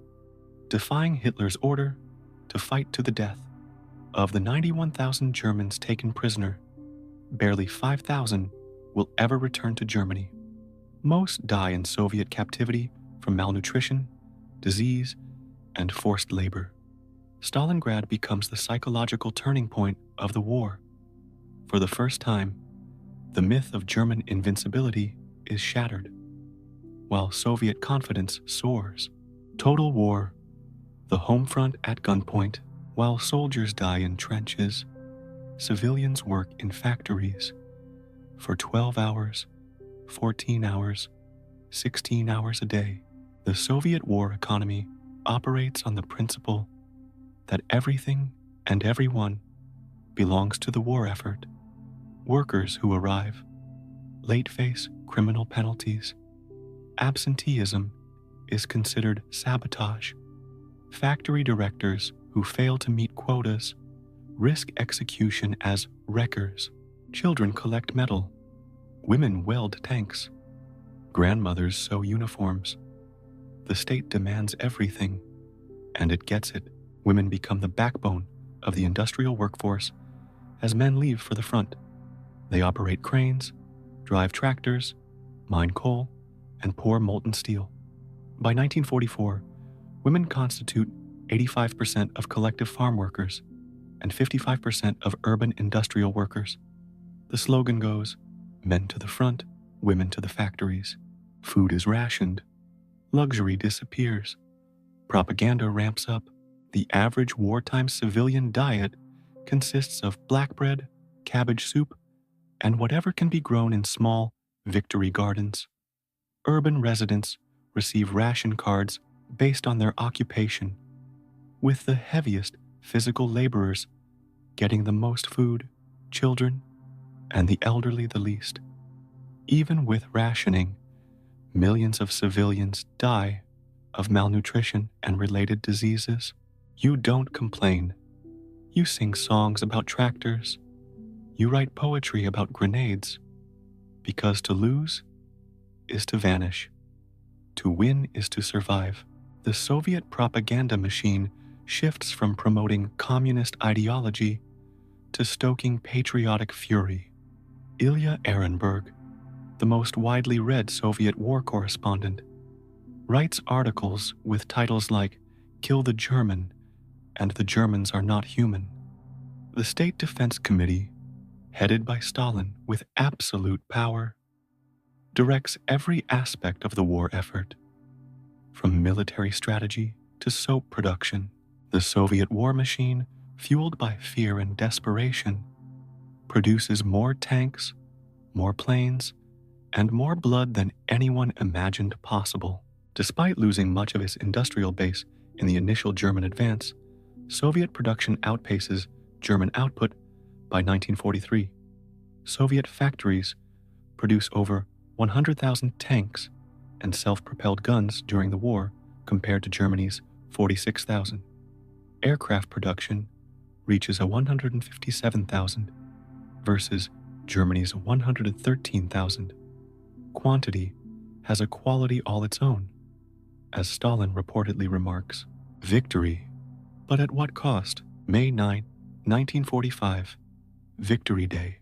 defying Hitler's order to fight to the death. Of the 91,000 Germans taken prisoner, barely 5,000 will ever return to Germany. Most die in Soviet captivity from malnutrition, disease, and forced labor. Stalingrad becomes the psychological turning point of the war. For the first time, the myth of German invincibility is shattered, while Soviet confidence soars. Total war, The home front at gunpoint, while soldiers die in trenches, civilians work in factories for 12 hours, 14 hours, 16 hours a day. The Soviet war economy operates on the principle that everything and everyone belongs to the war effort. Workers who arrive late face criminal penalties. Absenteeism is considered sabotage. Factory directors who fail to meet quotas risk execution as wreckers. Children collect metal. Women weld tanks. Grandmothers sew uniforms. The state demands everything, and it gets it. Women become the backbone of the industrial workforce as men leave for the front. They operate cranes, drive tractors, mine coal, and pour molten steel. By 1944, women constitute 85% of collective farm workers and 55% of urban industrial workers. The slogan goes, men to the front, women to the factories. Food is rationed. Luxury disappears. Propaganda ramps up. The average wartime civilian diet consists of black bread, cabbage soup, and whatever can be grown in small victory gardens. Urban residents receive ration cards based on their occupation, with the heaviest physical laborers getting the most food, children, and the elderly the least. Even with rationing, millions of civilians die of malnutrition and related diseases. You don't complain. You sing songs about tractors. You write poetry about grenades. Because to lose is to vanish. To win is to survive. The Soviet propaganda machine shifts from promoting communist ideology to stoking patriotic fury. Ilya Ehrenberg, the most widely read Soviet war correspondent, writes articles with titles like "Kill the German" and "The Germans Are Not Human." The State Defense Committee, headed by Stalin with absolute power, directs every aspect of the war effort, from military strategy to soap production. The Soviet war machine, fueled by fear and desperation, produces more tanks, more planes, and more blood than anyone imagined possible. Despite losing much of its industrial base in the initial German advance, Soviet production outpaces German output by 1943. Soviet factories produce over 100,000 tanks and self-propelled guns during the war compared to Germany's 46,000. Aircraft production reaches 157,000 versus Germany's 113,000. Quantity has a quality all its own, as Stalin reportedly remarks. Victory, but at what cost? May 9, 1945, Victory Day.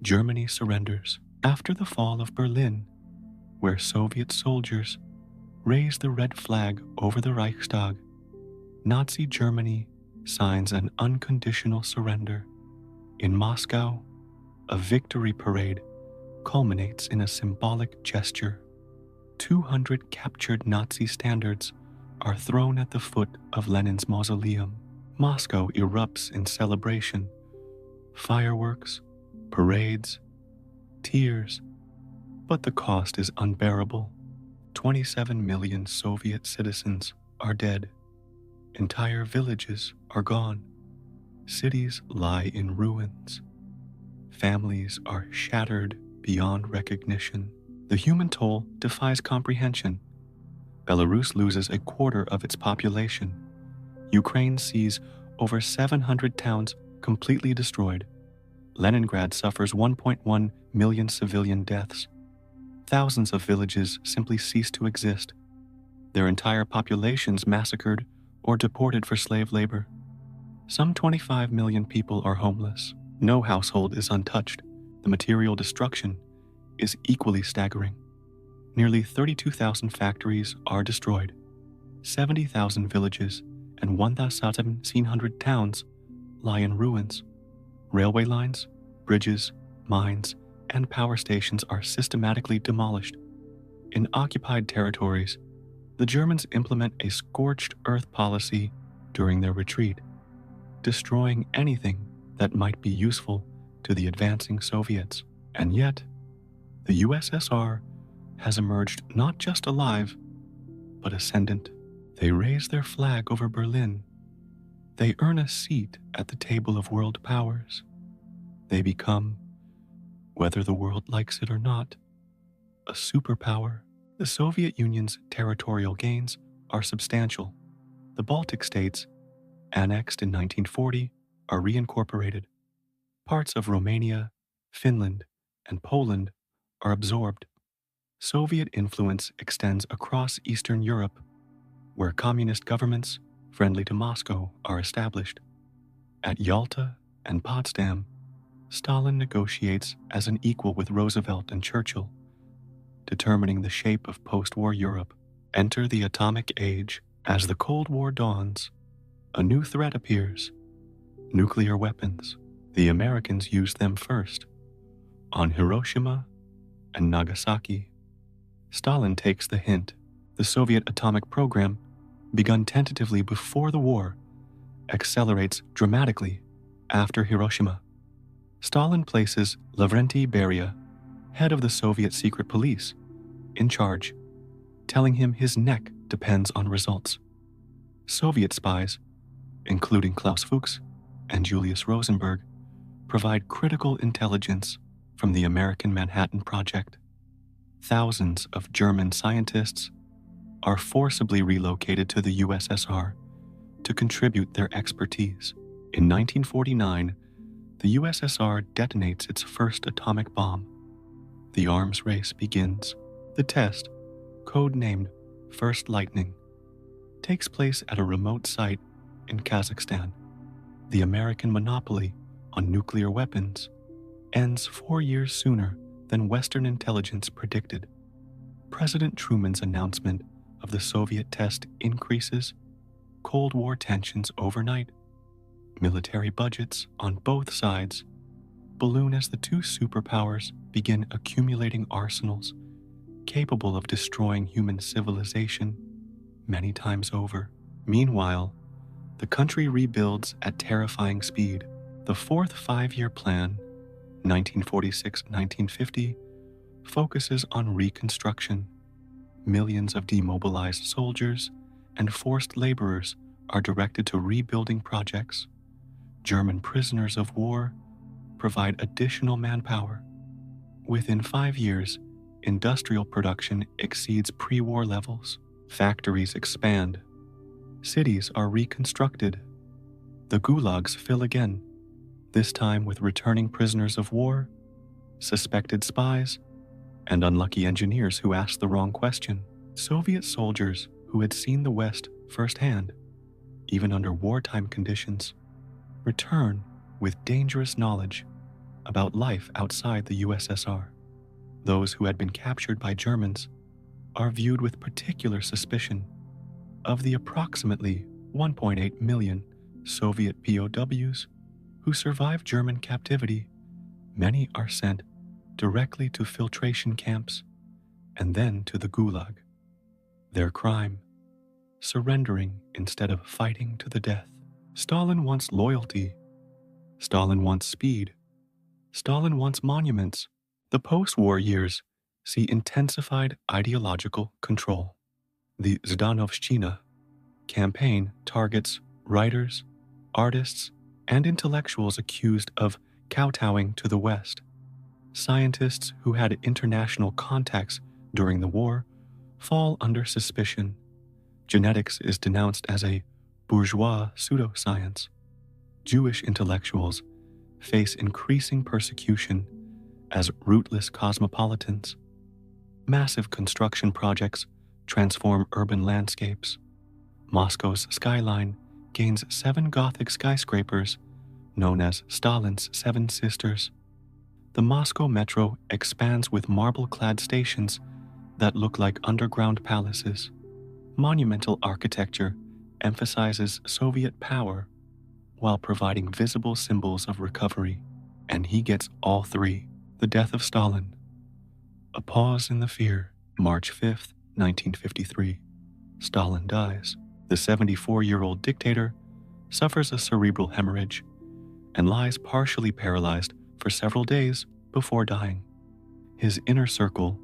Germany surrenders. After the fall of Berlin, where Soviet soldiers raised the red flag over the Reichstag, Nazi Germany signs an unconditional surrender. In Moscow, a victory parade culminates in a symbolic gesture. 200 captured Nazi standards are thrown at the foot of Lenin's mausoleum. Moscow erupts in celebration. Fireworks, parades, tears, but the cost is unbearable. 27 million Soviet citizens are dead. Entire villages are gone. Cities lie in ruins. Families are shattered beyond recognition. The human toll defies comprehension. Belarus loses a quarter of its population. Ukraine sees over 700 towns completely destroyed. Leningrad suffers 1.1 million civilian deaths. Thousands of villages simply cease to exist. Their entire populations massacred or deported for slave labor. Some 25 million people are homeless. No household is untouched. The material destruction is equally staggering. Nearly 32,000 factories are destroyed. 70,000 villages and 1,700 towns lie in ruins. Railway lines, bridges, mines, and power stations are systematically demolished. In occupied territories, The Germans implement a scorched earth policy during their retreat, destroying anything that might be useful to the advancing Soviets. And yet, the USSR has emerged not just alive, but ascendant. They raise their flag over Berlin. They earn a seat at the table of world powers. They become, whether the world likes it or not, a superpower. The Soviet Union's territorial gains are substantial. The Baltic states, annexed in 1940, are reincorporated. Parts of Romania, Finland, and Poland are absorbed. Soviet influence extends across Eastern Europe, where communist governments friendly to Moscow are established. At Yalta and Potsdam, Stalin negotiates as an equal with Roosevelt and Churchill, determining the shape of post-war Europe. Enter the atomic age. As the Cold War dawns, a new threat appears: nuclear weapons. The Americans used them first, on Hiroshima and Nagasaki. Stalin takes the hint. The Soviet atomic program, begun tentatively before the war, accelerates dramatically after Hiroshima. Stalin places Lavrentiy Beria, head of the Soviet secret police, in charge, telling him his neck depends on results. Soviet spies, including Klaus Fuchs and Julius Rosenberg, provide critical intelligence from the American Manhattan Project. Thousands of German scientists are forcibly relocated to the USSR to contribute their expertise. In 1949, the USSR detonates its first atomic bomb. The arms race begins. The test, codenamed First Lightning, takes place at a remote site in Kazakhstan. The American monopoly on nuclear weapons ends 4 years sooner than Western intelligence predicted. President Truman's announcement of the Soviet test increases Cold War tensions overnight. Military budgets on both sides balloon as the two superpowers begin accumulating arsenals capable of destroying human civilization many times over. Meanwhile, the country rebuilds at terrifying speed. The fourth five-year plan, 1946-1950, focuses on reconstruction. Millions of demobilized soldiers and forced laborers are directed to rebuilding projects. German prisoners of war provide additional manpower. Within 5 years, industrial production exceeds pre-war levels. Factories expand. Cities are reconstructed. The gulags fill again, this time with returning prisoners of war, suspected spies, and unlucky engineers who asked the wrong question. Soviet soldiers who had seen the West firsthand, even under wartime conditions, return with dangerous knowledge about life outside the USSR. Those who had been captured by Germans are viewed with particular suspicion. Of the approximately 1.8 million Soviet POWs who survived German captivity, many are sent directly to filtration camps and then to the Gulag. Their crime: surrendering instead of fighting to the death. Stalin wants loyalty. Stalin wants speed. Stalin wants monuments. The post-war years see intensified ideological control. The Zhdanovshchina campaign targets writers, artists, and intellectuals accused of kowtowing to the West. Scientists who had international contacts during the war fall under suspicion. Genetics is denounced as a bourgeois pseudoscience. Jewish intellectuals face increasing persecution as rootless cosmopolitans. Massive construction projects transform urban landscapes. Moscow's skyline gains 7 Gothic skyscrapers known as Stalin's Seven Sisters. The Moscow metro expands with marble-clad stations that look like underground palaces. Monumental architecture emphasizes Soviet power while providing visible symbols of recovery. And he gets all three. The death of Stalin. A pause in the fear. March 5th, 1953. Stalin dies. The 74-year-old dictator suffers a cerebral hemorrhage and lies partially paralyzed for several days before dying. His inner circle,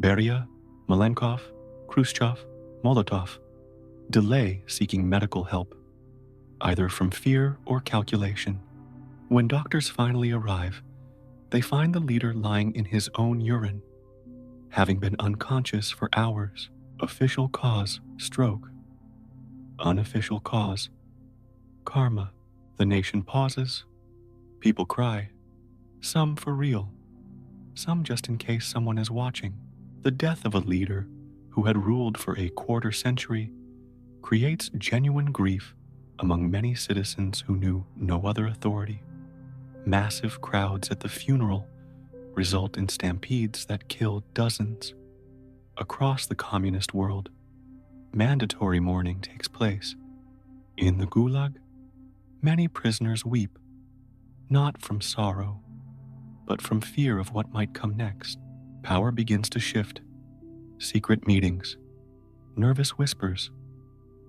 Beria, Malenkov, Khrushchev, Molotov, delay seeking medical help, either from fear or calculation. When doctors finally arrive, they find the leader lying in his own urine, having been unconscious for hours. Official cause, stroke. Unofficial cause, karma. The nation pauses. People cry. Some for real, some just in case someone is watching. The death of a leader who had ruled for a quarter century creates genuine grief among many citizens who knew no other authority. Massive crowds at the funeral result in stampedes that kill dozens. Across the communist world, mandatory mourning takes place. In the Gulag, many prisoners weep, not from sorrow, but from fear of what might come next. Power begins to shift. Secret meetings, nervous whispers.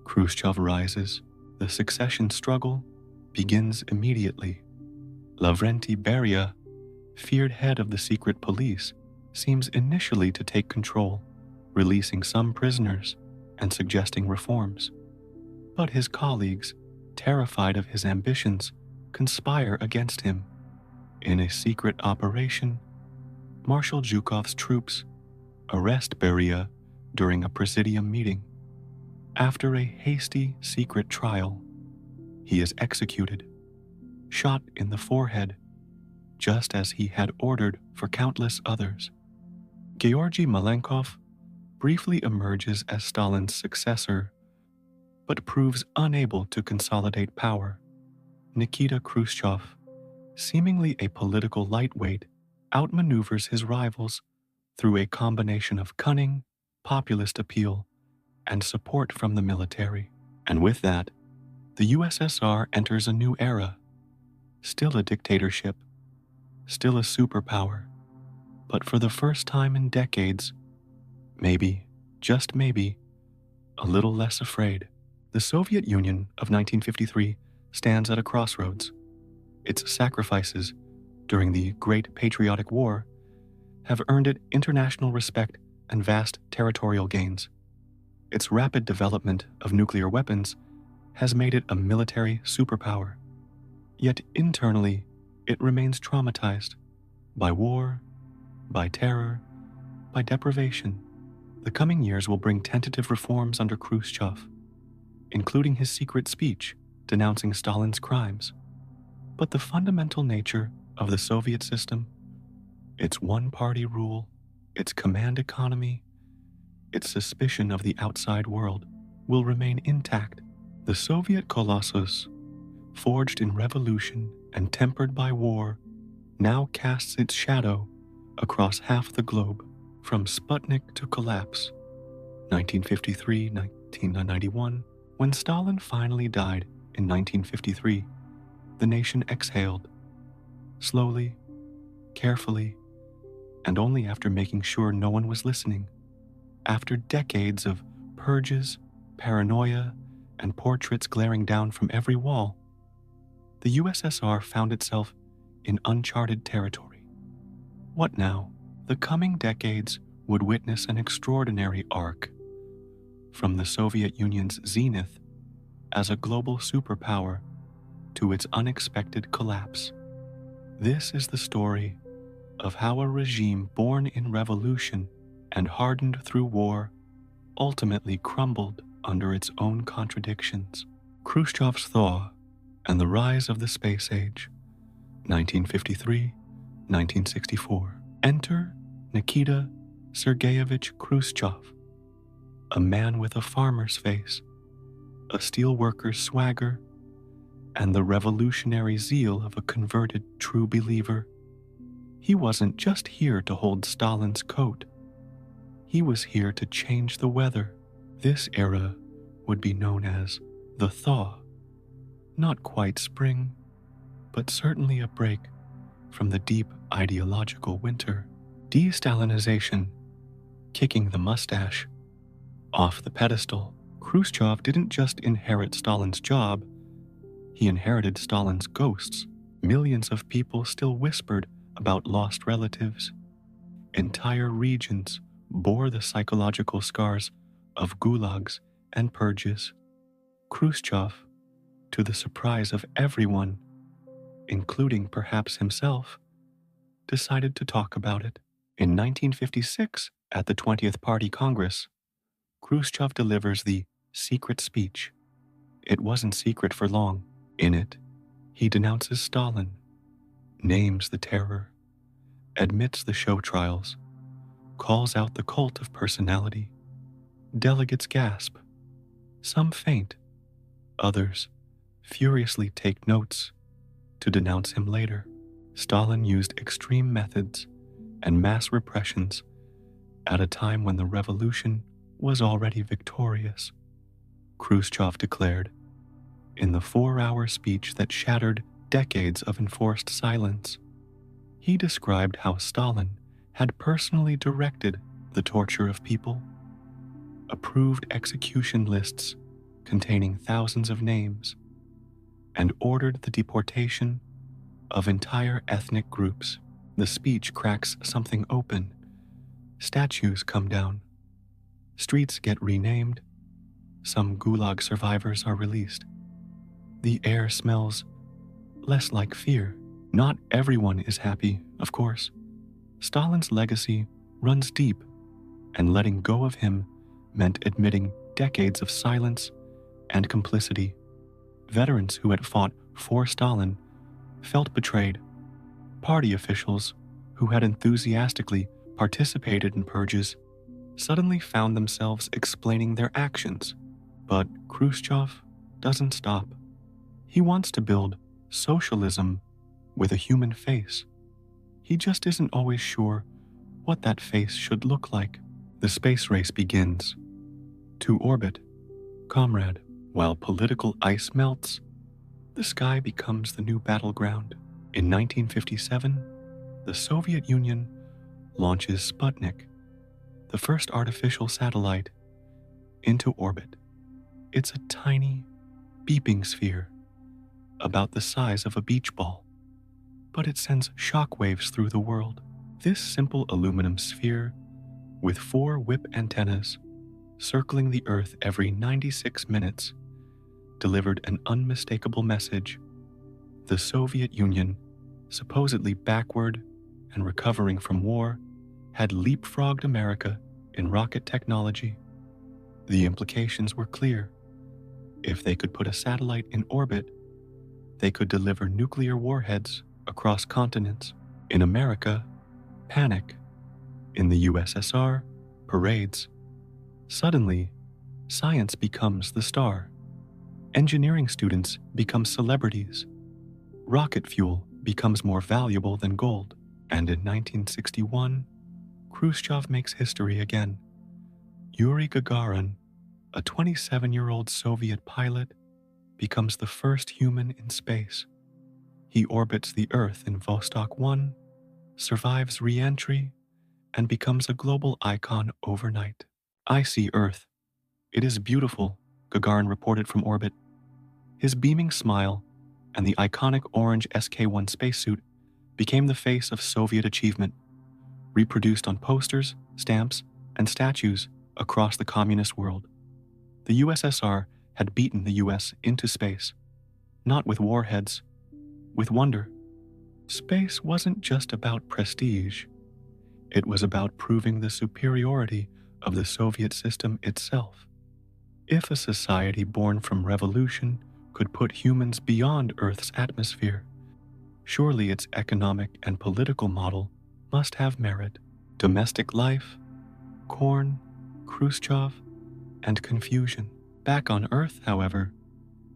Khrushchev rises. The succession struggle begins immediately. Lavrenti Beria, feared head of the secret police, seems initially to take control, releasing some prisoners and suggesting reforms. But his colleagues, terrified of his ambitions, conspire against him. In a secret operation, Marshal Zhukov's troops arrest Beria during a presidium meeting. After a hasty secret trial, he is executed, shot in the forehead, just as he had ordered for countless others. Georgy Malenkov briefly emerges as Stalin's successor, but proves unable to consolidate power. Nikita Khrushchev, seemingly a political lightweight, outmaneuvers his rivals through a combination of cunning, populist appeal, and support from the military. And with that, the USSR enters a new era. Still a dictatorship, still a superpower, but for the first time in decades, maybe, just maybe, a little less afraid. The Soviet Union of 1953 stands at a crossroads. Its sacrifices during the Great Patriotic War have earned it international respect and vast territorial gains. Its rapid development of nuclear weapons has made it a military superpower. Yet internally, it remains traumatized by war, by terror, by deprivation. The coming years will bring tentative reforms under Khrushchev, including his secret speech denouncing Stalin's crimes. But the fundamental nature of the Soviet system, its one-party rule, its command economy, its suspicion of the outside world, will remain intact. The Soviet colossus, forged in revolution and tempered by war, now casts its shadow across half the globe, from Sputnik to collapse. 1953, 1991, when Stalin finally died in 1953, the nation exhaled, slowly, carefully, and only after making sure no one was listening. After decades of purges, paranoia, and portraits glaring down from every wall, the USSR found itself in uncharted territory. What now? The coming decades would witness an extraordinary arc, from the Soviet Union's zenith as a global superpower to its unexpected collapse. This is the story of how a regime born in revolution and hardened through war ultimately crumbled under its own contradictions. Khrushchev's thaw and the rise of the space age, 1953-1964. Enter Nikita Sergeyevich Khrushchev, a man with a farmer's face, a steelworker's swagger, and the revolutionary zeal of a converted true believer. He wasn't just here to hold Stalin's coat. He was here to change the weather. This era would be known as the thaw. Not quite spring, but certainly a break from the deep ideological winter. De-Stalinization, kicking the mustache, Off the pedestal, Khrushchev didn't just inherit Stalin's job, he inherited Stalin's ghosts. Millions of people still whispered about lost relatives. Entire regions bore the psychological scars of gulags and purges. Khrushchev, to the surprise of everyone, including perhaps himself, decided to talk about it. In 1956, at the 20th Party Congress, Khrushchev delivers the secret speech. It wasn't secret for long. In it, he denounces Stalin, names the terror, admits the show trials, calls out the cult of personality. Delegates gasp. Some faint. Others furiously take notes to denounce him later. Stalin used extreme methods and mass repressions at a time when the revolution was already victorious. Khrushchev declared, in the 4-hour speech that shattered decades of enforced silence, he described how Stalin had personally directed the torture of people, approved execution lists containing thousands of names, and ordered the deportation of entire ethnic groups. The speech cracks something open. Statues come down. Streets get renamed. Some gulag survivors are released. The air smells less like fear. Not everyone is happy, of course. Stalin's legacy runs deep, and letting go of him meant admitting decades of silence and complicity. Veterans who had fought for Stalin felt betrayed. Party officials who had enthusiastically participated in purges suddenly found themselves explaining their actions. But Khrushchev doesn't stop. He wants to build socialism with a human face. He just isn't always sure what that face should look like. The space race begins. To orbit, comrade. While political ice melts, the sky becomes the new battleground. In 1957, the Soviet Union launches Sputnik, the first artificial satellite, into orbit. It's a tiny, beeping sphere, about the size of a beach ball, but it sends shockwaves through the world. This simple aluminum sphere, with 4 whip antennas circling the Earth every 96 minutes, delivered an unmistakable message. The Soviet Union, supposedly backward and recovering from war, had leapfrogged America in rocket technology. The implications were clear. If they could put a satellite in orbit, they could deliver nuclear warheads across continents. In America, panic. In the USSR, parades. Suddenly, science becomes the star. Engineering students become celebrities. Rocket fuel becomes more valuable than gold. And in 1961, Khrushchev makes history again. Yuri Gagarin, a 27-year-old Soviet pilot, becomes the first human in space. He orbits the Earth in Vostok 1, survives re-entry, and becomes a global icon overnight. I see Earth. It is beautiful, Gagarin reported from orbit. His beaming smile and the iconic orange SK-1 spacesuit became the face of Soviet achievement, reproduced on posters, stamps, and statues across the communist world. The USSR had beaten the US into space, not with warheads, with wonder. Space wasn't just about prestige. It was about proving the superiority of the Soviet system itself. If a society born from revolution could put humans beyond Earth's atmosphere, surely its economic and political model must have merit. Domestic life, corn, Khrushchev, and confusion. Back on Earth, however,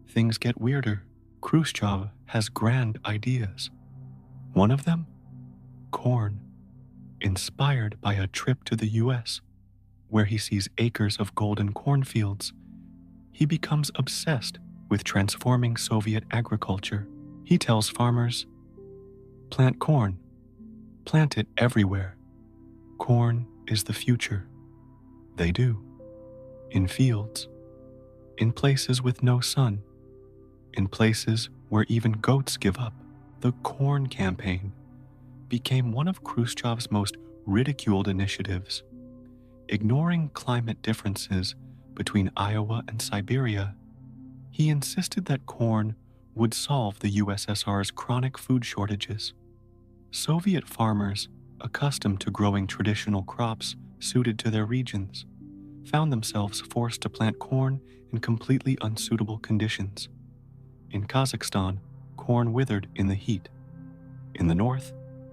things get weirder. Khrushchev has grand ideas. One of them? Corn, inspired by a trip to the US, where he sees acres of golden cornfields. He becomes obsessed with transforming Soviet agriculture. He tells farmers, plant corn, plant it everywhere. Corn is the future. They do. in fields, in places with no sun, in places where even goats give up. The corn campaign became one of Khrushchev's most ridiculed initiatives. Ignoring climate differences between Iowa and Siberia, he insisted that corn would solve the USSR's chronic food shortages. Soviet farmers, accustomed to growing traditional crops suited to their regions, found themselves forced to plant corn in completely unsuitable conditions. In Kazakhstan, corn withered in the heat. In the north,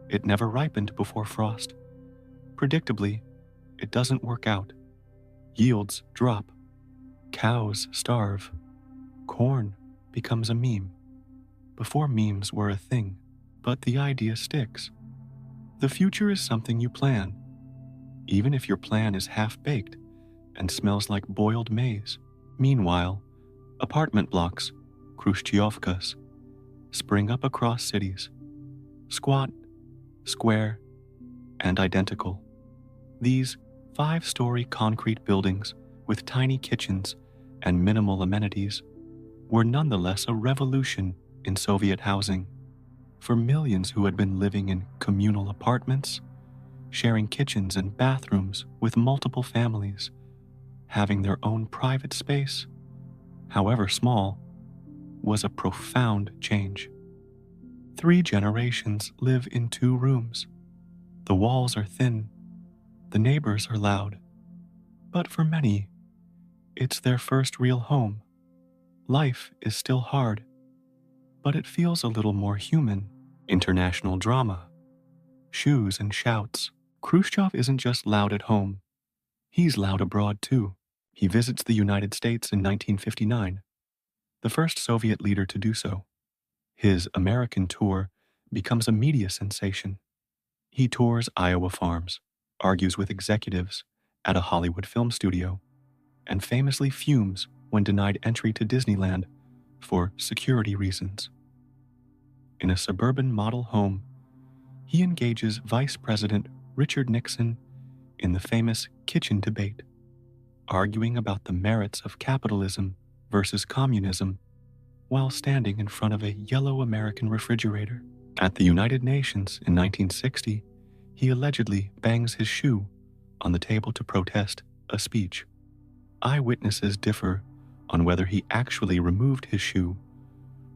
it never ripened before frost. Predictably, it doesn't work out. Yields drop. Cows starve. Corn becomes a meme. Before memes were a thing, but the idea sticks. The future is something you plan, even if your plan is half-baked and smells like boiled maize. Meanwhile, apartment blocks, Khrushchevkas, spring up across cities, squat, square, and identical. These 5-story concrete buildings with tiny kitchens and minimal amenities were nonetheless a revolution in Soviet housing. For millions who had been living in communal apartments, sharing kitchens and bathrooms with multiple families, having their own private space, however small, was a profound change. 3 generations live in 2 rooms. The walls are thin, the neighbors are loud, but for many, it's their first real home. Life is still hard, but it feels a little more human. International drama, shoes and shouts. Khrushchev isn't just loud at home, he's loud abroad too. He visits the United States in 1959, the first Soviet leader to do so. His American tour becomes a media sensation. He tours Iowa farms, argues with executives at a Hollywood film studio, and famously fumes when denied entry to Disneyland for security reasons. In a suburban model home, he engages Vice President Richard Nixon in the famous kitchen debate, arguing about the merits of capitalism versus communism while standing in front of a yellow American refrigerator. At the United Nations in 1960, he allegedly bangs his shoe on the table to protest a speech. Eyewitnesses differ on whether he actually removed his shoe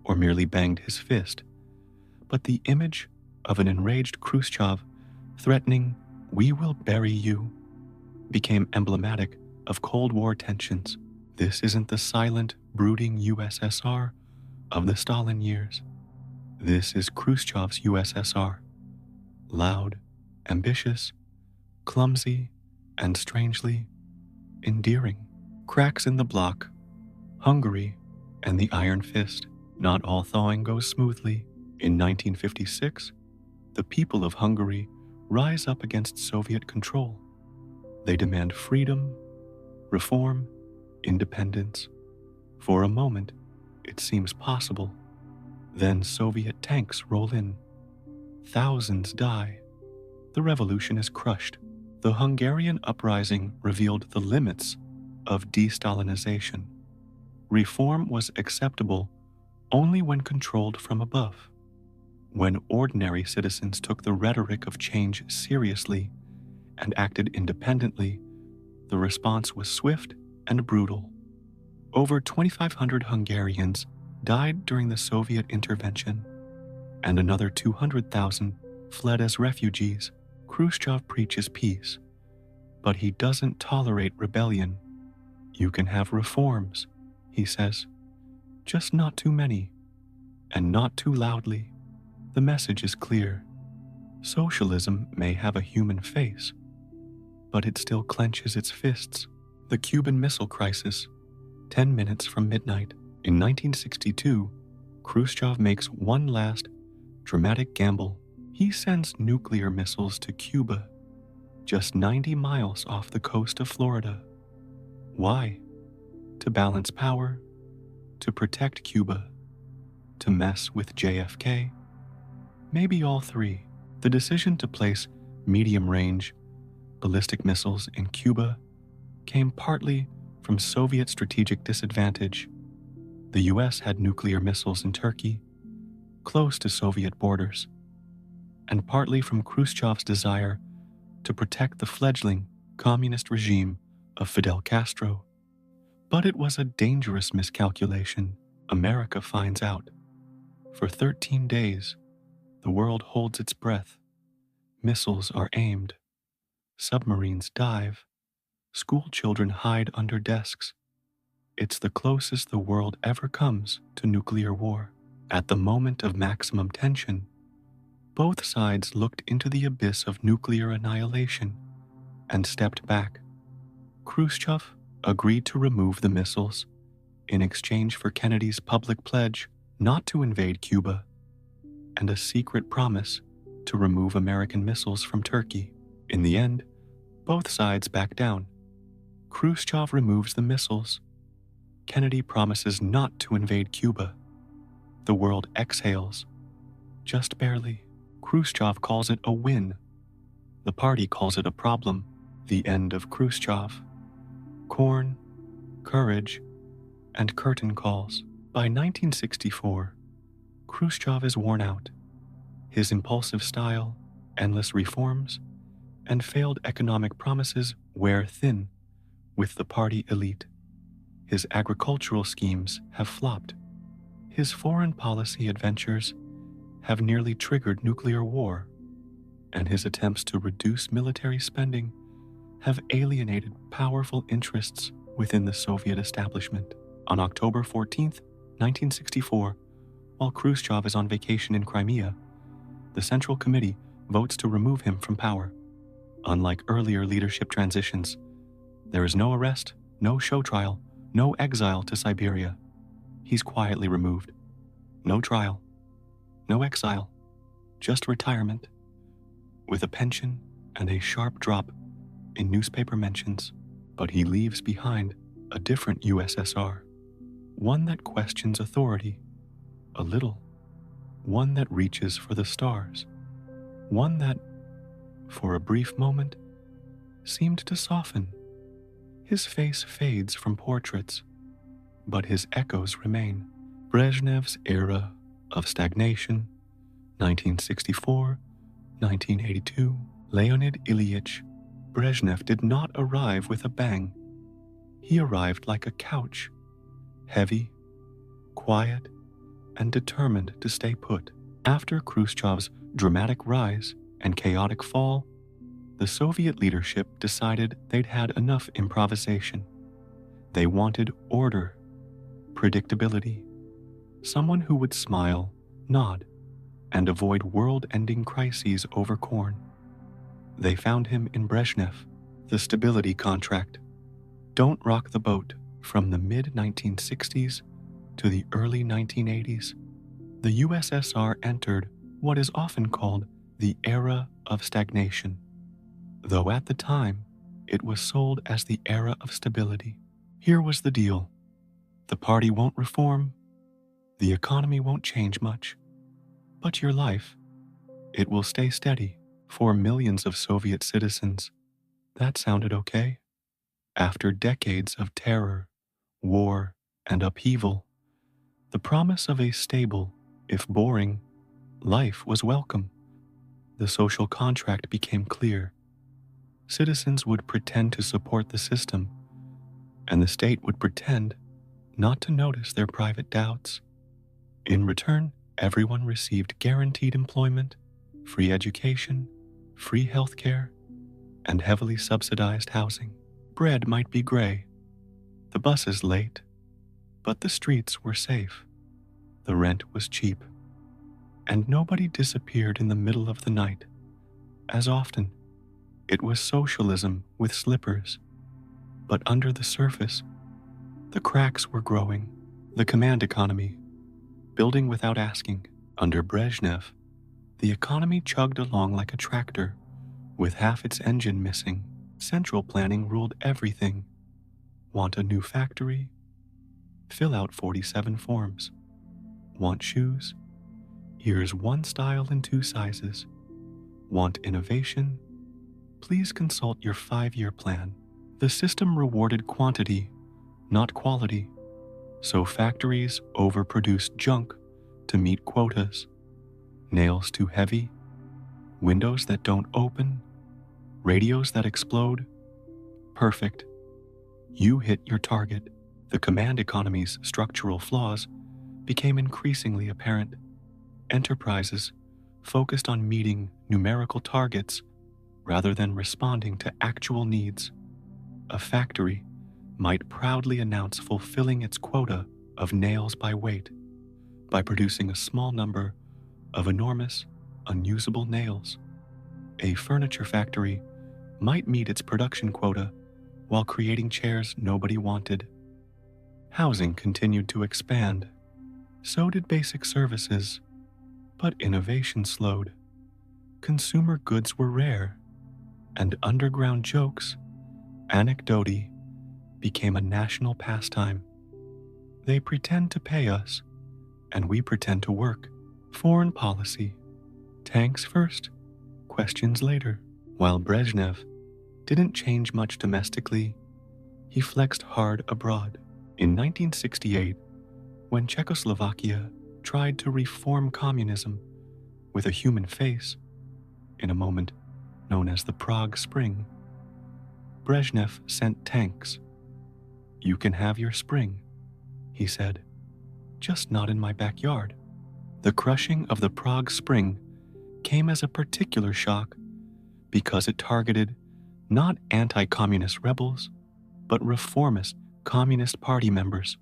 or merely banged his fist, but the image of an enraged Khrushchev threatening, "We will bury you," became emblematic of Cold War tensions. This isn't the silent, brooding USSR of the Stalin years. This is Khrushchev's USSR. Loud, ambitious, clumsy, and strangely endearing. Cracks in the bloc, Hungary, and the Iron Fist. Not all thawing goes smoothly. In 1956, the people of Hungary rise up against Soviet control. They demand freedom, reform, independence. For a moment, it seems possible. Then Soviet tanks roll in. Thousands die. The revolution is crushed. The Hungarian uprising revealed the limits of de-Stalinization. Reform was acceptable only when controlled from above. When ordinary citizens took the rhetoric of change seriously and acted independently, the response was swift and brutal. Over 2,500 Hungarians died during the Soviet intervention, and another 200,000 fled as refugees. Khrushchev preaches peace, but he doesn't tolerate rebellion. You can have reforms, he says, just not too many, and not too loudly. The message is clear. Socialism may have a human face, but it still clenches its fists. The Cuban Missile Crisis, 10 minutes from midnight. In 1962, Khrushchev makes one last, dramatic gamble. He sends nuclear missiles to Cuba, just 90 miles off the coast of Florida. Why? To balance power? To protect Cuba? To mess with JFK? Maybe all three. The decision to place medium-range ballistic missiles in Cuba came partly from Soviet strategic disadvantage. The US had nuclear missiles in Turkey, close to Soviet borders, and partly from Khrushchev's desire to protect the fledgling communist regime of Fidel Castro. But it was a dangerous miscalculation. America finds out. For 13 days, the world holds its breath. Missiles are aimed. Submarines dive. School children hide under desks. It's the closest the world ever comes to nuclear war. At the moment of maximum tension, both sides looked into the abyss of nuclear annihilation and stepped back. Khrushchev agreed to remove the missiles in exchange for Kennedy's public pledge not to invade Cuba and a secret promise to remove American missiles from Turkey. In the end, both sides back down. Khrushchev removes the missiles. Kennedy promises not to invade Cuba. The world exhales. Just barely. Khrushchev calls it a win. The party calls it a problem. The end of Khrushchev. Corn, courage, and curtain calls. By 1964, Khrushchev is worn out. His impulsive style, endless reforms, and failed economic promises wear thin with the party elite. His agricultural schemes have flopped. His foreign policy adventures have nearly triggered nuclear war, and his attempts to reduce military spending have alienated powerful interests within the Soviet establishment. On October 14, 1964, while Khrushchev is on vacation in Crimea, the Central Committee votes to remove him from power. Unlike earlier leadership transitions, there is no arrest, no show trial, no exile to Siberia. He's quietly removed. No trial, no exile, just retirement, with a pension and a sharp drop in newspaper mentions. But he leaves behind a different USSR, one that questions authority a little, one that reaches for the stars, one that, for a brief moment, seemed to soften. His face fades from portraits, but his echoes remain. Brezhnev's era of stagnation, 1964, 1982. Leonid Ilyich Brezhnev did not arrive with a bang. He arrived like a couch, heavy, quiet, and determined to stay put. After Khrushchev's dramatic rise and chaotic fall, the Soviet leadership decided they'd had enough improvisation. They wanted order, predictability, someone who would smile, nod, and avoid world-ending crises over corn. They found him in Brezhnev, the stability contract. Don't rock the boat. From the mid-1960s to the early 1980s, the USSR entered what is often called the era of stagnation, though at the time it was sold as the era of stability. Here was the deal. The party won't reform, the economy won't change much, but your life, it will stay steady. For millions of Soviet citizens, that sounded okay. After decades of terror, war, and upheaval, the promise of a stable, if boring, life was welcome. The social contract became clear. Citizens would pretend to support the system, and the state would pretend not to notice their private doubts. In return, everyone received guaranteed employment, free education, free health care, and heavily subsidized housing. Bread might be gray, the buses late, but the streets were safe. The rent was cheap, and nobody disappeared in the middle of the night. As often, it was socialism with slippers, but under the surface, the cracks were growing. The command economy, building without asking. Under Brezhnev, the economy chugged along like a tractor, with half its engine missing. Central planning ruled everything. Want a new factory? Fill out 47 forms. Want shoes? Here's one style in 2 sizes. Want innovation? Please consult your 5-year plan. The system rewarded quantity not quality. So factories overproduced junk to meet quotas. Nails too heavy, windows that don't open, radios that explode. Perfect. You hit your target. The command economy's structural flaws became increasingly apparent. Enterprises focused on meeting numerical targets rather than responding to actual needs. A factory might proudly announce fulfilling its quota of nails by weight by producing a small number of enormous, unusable nails. A furniture factory might meet its production quota while creating chairs nobody wanted. Housing continued to expand. So did basic services, but innovation slowed. Consumer goods were rare, and underground jokes, anecdote, became a national pastime. They pretend to pay us, and we pretend to work. Foreign policy. Tanks first, questions later. While Brezhnev didn't change much domestically, he flexed hard abroad. In 1968, when Czechoslovakia tried to reform communism with a human face, in a moment known as the Prague Spring, Brezhnev sent tanks. "You can have your spring," he said, "just not in my backyard." The crushing of the Prague Spring came as a particular shock because it targeted not anti-communist rebels, but reformist Communist Party members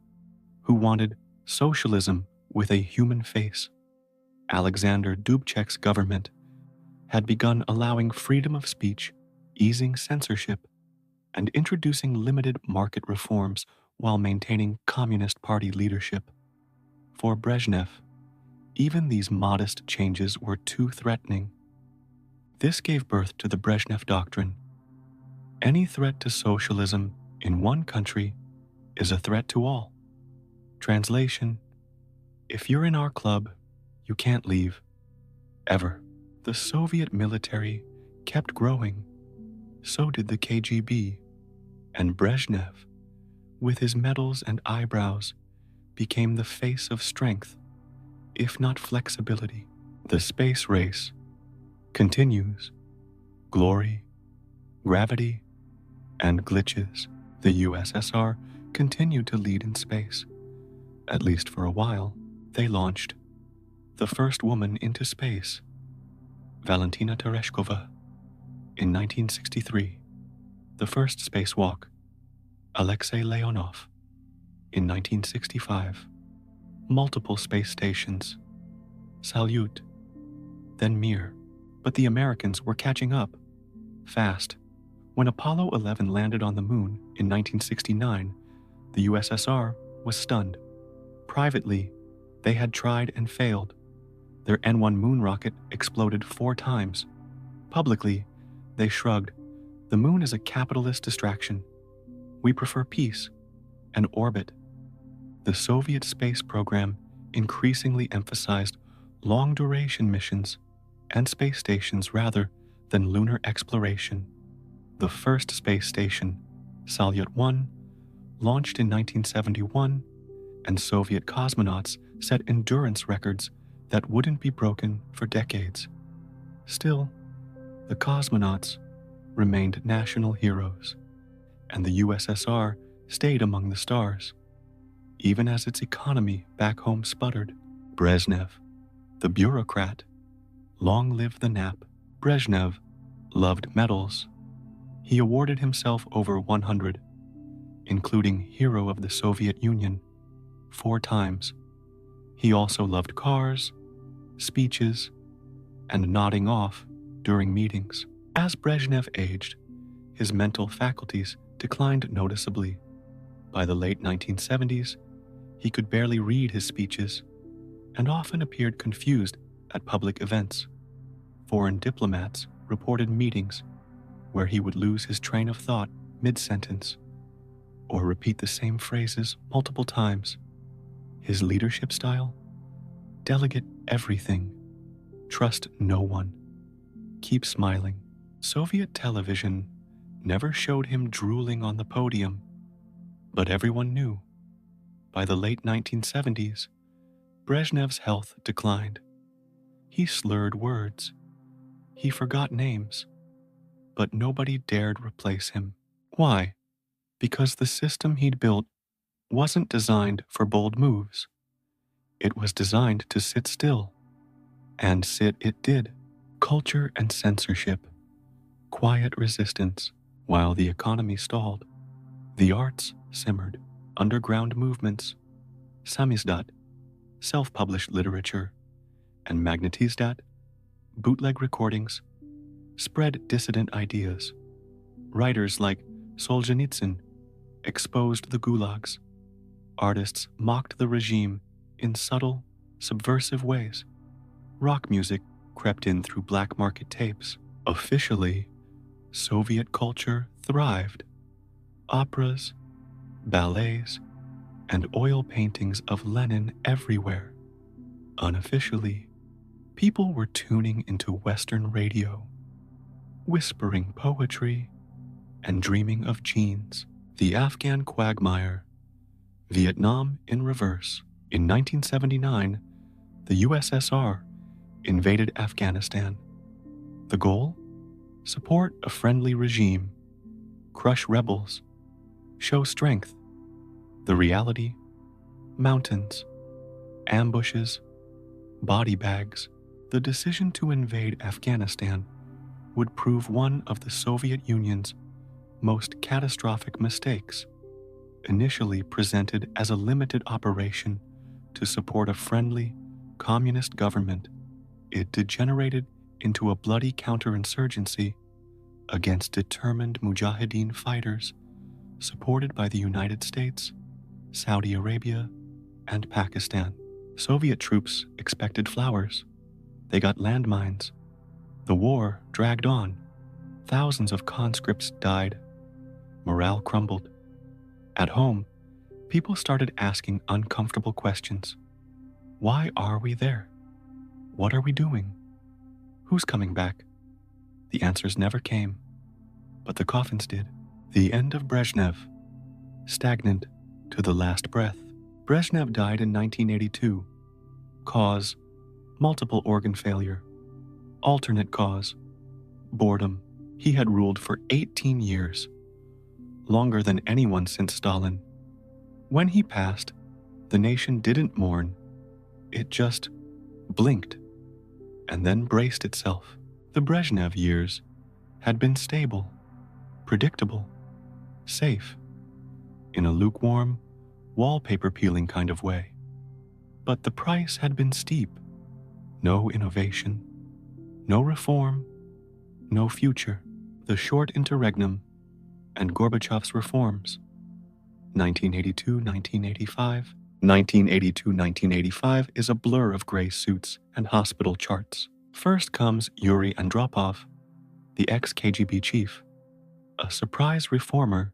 who wanted socialism with a human face. Alexander Dubček's government had begun allowing freedom of speech, easing censorship, and introducing limited market reforms while maintaining Communist Party leadership. For Brezhnev, even these modest changes were too threatening. This gave birth to the Brezhnev Doctrine. Any threat to socialism in one country is a threat to all. Translation: if you're in our club, you can't leave. Ever. The Soviet military kept growing. So did the KGB. And Brezhnev, with his medals and eyebrows, became the face of strength, if not flexibility. The space race continues. Glory, gravity, and glitches. The USSR continued to lead in space. At least for a while, they launched the first woman into space, Valentina Tereshkova, in 1963. The first spacewalk, Alexei Leonov, in 1965. Multiple space stations, Salyut, then Mir. But the Americans were catching up, fast. When Apollo 11 landed on the moon in 1969, the USSR was stunned. Privately, they had tried and failed. Their N-1 moon rocket exploded 4 times. Publicly, they shrugged. The moon is a capitalist distraction. We prefer peace and orbit. The Soviet space program increasingly emphasized long-duration missions and space stations rather than lunar exploration. The first space station, Salyut 1, launched in 1971, and Soviet cosmonauts set endurance records that wouldn't be broken for decades. Still, the cosmonauts remained national heroes, and the USSR stayed among the stars, even as its economy back home sputtered. Brezhnev, the bureaucrat, long live the nap. Brezhnev loved medals. He awarded himself over 100, including Hero of the Soviet Union, 4 times. He also loved cars, speeches, and nodding off during meetings. As Brezhnev aged, his mental faculties declined noticeably. By the late 1970s, he could barely read his speeches and often appeared confused at public events. Foreign diplomats reported meetings where he would lose his train of thought mid-sentence or repeat the same phrases multiple times. His leadership style? Delegate everything. Trust no one. Keep smiling. Soviet television never showed him drooling on the podium. But everyone knew, by the late 1970s, Brezhnev's health declined. He slurred words, he forgot names, but nobody dared replace him. Why? Because the system he'd built wasn't designed for bold moves. It was designed to sit still, and sit it did. Culture and censorship, quiet resistance, while the economy stalled. The arts simmered, underground movements, samizdat, self-published literature, and magnetizdat, bootleg recordings, spread dissident ideas. Writers like Solzhenitsyn exposed the gulags. Artists mocked the regime in subtle, subversive ways. Rock music crept in through black market tapes. Officially, Soviet culture thrived. Operas, ballets, and oil paintings of Lenin everywhere. Unofficially, people were tuning into Western radio, whispering poetry and dreaming of jeans. The Afghan quagmire, Vietnam in reverse. In 1979, the USSR invaded Afghanistan. The goal? Support a friendly regime, crush rebels, show strength. The reality? Mountains, ambushes, body bags. The decision to invade Afghanistan would prove one of the Soviet Union's most catastrophic mistakes. Initially presented as a limited operation to support a friendly, communist government, it degenerated into a bloody counterinsurgency against determined mujahideen fighters supported by the United States, Saudi Arabia, and Pakistan. Soviet troops expected flowers. They got landmines. The war dragged on. Thousands of conscripts died. Morale crumbled. At home, people started asking uncomfortable questions. Why are we there? What are we doing? Who's coming back? The answers never came, but the coffins did. The end of Brezhnev, stagnant to the last breath. Brezhnev died in 1982. Cause, multiple organ failure. Alternate cause, boredom. He had ruled for 18 years, longer than anyone since Stalin. When he passed, the nation didn't mourn. It just blinked and then braced itself. The Brezhnev years had been stable, predictable, safe, in a lukewarm, wallpaper peeling kind of way. But the price had been steep. No innovation, no reform, no future. The short interregnum and Gorbachev's reforms. 1982-1985. 1982-1985 is a blur of gray suits and hospital charts. First comes Yuri Andropov, the ex-KGB chief. A surprise reformer,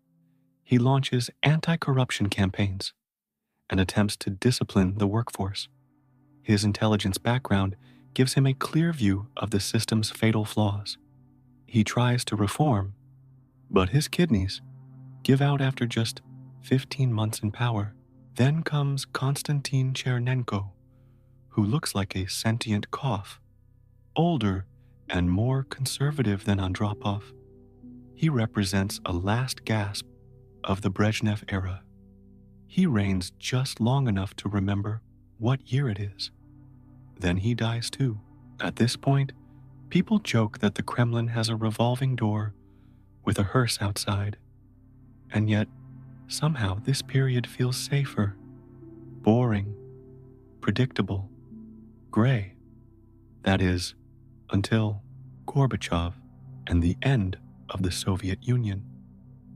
he launches anti-corruption campaigns and attempts to discipline the workforce. His intelligence background gives him a clear view of the system's fatal flaws. He tries to reform, but his kidneys give out after just 15 months in power. Then comes Konstantin Chernenko, who looks like a sentient cough, older and more conservative than Andropov. He represents a last gasp of the Brezhnev era. He reigns just long enough to remember what year it is. Then he dies too. At this point, people joke that the Kremlin has a revolving door with a hearse outside. And yet, somehow this period feels safer, boring, predictable, gray. That is, until Gorbachev and the end of the Soviet Union,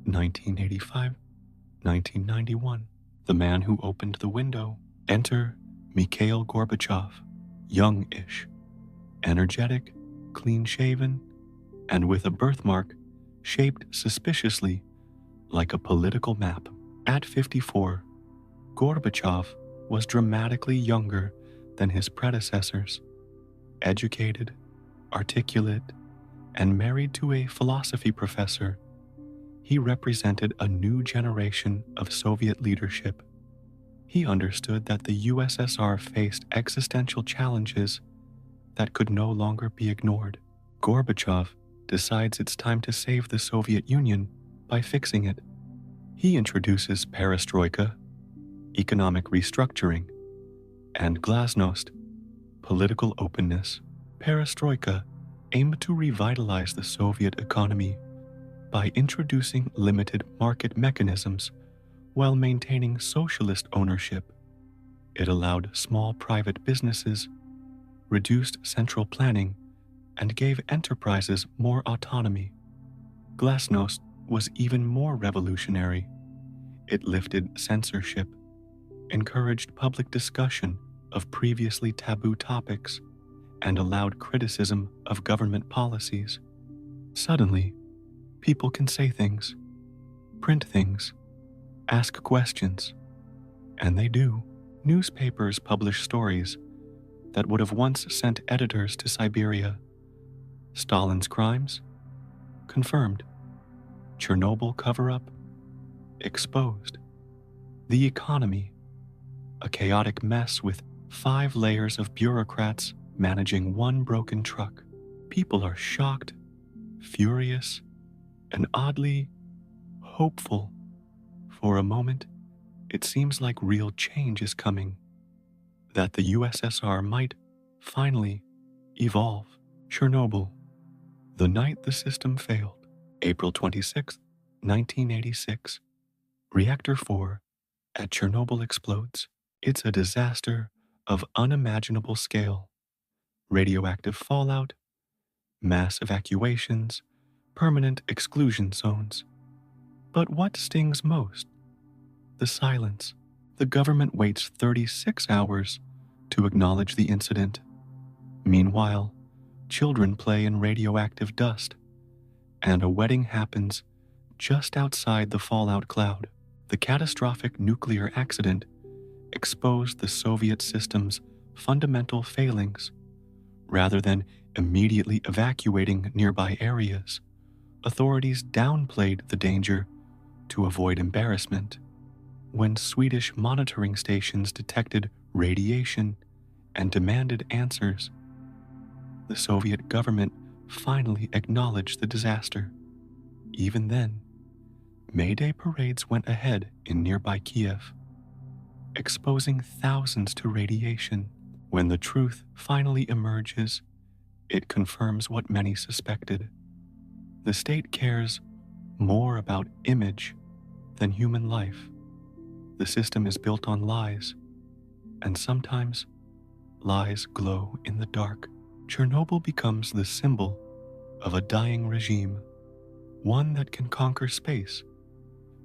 1985, 1991. The man who opened the window. Enter Mikhail Gorbachev, young-ish, energetic, clean-shaven, and with a birthmark shaped suspiciously like a political map. At 54, Gorbachev was dramatically younger than his predecessors, educated, articulate, and married to a philosophy professor. He represented a new generation of Soviet leadership. He understood that the USSR faced existential challenges that could no longer be ignored. Gorbachev decides it's time to save the Soviet Union by fixing it. He introduces perestroika, economic restructuring, and glasnost, political openness. Perestroika aimed to revitalize the Soviet economy by introducing limited market mechanisms while maintaining socialist ownership. It allowed small private businesses, reduced central planning, and gave enterprises more autonomy. Glasnost was even more revolutionary. It lifted censorship, encouraged public discussion of previously taboo topics, and allowed criticism of government policies. Suddenly, people can say things, print things, ask questions, and they do. Newspapers publish stories that would have once sent editors to Siberia. Stalin's crimes? Confirmed. Chernobyl cover-up? Exposed. The economy? A chaotic mess with 5 layers of bureaucrats managing one broken truck. People are shocked, furious, and oddly hopeful. For a moment, it seems like real change is coming, that the USSR might finally evolve. Chernobyl, the night the system failed, April 26, 1986. Reactor 4 at Chernobyl explodes. It's a disaster of unimaginable scale. Radioactive fallout, mass evacuations, permanent exclusion zones. But what stings most? The silence. The government waits 36 hours to acknowledge the incident. Meanwhile, children play in radioactive dust, and a wedding happens just outside the fallout cloud. The catastrophic nuclear accident exposed the Soviet system's fundamental failings. Rather than immediately evacuating nearby areas, authorities downplayed the danger to avoid embarrassment. When Swedish monitoring stations detected radiation and demanded answers, the Soviet government finally acknowledged the disaster. Even then, May Day parades went ahead in nearby Kiev, exposing thousands to radiation. When the truth finally emerges, it confirms what many suspected. The state cares more about image than human life. The system is built on lies, and sometimes lies glow in the dark. Chernobyl becomes the symbol of a dying regime, one that can conquer space,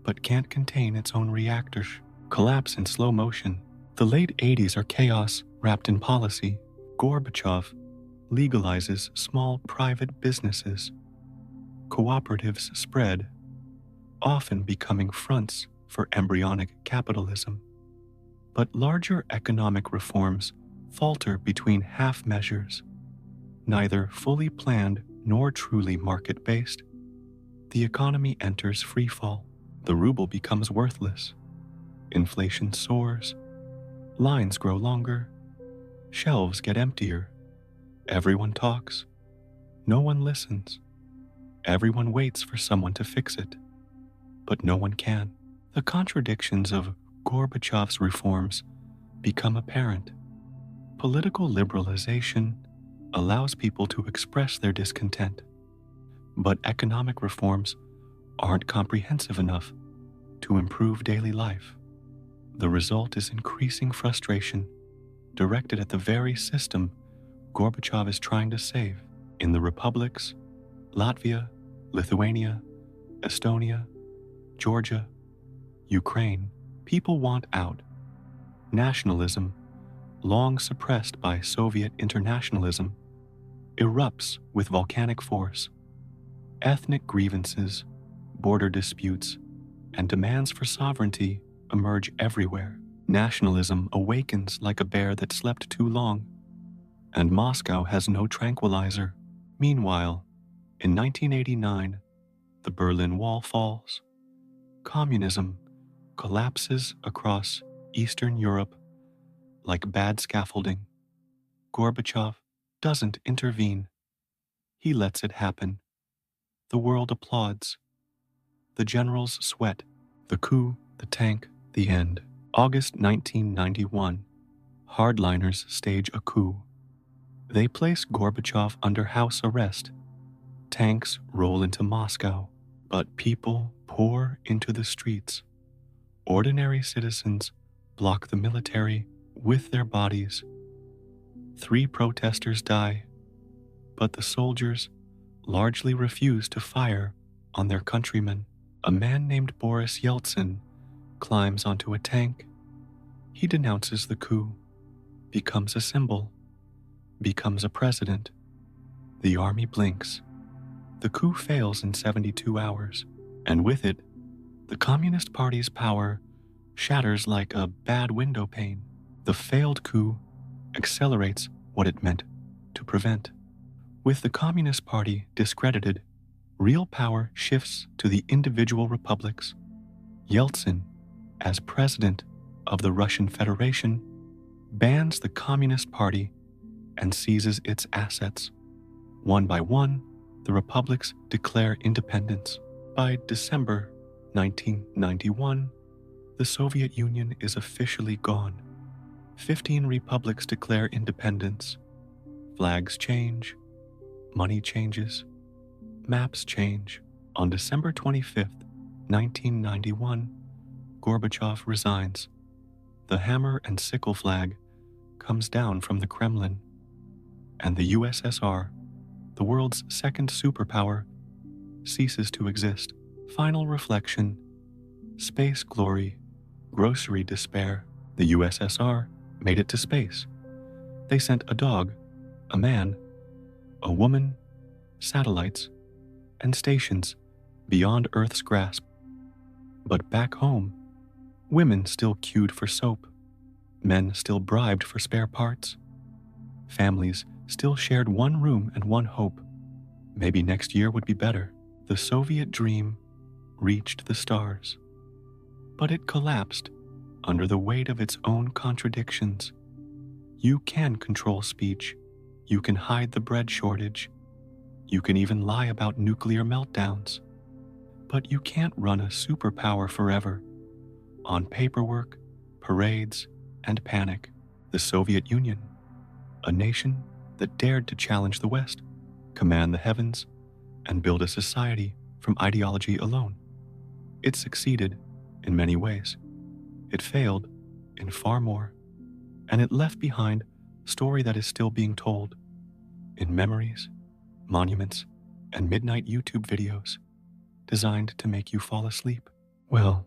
but can't contain its own reactors. Collapse in slow motion. The late 80s are chaos wrapped in policy. Gorbachev legalizes small private businesses. Cooperatives spread, often becoming fronts for embryonic capitalism. But larger economic reforms falter between half measures, neither fully planned nor truly market-based. The economy enters freefall. The ruble becomes worthless. Inflation soars. Lines grow longer. Shelves get emptier. Everyone talks. No one listens. Everyone waits for someone to fix it, but no one can. The contradictions of Gorbachev's reforms become apparent. Political liberalization allows people to express their discontent, but economic reforms aren't comprehensive enough to improve daily life. The result is increasing frustration directed at the very system Gorbachev is trying to save. In the republics, Latvia, Lithuania, Estonia, Georgia, Ukraine, people want out. Nationalism, long suppressed by Soviet internationalism, erupts with volcanic force. Ethnic grievances, border disputes, and demands for sovereignty emerge everywhere. Nationalism awakens like a bear that slept too long, and Moscow has no tranquilizer. Meanwhile, in 1989, The Berlin Wall falls. Communism collapses across Eastern Europe like bad scaffolding. Gorbachev doesn't intervene. He lets it happen. The world applauds. The generals sweat. The coup, the tank, the end. August 1991. Hardliners stage a coup. They place Gorbachev under house arrest. Tanks roll into Moscow, but people pour into the streets. Ordinary citizens block the military with their bodies. 3 protesters die, but the soldiers largely refuse to fire on their countrymen. A man named Boris Yeltsin climbs onto a tank. He denounces the coup, becomes a symbol, becomes a president. The army blinks. The coup fails in 72 hours, and with it, the Communist Party's power shatters like a bad window pane. The failed coup accelerates what it meant to prevent. With the Communist Party discredited, real power shifts to the individual republics. Yeltsin, as president of the Russian Federation, bans the Communist Party and seizes its assets. One by one, the republics declare independence. By December 1991, the Soviet Union is officially gone. 15 republics declare independence. Flags change, money changes, maps change. On December 25th, 1991, Gorbachev resigns. The hammer and sickle flag comes down from the Kremlin, and the USSR, the world's second superpower, ceases to exist. Final reflection: space glory, grocery despair. The USSR made it to space. They sent a dog, a man, a woman, satellites, and stations beyond Earth's grasp. But back home, women still queued for soap, men still bribed for spare parts, families still shared one room and one hope. Maybe next year would be better. The Soviet dream reached the stars, but it collapsed under the weight of its own contradictions. You can control speech. You can hide the bread shortage. You can even lie about nuclear meltdowns. But you can't run a superpower forever on paperwork, parades, and panic. The Soviet Union, a nation that dared to challenge the West, command the heavens, and build a society from ideology alone. It succeeded in many ways. It failed in far more. And it left behind a story that is still being told in memories, monuments, and midnight YouTube videos designed to make you fall asleep. Well,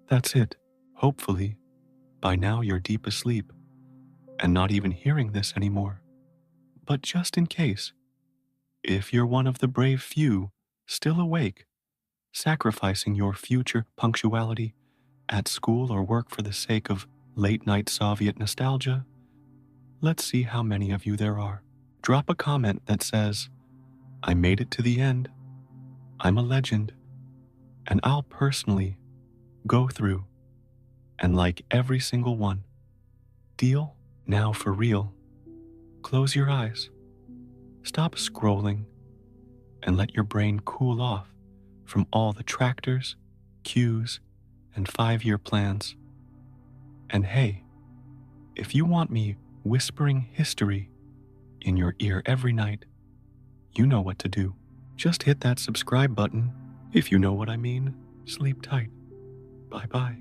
that's it. Hopefully, by now you're deep asleep and not even hearing this anymore. But just in case, if you're one of the brave few still awake, sacrificing your future punctuality at school or work for the sake of late-night Soviet nostalgia, let's see how many of you there are. Drop a comment that says, "I made it to the end, I'm a legend," and I'll personally go through and like every single one. Deal? Now for real. Close your eyes. Stop scrolling and let your brain cool off from all the tractors, queues, and 5-year plans. And hey, if you want me whispering history in your ear every night, you know what to do. Just hit that subscribe button, if you know what I mean. Sleep tight. Bye-bye.